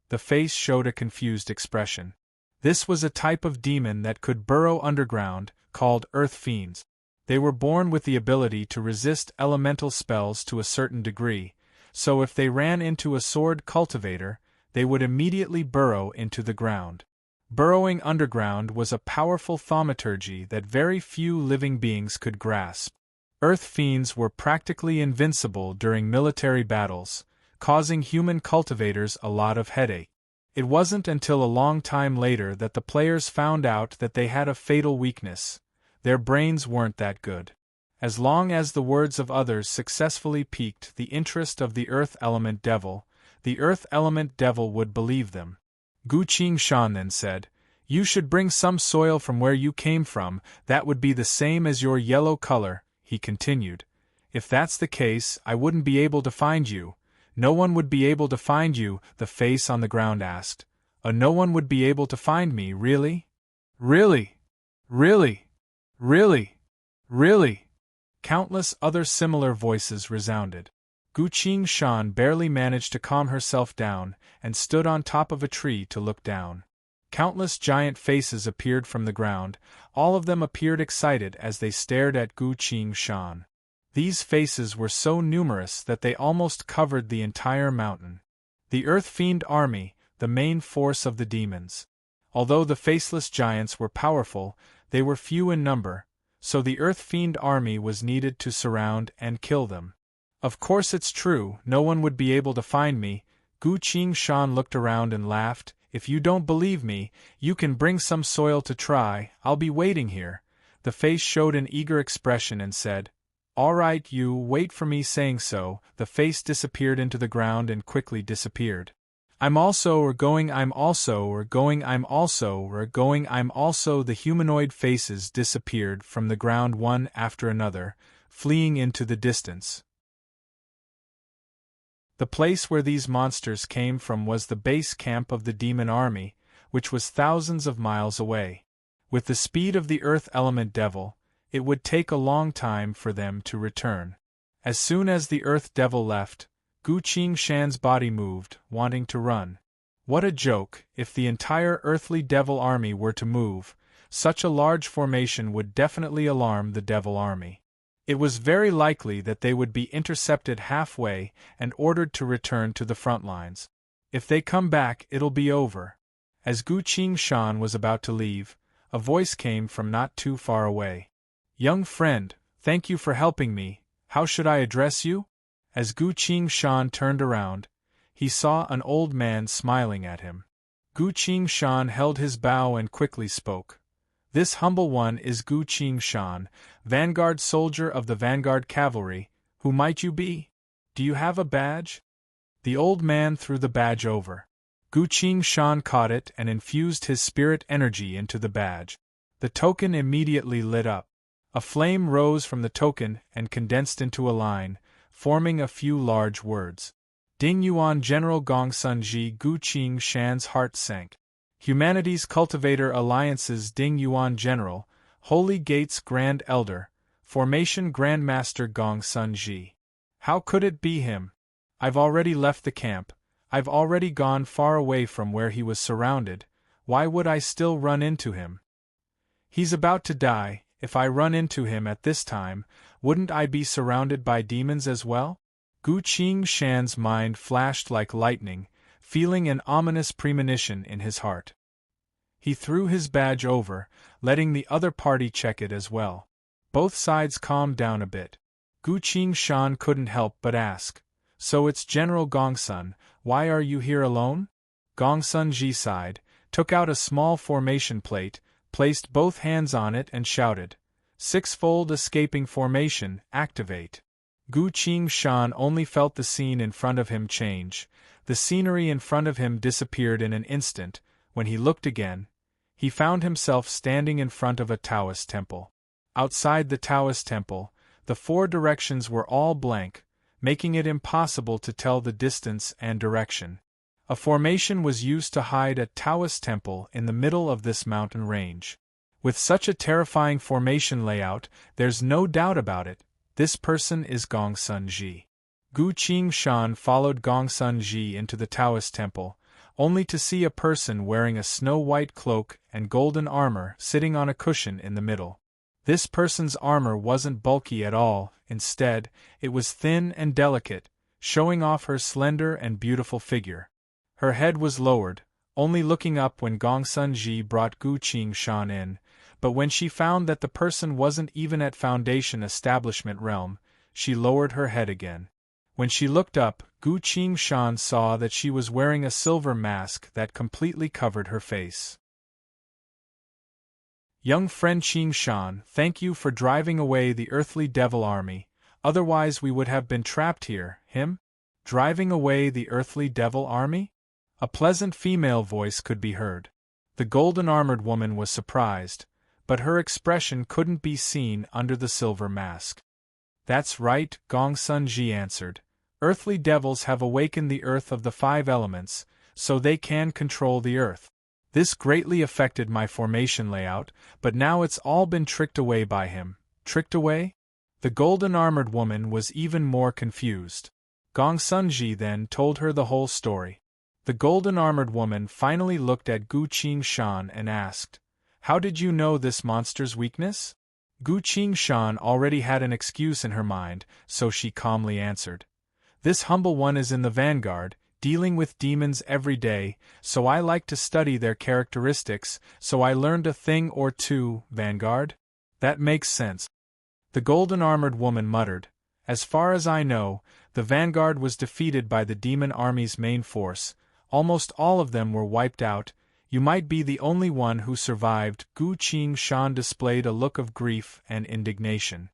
Speaker 1: The face showed a confused expression. This was a type of demon that could burrow underground, called earth fiends. They were born with the ability to resist elemental spells to a certain degree, so if they ran into a sword cultivator, they would immediately burrow into the ground. Burrowing underground was a powerful thaumaturgy that very few living beings could grasp. Earth fiends were practically invincible during military battles, causing human cultivators a lot of headache. It wasn't until a long time later that the players found out that they had a fatal weakness. Their brains weren't that good. As long as the words of others successfully piqued the interest of the Earth Element Devil, the Earth Element Devil would believe them. Gu Shan then said, "You should bring some soil from where you came from, that would be the same as your yellow color," he continued. "If that's the case, I wouldn't be able to find you." "No one would be able to find you," the face on the ground asked. No one would be able to find me, really?" "Really? Really? Really? Really?" Countless other similar voices resounded. Gu Shan barely managed to calm herself down, and stood on top of a tree to look down. Countless giant faces appeared from the ground, all of them appeared excited as they stared at Gu Shan. These faces were so numerous that they almost covered the entire mountain. The Earth Fiend army, the main force of the demons. Although the faceless giants were powerful, they were few in number, so the Earth Fiend army was needed to surround and kill them. "Of course it's true, no one would be able to find me." Gu Shan looked around and laughed. "If you don't believe me, you can bring some soil to try, I'll be waiting here." The face showed an eager expression and said, "All right, you wait for me." Saying so, the face disappeared into the ground and quickly disappeared. I'm also going." The humanoid faces disappeared from the ground one after another, fleeing into the distance. The place where these monsters came from was the base camp of the demon army, which was thousands of miles away. With the speed of the Earth Element Devil, It would take a long time for them to return. As soon as the Earth Devil left, Gu Qingshan's body moved, wanting to run. What a joke! If the entire Earthly Devil army were to move, such a large formation would definitely alarm the Devil army. It was very likely that they would be intercepted halfway and ordered to return to the front lines. If they come back, it'll be over. As Gu Qingshan was about to leave, a voice came from not too far away. Young friend, thank you for helping me. How should I address you? As Gu Qingshan turned around, he saw an old man smiling at him. Gu Qingshan held his bow and quickly spoke. This humble one is Gu Qingshan, vanguard soldier of the vanguard cavalry. Who might you be? Do you have a badge? The old man threw the badge over. Gu Qingshan caught it and infused his spirit energy into the badge. The token immediately lit up. A flame rose from the token and condensed into a line, forming a few large words. Ding Yuan General Gongsun Ji. Gu Qingshan's heart sank. Humanity's Cultivator Alliance's Ding Yuan General, Holy Gates Grand Elder, Formation Grandmaster Gongsun Ji. How could it be him? I've already left the camp. I've already gone far away from where he was surrounded. Why would I still run into him? He's about to die. If I run into him at this time, wouldn't I be surrounded by demons as well? Gu Qingshan's mind flashed like lightning, feeling an ominous premonition in his heart. He threw his badge over, letting the other party check it as well. Both sides calmed down a bit. Gu Qingshan couldn't help but ask, "So it's General Gongsun, why are you here alone?" Gongsun Ji sighed, took out a small formation plate, placed both hands on it and shouted, "Sixfold escaping formation, activate." Gu Qingshan only felt the scene in front of him change. The scenery in front of him disappeared in an instant. When he looked again, he found himself standing in front of a Taoist temple. Outside the Taoist temple, the four directions were all blank, making it impossible to tell the distance and direction. A formation was used to hide a Taoist temple in the middle of this mountain range. With such a terrifying formation layout, there's no doubt about it, this person is Gongsun Ji. Gu Qingshan followed Gongsun Ji into the Taoist temple, only to see a person wearing a snow-white cloak and golden armor sitting on a cushion in the middle. This person's armor wasn't bulky at all, instead, it was thin and delicate, showing off her slender and beautiful figure. Her head was lowered, only looking up when Gongsun Ji brought Gu Qingshan in, but when she found that the person wasn't even at Foundation Establishment realm, she lowered her head again. When she looked up, Gu Qingshan saw that she was wearing a silver mask that completely covered her face. Young friend Qingshan, thank you for driving away the Earthly Devil army, otherwise we would have been trapped here. Him? Driving away the Earthly Devil army? A pleasant female voice could be heard. The golden-armored woman was surprised, but her expression couldn't be seen under the silver mask. That's right, Gongsun Ji answered. Earthly devils have awakened the earth of the 5 elements, so they can control the earth. This greatly affected my formation layout, but now it's all been tricked away by him. Tricked away? The golden-armored woman was even more confused. Gongsun Ji then told her the whole story. The golden-armored woman finally looked at Gu Qingshan and asked, "How did you know this monster's weakness?" Gu Qingshan already had an excuse in her mind, so she calmly answered, "This humble one is in the vanguard, dealing with demons every day, so I like to study their characteristics, so I learned a thing or two, vanguard? That makes sense." The golden-armored woman muttered, "As far as I know, the vanguard was defeated by the demon army's main force. Almost all of them were wiped out. You might be the only one who survived." Gu Qingshan displayed a look of grief and indignation.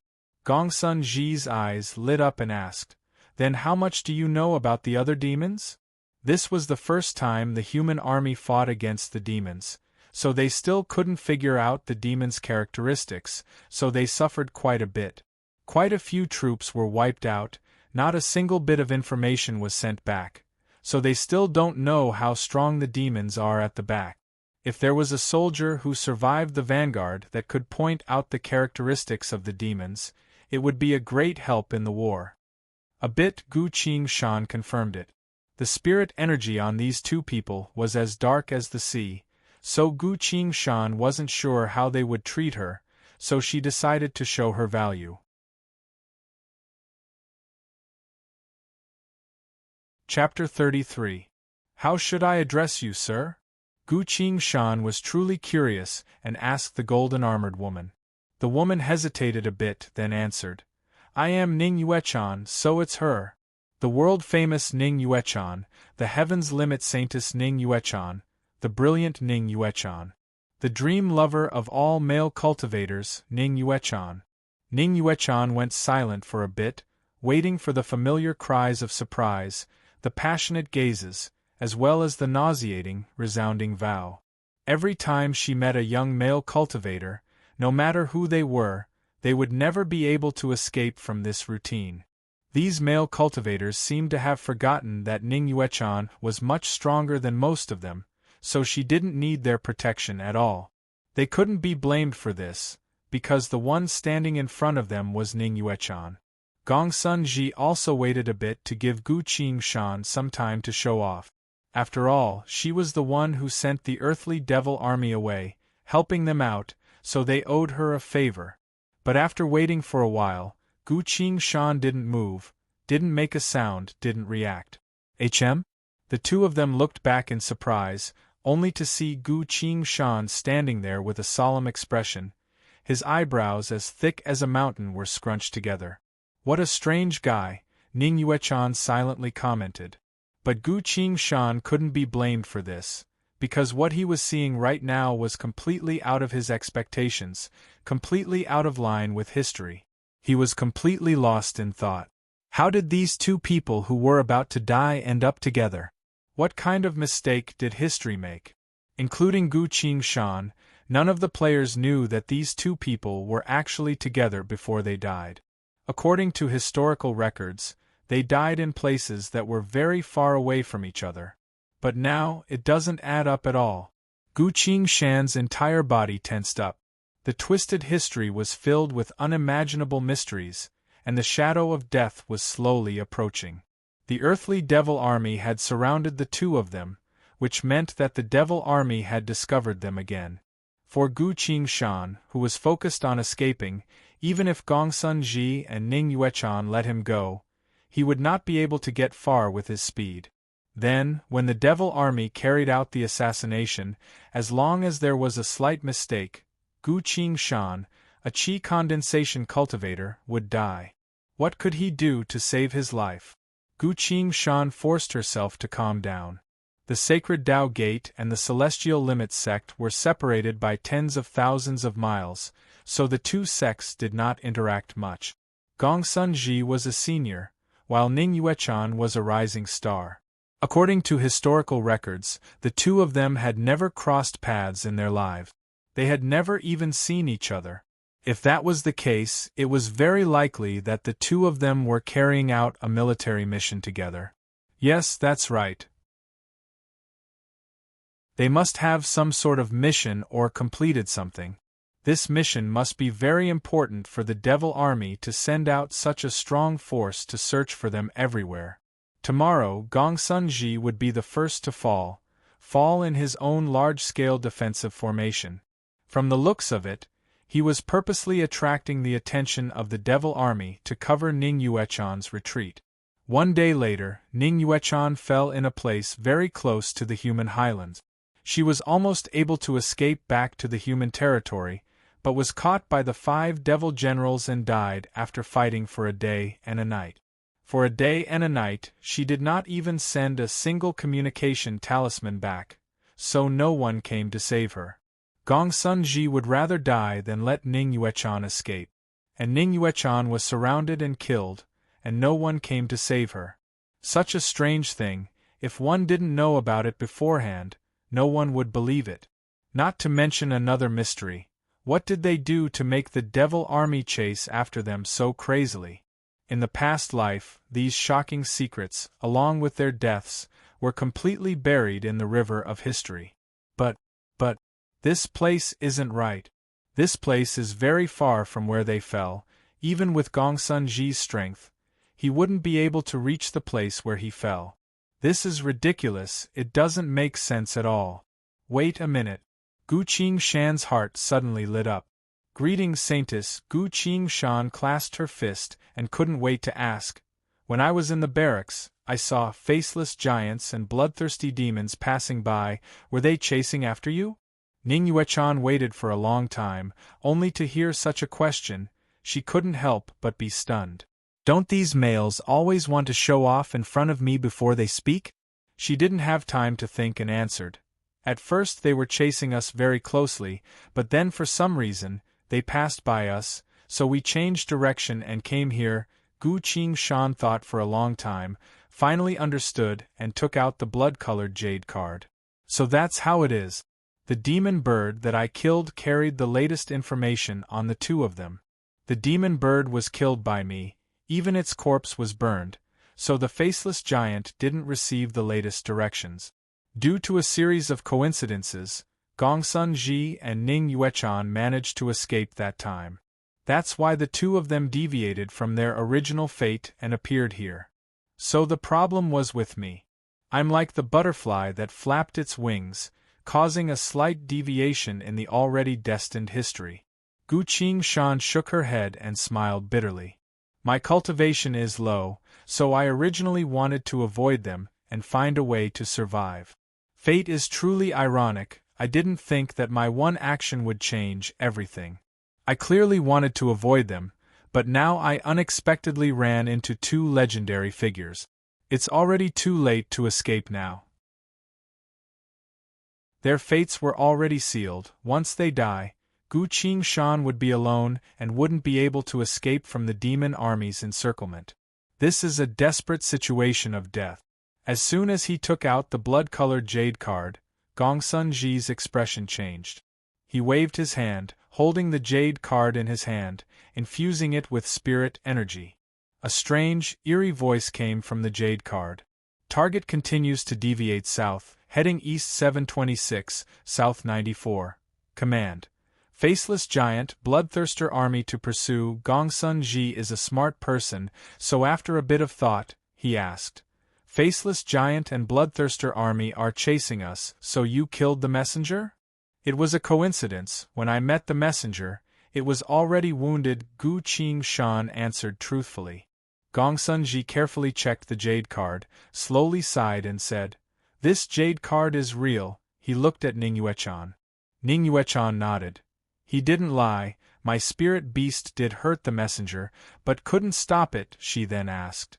Speaker 1: Gongsun Ji's eyes lit up and asked, "Then how much do you know about the other demons?" This was the first time the human army fought against the demons, so they still couldn't figure out the demons' characteristics, so they suffered quite a bit. Quite a few troops were wiped out, not a single bit of information was sent back, so they still don't know how strong the demons are at the back. If there was a soldier who survived the vanguard that could point out the characteristics of the demons, it would be a great help in the war. A bit, Gu Qingshan confirmed it. The spirit energy on these two people was as dark as the sea, so Gu Qingshan wasn't sure how they would treat her, so she decided to show her value. Chapter 33. How should I address you, sir? Gu Qingshan was truly curious and asked the golden-armored woman. The woman hesitated a bit, then answered, I am Ning Yuechan, so it's her. The world-famous Ning Yuechan, the heavens limit saintess Ning Yuechan, the brilliant Ning Yuechan. The dream lover of all male cultivators, Ning Yuechan. Ning Yuechan went silent for a bit, waiting for the familiar cries of surprise, the passionate gazes, as well as the nauseating, resounding vow. Every time she met a young male cultivator, no matter who they would never be able to escape from this routine. These male cultivators seemed to have forgotten that Ning Yuechan was much stronger than most of them, so she didn't need their protection at all. They couldn't be blamed for this, because the one standing in front of them was Ning Yuechan. Gongsun Ji also waited a bit to give Gu Qingshan some time to show off. After all, she was the one who sent the earthly devil army away, helping them out, so they owed her a favor. But after waiting for a while, Gu Qingshan didn't move, didn't make a sound, didn't react. HM? The two of them looked back in surprise, only to see Gu Qingshan standing there with a solemn expression. His eyebrows as thick as a mountain were scrunched together. What a strange guy, Ning Yuechan silently commented. But Gu Qingshan couldn't be blamed for this, because what he was seeing right now was completely out of his expectations, completely out of line with history. He was completely lost in thought. How did these two people who were about to die end up together? What kind of mistake did history make? Including Gu Qingshan, none of the players knew that these two people were actually together before they died. According to historical records, they died in places that were very far away from each other. But now, it doesn't add up at all. Gu Qingshan's entire body tensed up. The twisted history was filled with unimaginable mysteries, and the shadow of death was slowly approaching. The earthly devil army had surrounded the two of them, which meant that the devil army had discovered them again. For Gu Qingshan, who was focused on escaping, even if Gongsun Ji and Ning Yuechan let him go, he would not be able to get far with his speed. Then, when the devil army carried out the assassination, as long as there was a slight mistake, Gu Qingshan, a qi condensation cultivator, would die. What could he do to save his life? Gu Qingshan forced herself to calm down. The sacred Tao Gate and the Celestial Limits sect were separated by tens of thousands of miles, so the two sects did not interact much. Gongsun Ji was a senior, while Ning Yuechan was a rising star. According to historical records, the two of them had never crossed paths in their lives. They had never even seen each other. If that was the case, it was very likely that the two of them were carrying out a military mission together. Yes, that's right. They must have some sort of mission or completed something. This mission must be very important for the devil army to send out such a strong force to search for them everywhere. Tomorrow, Gongsun Ji would be the first to fall in his own large-scale defensive formation. From the looks of it, he was purposely attracting the attention of the devil army to cover Ning Yuechan's retreat. One day later, Ning Yuechan fell in a place very close to the human highlands. She was almost able to escape back to the human territory, but was caught by the 5 devil generals and died after fighting for a day and a night. For a day and a night, she did not even send a single communication talisman back, so no one came to save her. Gongsun Ji would rather die than let Ning Yuechan escape. And Ning Yuechan was surrounded and killed, and no one came to save her. Such a strange thing, if one didn't know about it beforehand, no one would believe it. Not to mention another mystery. What did they do to make the devil army chase after them so crazily? In the past life, these shocking secrets, along with their deaths, were completely buried in the river of history. But This place isn't right. This place is very far from where they fell. Even with Gongsun Ji's strength, he wouldn't be able to reach the place where he fell. This is ridiculous, it doesn't make sense at all. Wait a minute. Gu Qingshan's heart suddenly lit up. Greetings, Saintess. Gu Qingshan clasped her fist and couldn't wait to ask. When I was in the barracks, I saw faceless giants and bloodthirsty demons passing by. Were they chasing after you? Ning Yuechan waited for a long time, only to hear such a question. She couldn't help but be stunned. Don't these males always want to show off in front of me before they speak? She didn't have time to think and answered. At first they were chasing us very closely, but then for some reason, they passed by us, so we changed direction and came here. Gu Qingshan thought for a long time, finally understood and took out the blood-colored jade card. So that's how it is. The demon bird that I killed carried the latest information on the two of them. The demon bird was killed by me, even its corpse was burned, so the faceless giant didn't receive the latest directions. Due to a series of coincidences, Gongsun Ji and Ning Yuechan managed to escape that time. That's why the two of them deviated from their original fate and appeared here. So the problem was with me. I'm like the butterfly that flapped its wings, causing a slight deviation in the already destined history. Gu Qingshan shook her head and smiled bitterly. My cultivation is low, so I originally wanted to avoid them and find a way to survive. Fate is truly ironic. I didn't think that my one action would change everything. I clearly wanted to avoid them, but now I unexpectedly ran into two legendary figures. It's already too late to escape now. Their fates were already sealed. Once they die, Gu Qingshan would be alone and wouldn't be able to escape from the demon army's encirclement. This is a desperate situation of death. As soon as he took out the blood-colored jade card, Gongsun Ji's expression changed. He waved his hand, holding the jade card in his hand, infusing it with spirit energy. A strange, eerie voice came from the jade card. Target continues to deviate south, heading east 726, south 94. Command. Faceless giant, bloodthirster army to pursue. Gongsun Ji is a smart person, so after a bit of thought, he asked. Faceless giant and bloodthirster army are chasing us, so you killed the messenger? It was a coincidence. When I met the messenger, it was already wounded. Gu Qingshan answered truthfully. Gongsun Ji carefully checked the jade card, slowly sighed and said, This jade card is real. He looked at Ning Yuechan. Ning Yuechan nodded. He didn't lie, my spirit beast did hurt the messenger, but couldn't stop it. She then asked.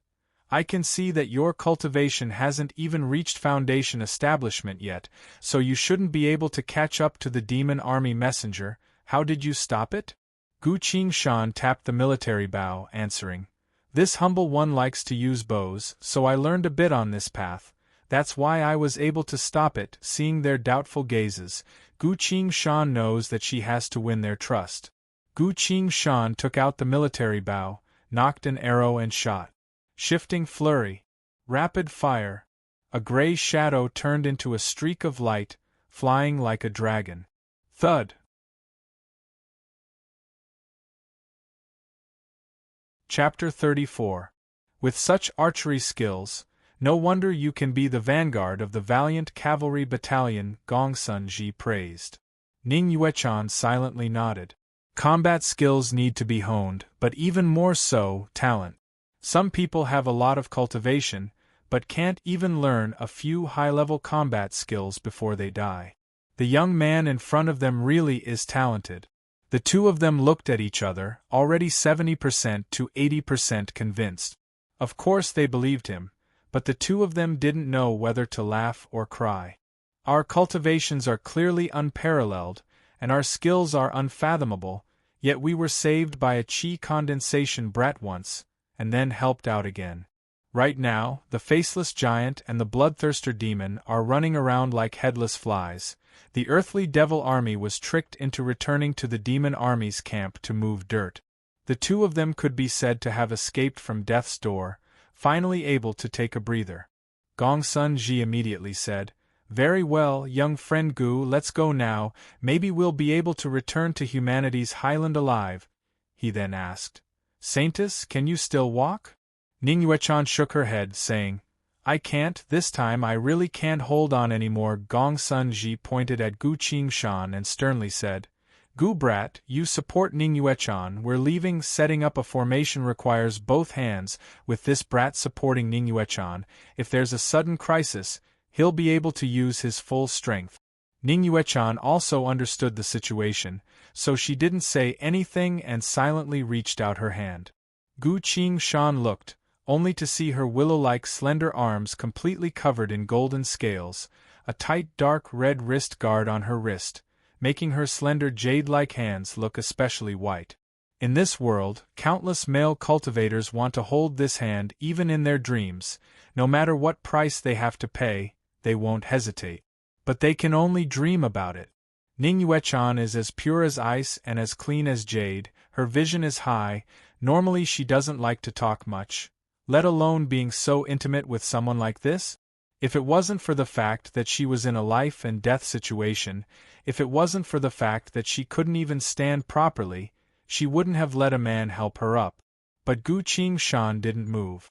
Speaker 1: I can see that your cultivation hasn't even reached foundation establishment yet, so you shouldn't be able to catch up to the demon army messenger. How did you stop it? Gu Qingshan tapped the military bow, answering. This humble one likes to use bows, so I learned a bit on this path. That's why I was able to stop it. Seeing their doubtful gazes, Gu Qingshan knows that she has to win their trust. Gu Qingshan took out the military bow, knocked an arrow and shot. Shifting flurry. Rapid fire. A gray shadow turned into a streak of light, flying like a dragon. Thud. Chapter 34. With such archery skills, no wonder you can be the vanguard of the valiant cavalry battalion, Gongsun Ji praised. Ning Yuechan silently nodded. Combat skills need to be honed, but even more so, talent. Some people have a lot of cultivation, but can't even learn a few high-level combat skills before they die. The young man in front of them really is talented. The two of them looked at each other, already 70% to 80% convinced. Of course they believed him, but the two of them didn't know whether to laugh or cry. Our cultivations are clearly unparalleled, and our skills are unfathomable, yet we were saved by a chi condensation brat once, and then helped out again. Right now, the faceless giant and the bloodthirster demon are running around like headless flies. The earthly devil army was tricked into returning to the demon army's camp to move dirt. The two of them could be said to have escaped from death's door, finally able to take a breather. Gongsun Ji immediately said, Very well, young friend Gu, let's go now, maybe we'll be able to return to humanity's highland alive, he then asked. Saintess, can you still walk? Ning Yuechan shook her head, saying, I can't, this time I really can't hold on anymore. Gong Sun Ji pointed at Gu Qingshan and sternly said, Gu brat, you support Ning Yuechan, we're leaving. Setting up a formation requires both hands, with this brat supporting Ning Yuechan. If there's a sudden crisis, he'll be able to use his full strength. Ning Yuechan also understood the situation, so she didn't say anything and silently reached out her hand. Gu Qingshan looked, only to see her willow-like slender arms completely covered in golden scales, a tight dark red wrist guard on her wrist, making her slender jade-like hands look especially white. In this world, countless male cultivators want to hold this hand even in their dreams. No matter what price they have to pay, they won't hesitate. But they can only dream about it. Ning Yuechan is as pure as ice and as clean as jade, her vision is high. Normally she doesn't like to talk much, let alone being so intimate with someone like this. If it wasn't for the fact that she was in a life and death situation, if it wasn't for the fact that she couldn't even stand properly, she wouldn't have let a man help her up. But Gu Qingshan didn't move.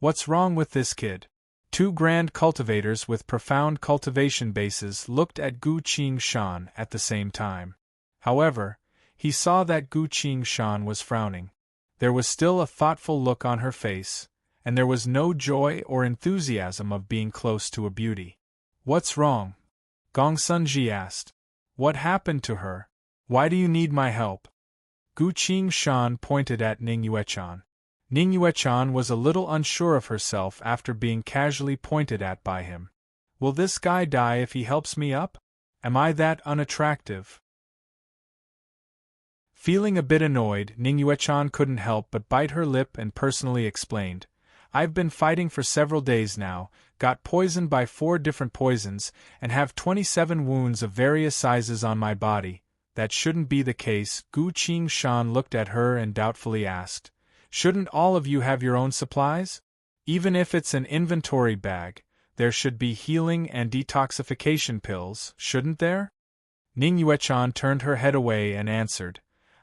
Speaker 1: What's wrong with this kid? Two grand cultivators with profound cultivation bases looked at Gu Qingshan at the same time. However, he saw that Gu Qingshan was frowning. There was still a thoughtful look on her face, and there was no joy or enthusiasm of being close to a beauty. What's wrong? Gong Sunji asked. What happened to her? Why do you need my help? Gu Qingshan pointed at Ning Yuechan. Ning Yuechan was a little unsure of herself after being casually pointed at by him. Will this guy die if he helps me up? Am I that unattractive? Feeling a bit annoyed, Ning Yuechan couldn't help but bite her lip and personally explained, I've been fighting for several days now, got poisoned by 4 different poisons, and have 27 wounds of various sizes on my body. That shouldn't be the case. Gu Qingshan looked at her and doubtfully asked, shouldn't all of you have your own supplies? Even if it's an inventory bag, there should be healing and detoxification pills, shouldn't there? Ning Yuechan turned her head away and answered,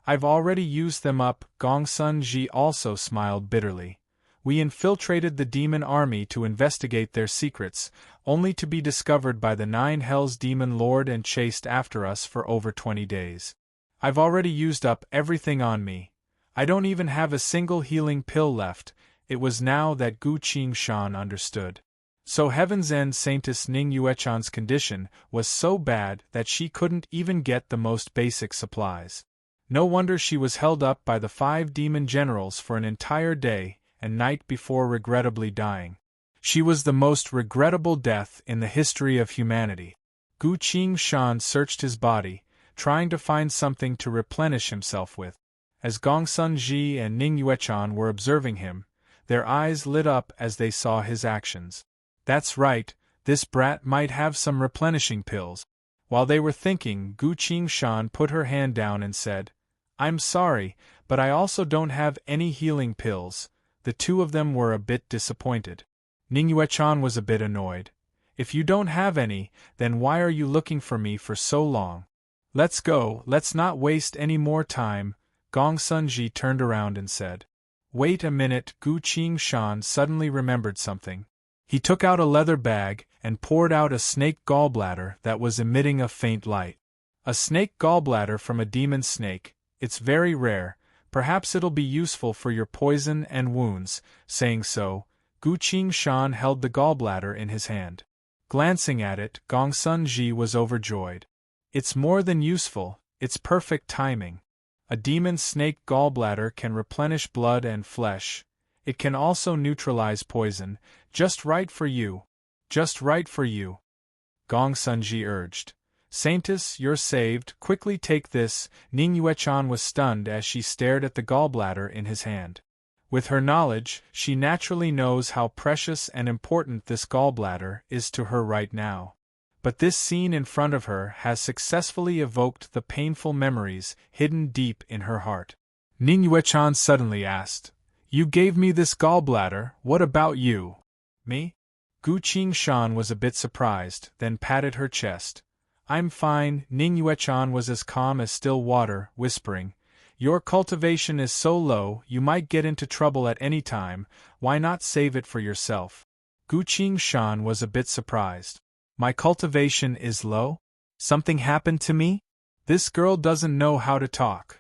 Speaker 1: I've already used them up. Gong Sun Ji also smiled bitterly. We infiltrated the demon army to investigate their secrets, only to be discovered by the 9 Hells demon lord and chased after us for over 20 days. I've already used up everything on me. I don't even have a single healing pill left. It was now that Gu Qingshan understood. So Heaven's End Saintess Ning Yuechan's condition was so bad that she couldn't even get the most basic supplies. No wonder she was held up by the 5 demon generals for an entire day and night before regrettably dying. She was the most regrettable death in the history of humanity. Gu Qingshan searched his body, trying to find something to replenish himself with. As Gong Sun Ji and Ning Yuechan were observing him, their eyes lit up as they saw his actions. That's right, this brat might have some replenishing pills. While they were thinking, Gu Qingshan put her hand down and said, I'm sorry, but I also don't have any healing pills. The 2 of them were a bit disappointed. Ning Yuechan was a bit annoyed. If you don't have any, then why are you looking for me for so long? Let's go, let's not waste any more time. Gong Sun Ji turned around and said. Wait a minute. Gu Qingshan suddenly remembered something. He took out a leather bag and poured out a snake gallbladder that was emitting a faint light. A snake gallbladder from a demon snake. It's very rare. Perhaps it'll be useful for your poison and wounds. Saying so, Gu Qingshan held the gallbladder in his hand. Glancing at it, Gong Sun Ji was overjoyed. It's more than useful, it's perfect timing. A demon snake gallbladder can replenish blood and flesh. It can also neutralize poison. Just right for you. Just right for you. Gong Sun Ji urged. Saintess, you're saved, quickly take this. Ning Yuechan was stunned as she stared at the gallbladder in his hand. With her knowledge, she naturally knows how precious and important this gallbladder is to her right now. But this scene in front of her has successfully evoked the painful memories hidden deep in her heart. Ning Yuechan suddenly asked, You gave me this gallbladder, what about you? Me? Gu Qingshan was a bit surprised, then patted her chest. I'm fine. Ning Yuechan was as calm as still water, whispering, your cultivation is so low, you might get into trouble at any time, why not save it for yourself? Gu Qingshan was a bit surprised. My cultivation is low? Something happened to me? This girl doesn't know how to talk.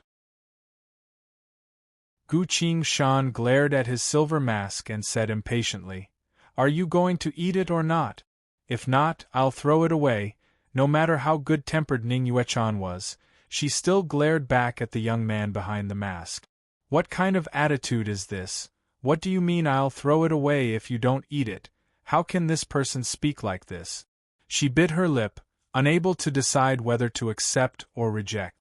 Speaker 1: Gu Qingshan glared at his silver mask and said impatiently, are you going to eat it or not? If not, I'll throw it away. No matter how good-tempered Ning Yuechan was, she still glared back at the young man behind the mask. What kind of attitude is this? What do you mean I'll throw it away if you don't eat it? How can this person speak like this? She bit her lip, unable to decide whether to accept or reject.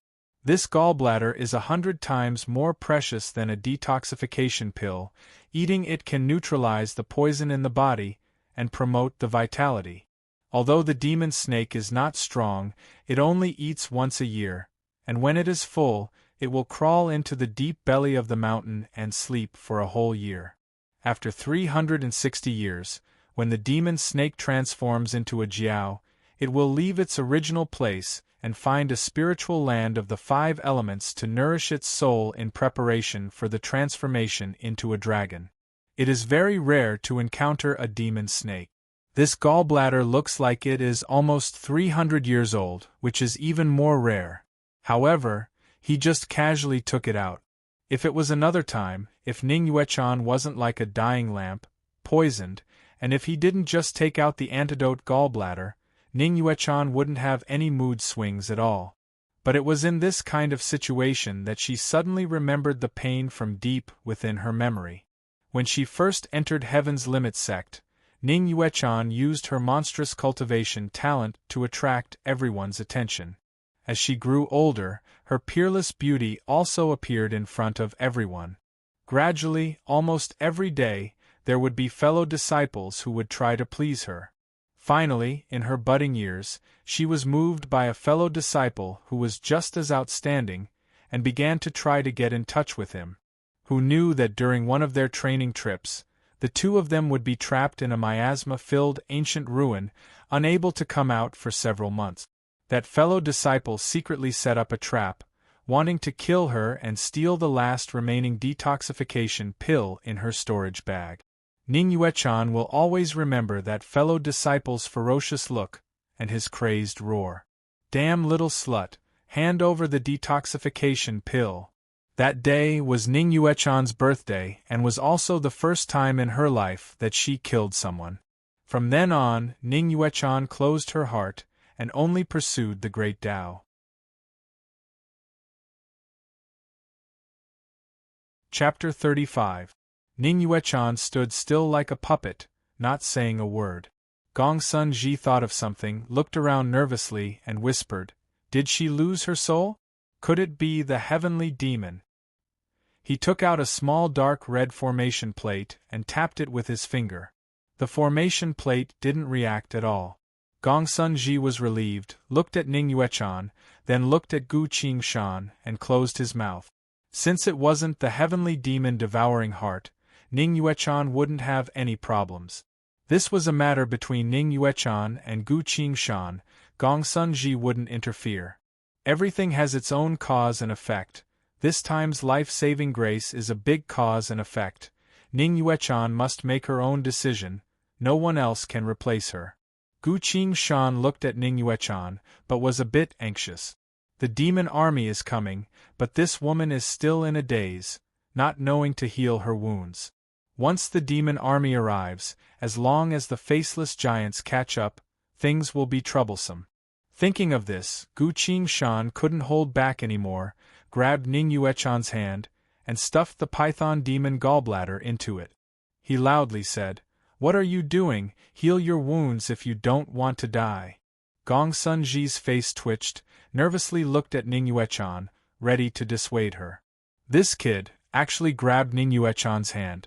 Speaker 1: This gallbladder is 100 times more precious than a detoxification pill. Eating it can neutralize the poison in the body and promote the vitality. Although the demon snake is not strong, it only eats once a year, and when it is full, it will crawl into the deep belly of the mountain and sleep for a whole year. After 360 years, when the demon snake transforms into a jiao, it will leave its original place and find a spiritual land of the 5 elements to nourish its soul in preparation for the transformation into a dragon. It is very rare to encounter a demon snake. This gallbladder looks like it is almost 300 years old, which is even more rare. However, he just casually took it out. If it was another time, if Ning Yuechan wasn't like a dying lamp, poisoned, and if he didn't just take out the antidote gallbladder, Ning Yuechan wouldn't have any mood swings at all. But it was in this kind of situation that she suddenly remembered the pain from deep within her memory. When she first entered Heaven's Limit sect, Ning Yuechan used her monstrous cultivation talent to attract everyone's attention. As she grew older, her peerless beauty also appeared in front of everyone. Gradually, almost every day, there would be fellow disciples who would try to please her. Finally, in her budding years, she was moved by a fellow disciple who was just as outstanding, and began to try to get in touch with him. Who knew that during one of their training trips, the two of them would be trapped in a miasma-filled ancient ruin, unable to come out for several months. That fellow disciple secretly set up a trap, wanting to kill her and steal the last remaining detoxification pill in her storage bag. Ning Yuechan will always remember that fellow disciple's ferocious look and his crazed roar. Damn little slut, hand over the detoxification pill. That day was Ning Yuechan's birthday and was also the first time in her life that she killed someone. From then on, Ning Yuechan closed her heart and only pursued the great Tao. Chapter 35. Ning Yuechan stood still like a puppet, not saying a word. Gong Sun Ji thought of something, looked around nervously, and whispered, did she lose her soul? Could it be the heavenly demon? He took out a small dark red formation plate and tapped it with his finger. The formation plate didn't react at all. Gong Sun Ji was relieved, looked at Ning Yuechan, then looked at Gu Qingshan, and closed his mouth. Since it wasn't the heavenly demon devouring heart, Ning Yuechan wouldn't have any problems. This was a matter between Ning Yuechan and Gu Qingshan. Gong Sun Ji wouldn't interfere. Everything has its own cause and effect. This time's life-saving grace is a big cause and effect. Ning Yuechan must make her own decision. No one else can replace her. Gu Qingshan looked at Ning Yuechan, but was a bit anxious. The demon army is coming, but this woman is still in a daze, not knowing to heal her wounds. Once the demon army arrives, as long as the faceless giants catch up, things will be troublesome. Thinking of this, Gu Qingshan couldn't hold back anymore, grabbed Ning Yuechan's hand, and stuffed the python demon gallbladder into it. He loudly said, "What are you doing? Heal your wounds if you don't want to die." Gong Sun Ji's face twitched, nervously looked at Ning Yuechan, ready to dissuade her. This kid actually grabbed Ning Yuechan's hand.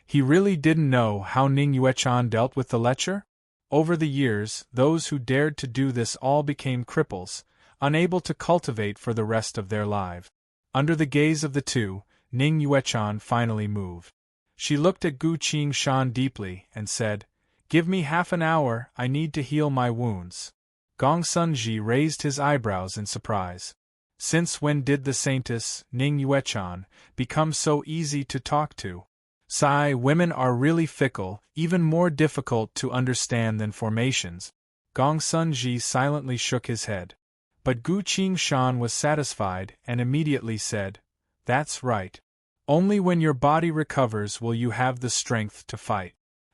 Speaker 1: He really didn't know how Ning Yuechan dealt with the lecher? Over the years, those who dared to do this all became cripples, unable to cultivate for the rest of their lives. Under the gaze of the two, Ning Yuechan finally moved. She looked at Gu Qingshan deeply and said, Give me half an hour, I need to heal my wounds. Gongsun-ji raised his eyebrows in surprise. Since when did the saintess, Ning Yuechan, become so easy to talk to? Sigh, women are really fickle, even more difficult to understand than formations. Gongsun-ji silently shook his head. But Gu Qingshan was satisfied and immediately said, "That's right. Only when your body recovers will you have the strength to fight.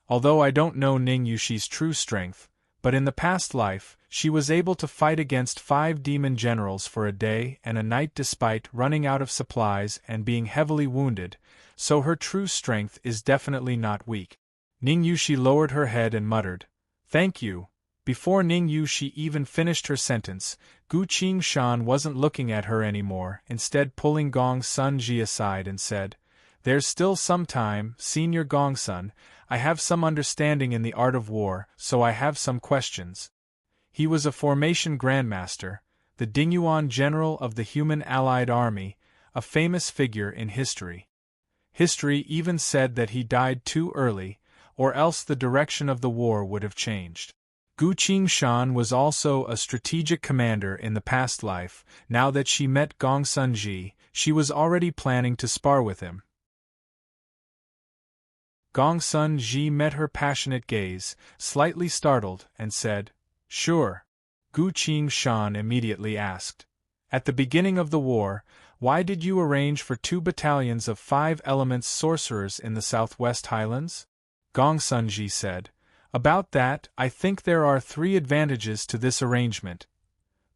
Speaker 1: Although I don't know Ning Yushi's true strength, but in the past life, she was able to fight against 5 demon generals for a day and a night despite running out of supplies and being heavily wounded, so her true strength is definitely not weak." Ning Yushi lowered her head and muttered, "Thank you." Before Ning Yushi even finished her sentence, Gu Qingshan wasn't looking at her anymore, instead pulling Gongsun-ji aside and said, "There's still some time, Senior Gongsun. I have some understanding in the art of war, so I have some questions." He was a formation grandmaster, the Dingyuan general of the Human Allied Army, a famous figure in history. History even said that he died too early, or else the direction of the war would have changed. Gu Qingshan was also a strategic commander in the past life. Now that she met Gongsun-ji, she was already planning to spar with him. Gongsun-ji met her passionate gaze, slightly startled, and said, "Sure." Gu Qingshan immediately asked, "At the beginning of the war, why did you arrange for 2 battalions of 5 elements sorcerers in the Southwest Highlands?" Gongsun-ji said, "About that, I think there are 3 advantages to this arrangement."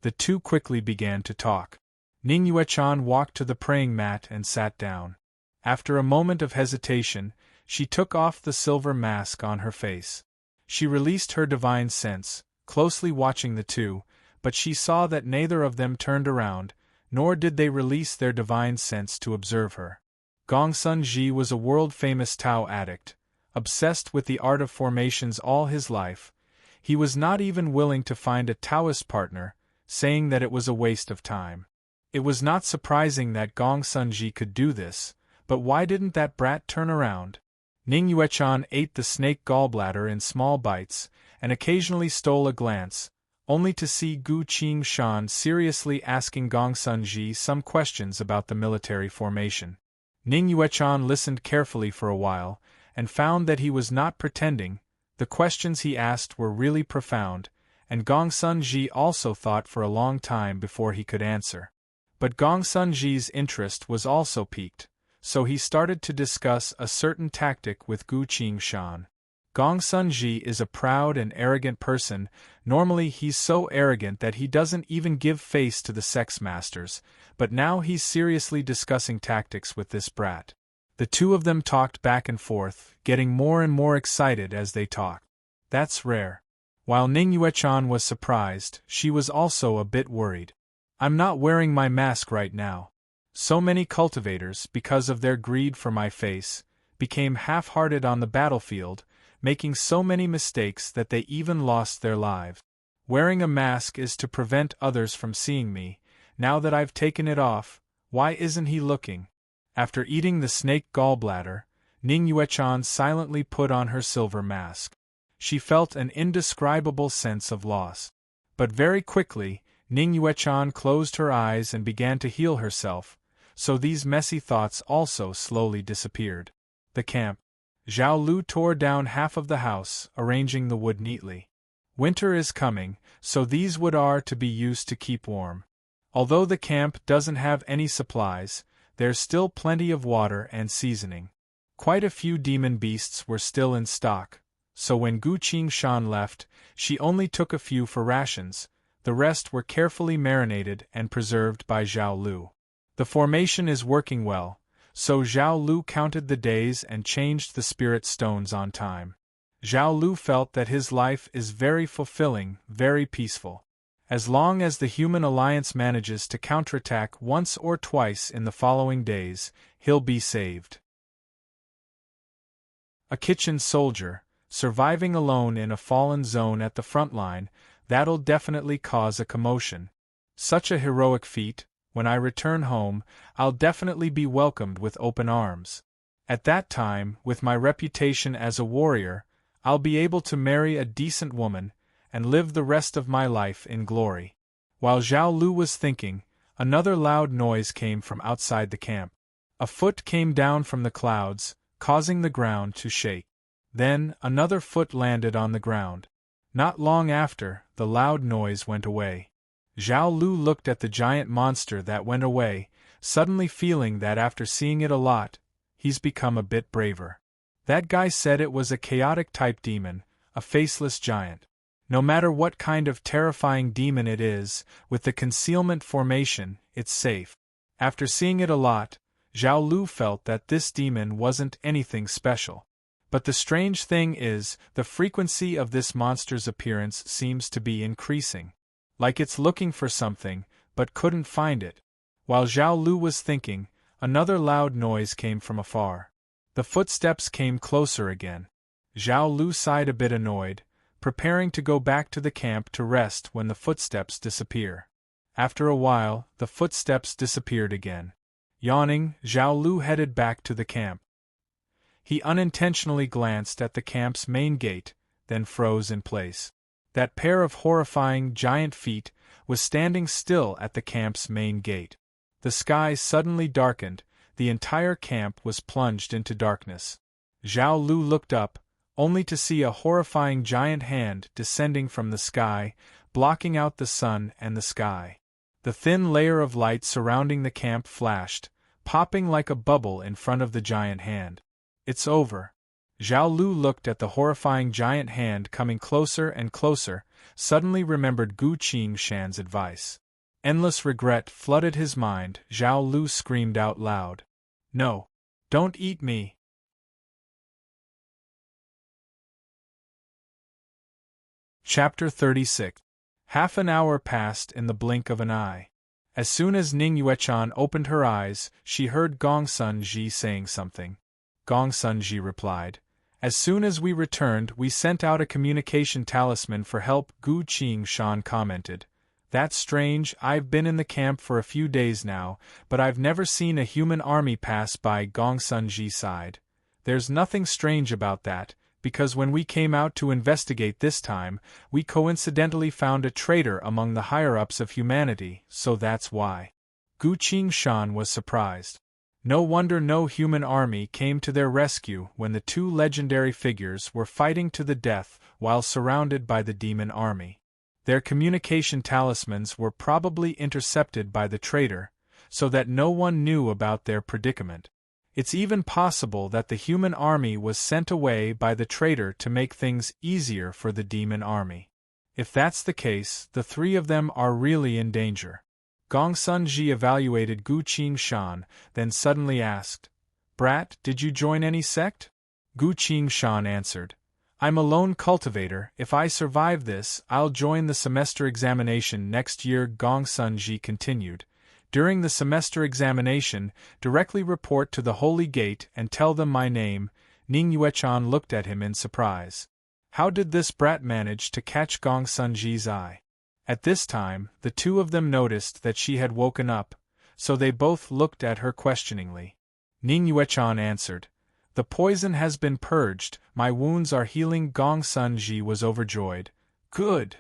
Speaker 1: The two quickly began to talk. Ning Yuechan walked to the praying mat and sat down. After a moment of hesitation, she took off the silver mask on her face. She released her divine sense, closely watching the two, but she saw that neither of them turned around, nor did they release their divine sense to observe her. Gongsun-ji was a world-famous Tao addict, obsessed with the art of formations all his life. He was not even willing to find a Taoist partner, saying that it was a waste of time. It was not surprising that Gongsun-ji could do this, but why didn't that brat turn around? Ning Yuechan ate the snake gallbladder in small bites, and occasionally stole a glance, only to see Gu Qingshan seriously asking Gongsun-ji some questions about the military formation. Ning Yuechan listened carefully for a while, and found that he was not pretending. The questions he asked were really profound, and Gongsun-ji also thought for a long time before he could answer. But Gongsun-ji's interest was also piqued, so he started to discuss a certain tactic with Gu Qingshan. Gongsun-ji is a proud and arrogant person. Normally he's so arrogant that he doesn't even give face to the sex masters, but now he's seriously discussing tactics with this brat. The two of them talked back and forth, getting more and more excited as they talked. That's rare. While Ning Yuechan was surprised, she was also a bit worried. "I'm not wearing my mask right now. So many cultivators, because of their greed for my face, became half-hearted on the battlefield, making so many mistakes that they even lost their lives. Wearing a mask is to prevent others from seeing me. Now that I've taken it off, why isn't he looking?" After eating the snake gallbladder, Ning Yuechan silently put on her silver mask. She felt an indescribable sense of loss. But very quickly, Ning Yuechan closed her eyes and began to heal herself, so these messy thoughts also slowly disappeared. The camp. Zhao Lu tore down half of the house, arranging the wood neatly. Winter is coming, so these wood are to be used to keep warm. Although the camp doesn't have any supplies, there's still plenty of water and seasoning. Quite a few demon beasts were still in stock, so when Gu Qingshan left, she only took a few for rations. The rest were carefully marinated and preserved by Zhao Lu. The formation is working well, so Zhao Lu counted the days and changed the spirit stones on time. Zhao Lu felt that his life is very fulfilling, very peaceful. As long as the Human Alliance manages to counterattack once or twice in the following days, he'll be saved. A kitchen soldier, surviving alone in a fallen zone at the front line, that'll definitely cause a commotion. Such a heroic feat. When I return home, I'll definitely be welcomed with open arms. At that time, with my reputation as a warrior, I'll be able to marry a decent woman, and live the rest of my life in glory. While Zhao Lu was thinking, another loud noise came from outside the camp. A foot came down from the clouds, causing the ground to shake. Then, another foot landed on the ground. Not long after, the loud noise went away. Zhao Lu looked at the giant monster that went away, suddenly feeling that after seeing it a lot, he's become a bit braver. That guy said it was a chaotic-type demon, a faceless giant. No matter what kind of terrifying demon it is, with the concealment formation, it's safe. After seeing it a lot, Zhao Lu felt that this demon wasn't anything special. But the strange thing is, the frequency of this monster's appearance seems to be increasing. Like it's looking for something, but couldn't find it. While Zhao Lu was thinking, another loud noise came from afar. The footsteps came closer again. Zhao Lu sighed a bit annoyed, preparing to go back to the camp to rest when the footsteps disappear. After a while, the footsteps disappeared again. Yawning, Zhao Lu headed back to the camp. He unintentionally glanced at the camp's main gate, then froze in place. That pair of horrifying giant feet was standing still at the camp's main gate. The sky suddenly darkened, the entire camp was plunged into darkness. Zhao Lu looked up, only to see a horrifying giant hand descending from the sky, blocking out the sun and the sky. The thin layer of light surrounding the camp flashed, popping like a bubble in front of the giant hand. It's over. Zhao Lu looked at the horrifying giant hand coming closer and closer, suddenly remembered Gu Qingshan's advice. Endless regret flooded his mind. Zhao Lu screamed out loud. No! Don't eat me! Chapter 36. Half an hour passed in the blink of an eye. As soon as Ning Yuechan opened her eyes, she heard Gong Sun Ji saying something. Gong Sun Ji replied, "As soon as we returned, we sent out a communication talisman for help." Gu Qingshan commented, "That's strange. I've been in the camp for a few days now, but I've never seen a human army pass by." Gong Sun Ji sighed. "There's nothing strange about that, because when we came out to investigate this time, we coincidentally found a traitor among the higher-ups of humanity, so that's why." Gu Qingshan was surprised. No wonder no human army came to their rescue when the two legendary figures were fighting to the death while surrounded by the demon army. Their communication talismans were probably intercepted by the traitor, so that no one knew about their predicament. It's even possible that the human army was sent away by the traitor to make things easier for the demon army. If that's the case, the three of them are really in danger. Gong Sun Ji evaluated Gu Qingshan, then suddenly asked, "Brat, did you join any sect?" Gu Qingshan answered, "I'm a lone cultivator. If I survive this, I'll join the semester examination next year." Gong Sun Ji continued, "During the semester examination, directly report to the Holy Gate and tell them my name." Ning Yuechan looked at him in surprise. How did this brat manage to catch Gong Sun Ji's eye? At this time, the two of them noticed that she had woken up, so they both looked at her questioningly. Ning Yuechan answered, "The poison has been purged, my wounds are healing." Gong Sun Ji was overjoyed. "Good!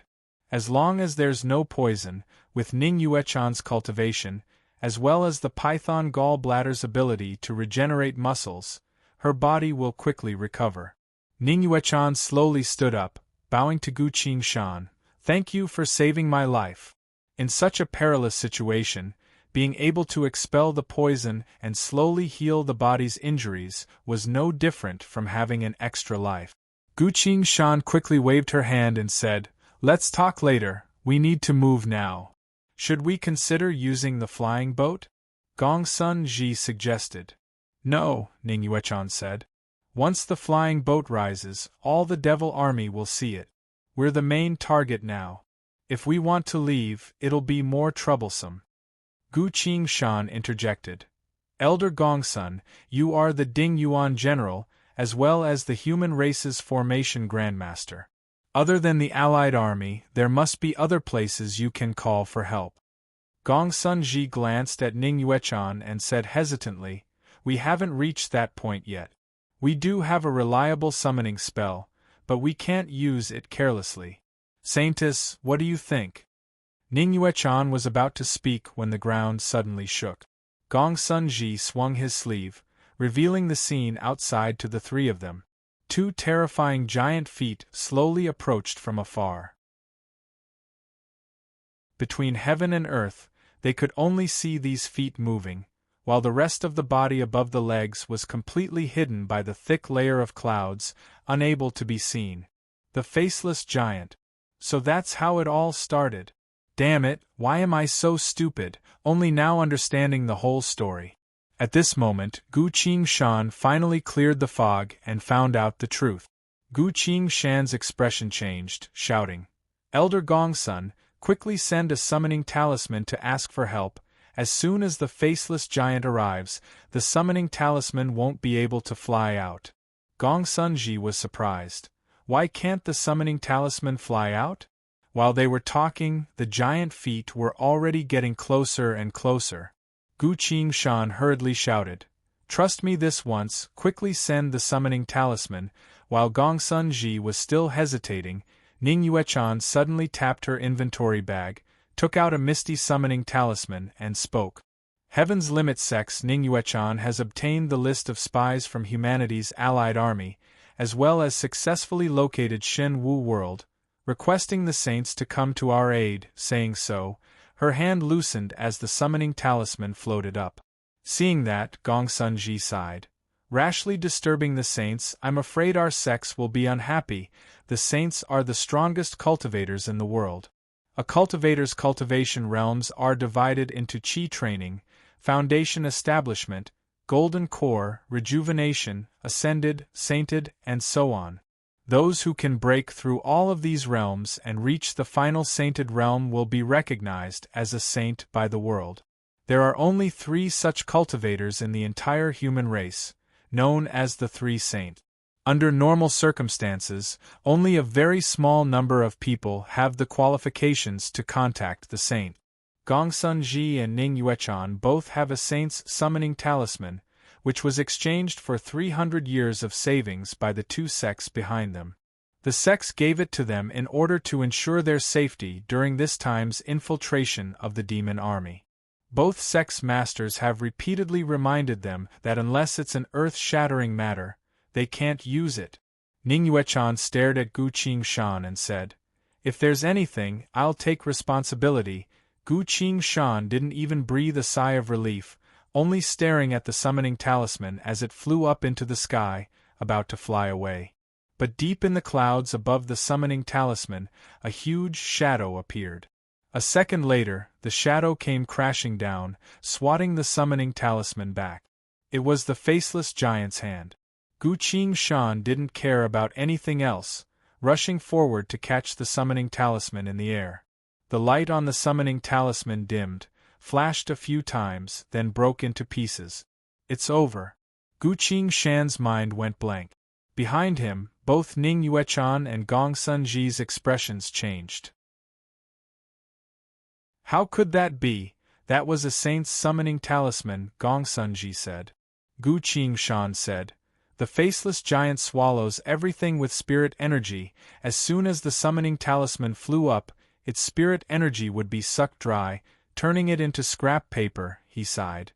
Speaker 1: As long as there's no poison, with Ning Yuechan's cultivation, as well as the python gallbladder's ability to regenerate muscles, her body will quickly recover." Ning Yuechan slowly stood up, bowing to Gu Qingshan. "Thank you for saving my life." In such a perilous situation, being able to expel the poison and slowly heal the body's injuries was no different from having an extra life. Gu Qingshan quickly waved her hand and said, "Let's talk later, we need to move now." "Should we consider using the flying boat?" Gong Sun Ji suggested. "No," Ning Yuechan said. "Once the flying boat rises, all the devil army will see it. We're the main target now. If we want to leave, it'll be more troublesome." Gu Qingshan interjected. "Elder Gongsun, you are the Ding Yuan general, as well as the human race's formation grandmaster. Other than the allied army, there must be other places you can call for help." Gong Sun Ji glanced at Ning Yuechan and said hesitantly, "We haven't reached that point yet. We do have a reliable summoning spell, but we can't use it carelessly. Saintess, what do you think? Ning Yuechan was about to speak when the ground suddenly shook. Gong Sun Ji swung his sleeve, revealing the scene outside to the three of them. Two terrifying giant feet slowly approached from afar. Between heaven and earth, they could only see these feet moving, while the rest of the body above the legs was completely hidden by the thick layer of clouds, unable to be seen. The faceless giant. So that's how it all started. Damn it, why am I so stupid, only now understanding the whole story. At this moment, Gu Qingshan finally cleared the fog and found out the truth. Gu Qingshan's expression changed, shouting, Elder Gongsun, quickly send a summoning talisman to ask for help. As soon as the faceless giant arrives, the summoning talisman won't be able to fly out. Gongsun Ji was surprised. Why can't the summoning talisman fly out? While they were talking, the giant feet were already getting closer and closer. Gu Qingshan hurriedly shouted, Trust me this once, quickly send the summoning talisman. While Gongsun Ji was still hesitating, Ning Yuechan suddenly tapped her inventory bag, took out a misty summoning talisman, and spoke. Heaven's Limit Sex Ning Yuechan has obtained the list of spies from humanity's allied army, as well as successfully located Shen Wu World, requesting the saints to come to our aid. Saying so, her hand loosened as the summoning talisman floated up. Seeing that, Gongsun Ji sighed. Rashly disturbing the saints, I'm afraid our sex will be unhappy. The saints are the strongest cultivators in the world. A cultivator's cultivation realms are divided into Qi training, foundation establishment, golden core, rejuvenation, ascended, sainted, and so on. Those who can break through all of these realms and reach the final sainted realm will be recognized as a saint by the world. There are only 3 such cultivators in the entire human race, known as the 3 saints. Under normal circumstances, only a very small number of people have the qualifications to contact the saint. Gongsun Ji and Ning Yuechan both have a saint's summoning talisman, which was exchanged for 300 years of savings by the 2 sects behind them. The sects gave it to them in order to ensure their safety during this time's infiltration of the demon army. Both sects' masters have repeatedly reminded them that unless it's an earth-shattering matter, they can't use it. Ning Yuechan stared at Gu Qingshan and said, If there's anything, I'll take responsibility. Gu Qingshan didn't even breathe a sigh of relief, only staring at the summoning talisman as it flew up into the sky, about to fly away. But deep in the clouds above the summoning talisman, a huge shadow appeared. A second later, the shadow came crashing down, swatting the summoning talisman back. It was the faceless giant's hand. Gu Qingshan didn't care about anything else, rushing forward to catch the summoning talisman in the air. The light on the summoning talisman dimmed, flashed a few times, then broke into pieces. It's over. Gu Qingshan's mind went blank. Behind him, both Ning Yuechan and Gongsun Ji's expressions changed. How could that be? That was a saint's summoning talisman, Gongsun Ji said. Gu Qingshan said, The faceless giant swallows everything with spirit energy. As soon as the summoning talisman flew up, its spirit energy would be sucked dry, turning it into scrap paper, he sighed.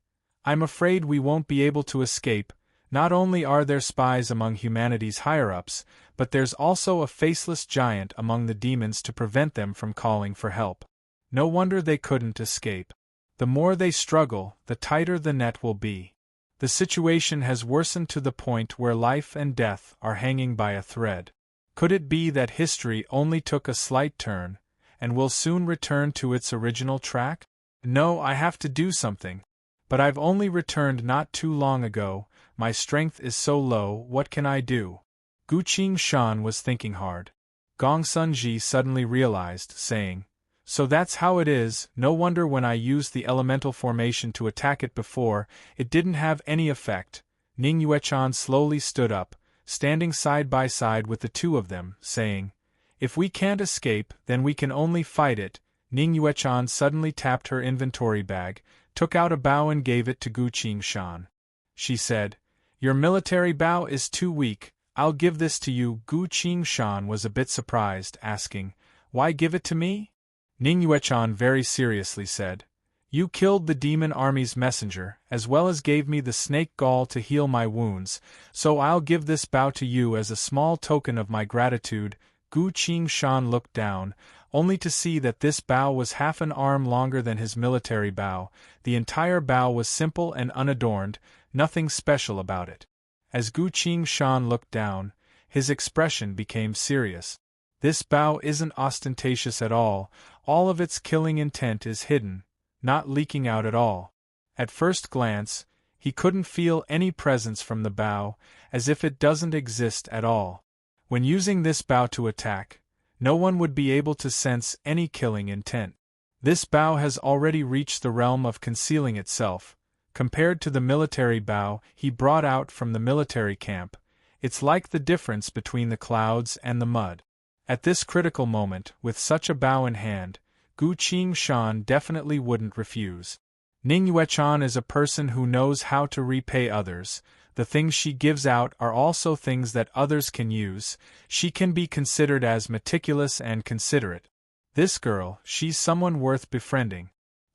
Speaker 1: I'm afraid we won't be able to escape. Not only are there spies among humanity's higher-ups, but there's also a faceless giant among the demons to prevent them from calling for help. No wonder they couldn't escape. The more they struggle, the tighter the net will be. The situation has worsened to the point where life and death are hanging by a thread. Could it be that history only took a slight turn, and will soon return to its original track? No, I have to do something. But I've only returned not too long ago, my strength is so low, what can I do? Gu Qingshan was thinking hard. Gongsun Ji suddenly realized, saying, So that's how it is. No wonder when I used the elemental formation to attack it before, it didn't have any effect. Ning Yuechan slowly stood up, standing side by side with the 2 of them, saying, If we can't escape, then we can only fight it. Ning Yuechan suddenly tapped her inventory bag, took out a bow and gave it to Gu Qingshan. She said, Your military bow is too weak. I'll give this to you. Gu Qingshan was a bit surprised, asking, Why give it to me? Ning Yuechan very seriously said, You killed the demon army's messenger, as well as gave me the snake gall to heal my wounds, so I'll give this bow to you as a small token of my gratitude. Gu Qingshan looked down, only to see that this bow was half an arm longer than his military bow. The entire bow was simple and unadorned, nothing special about it. As Gu Qingshan looked down, his expression became serious. This bow isn't ostentatious at all of its killing intent is hidden, not leaking out at all. At first glance, he couldn't feel any presence from the bow, as if it doesn't exist at all. When using this bow to attack, no one would be able to sense any killing intent. This bow has already reached the realm of concealing itself. Compared to the military bow he brought out from the military camp, it's like the difference between the clouds and the mud. At this critical moment, with such a bow in hand, Gu Qingshan definitely wouldn't refuse. Ning Yuechan is a person who knows how to repay others. The things she gives out are also things that others can use. She can be considered as meticulous and considerate. This girl, she's someone worth befriending.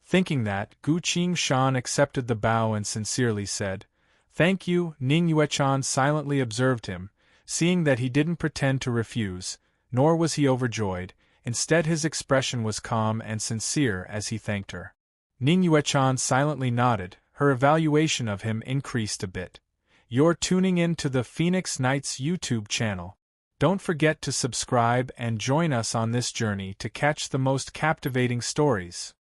Speaker 1: Thinking that, Gu Qingshan accepted the bow and sincerely said, Thank you. Ning Yuechan silently observed him, seeing that he didn't pretend to refuse, nor was he overjoyed. Instead his expression was calm and sincere as he thanked her. Ning Yuechan silently nodded, her evaluation of him increased a bit. You're tuning in to the Phoenix Knights YouTube channel. Don't forget to subscribe and join us on this journey to catch the most captivating stories.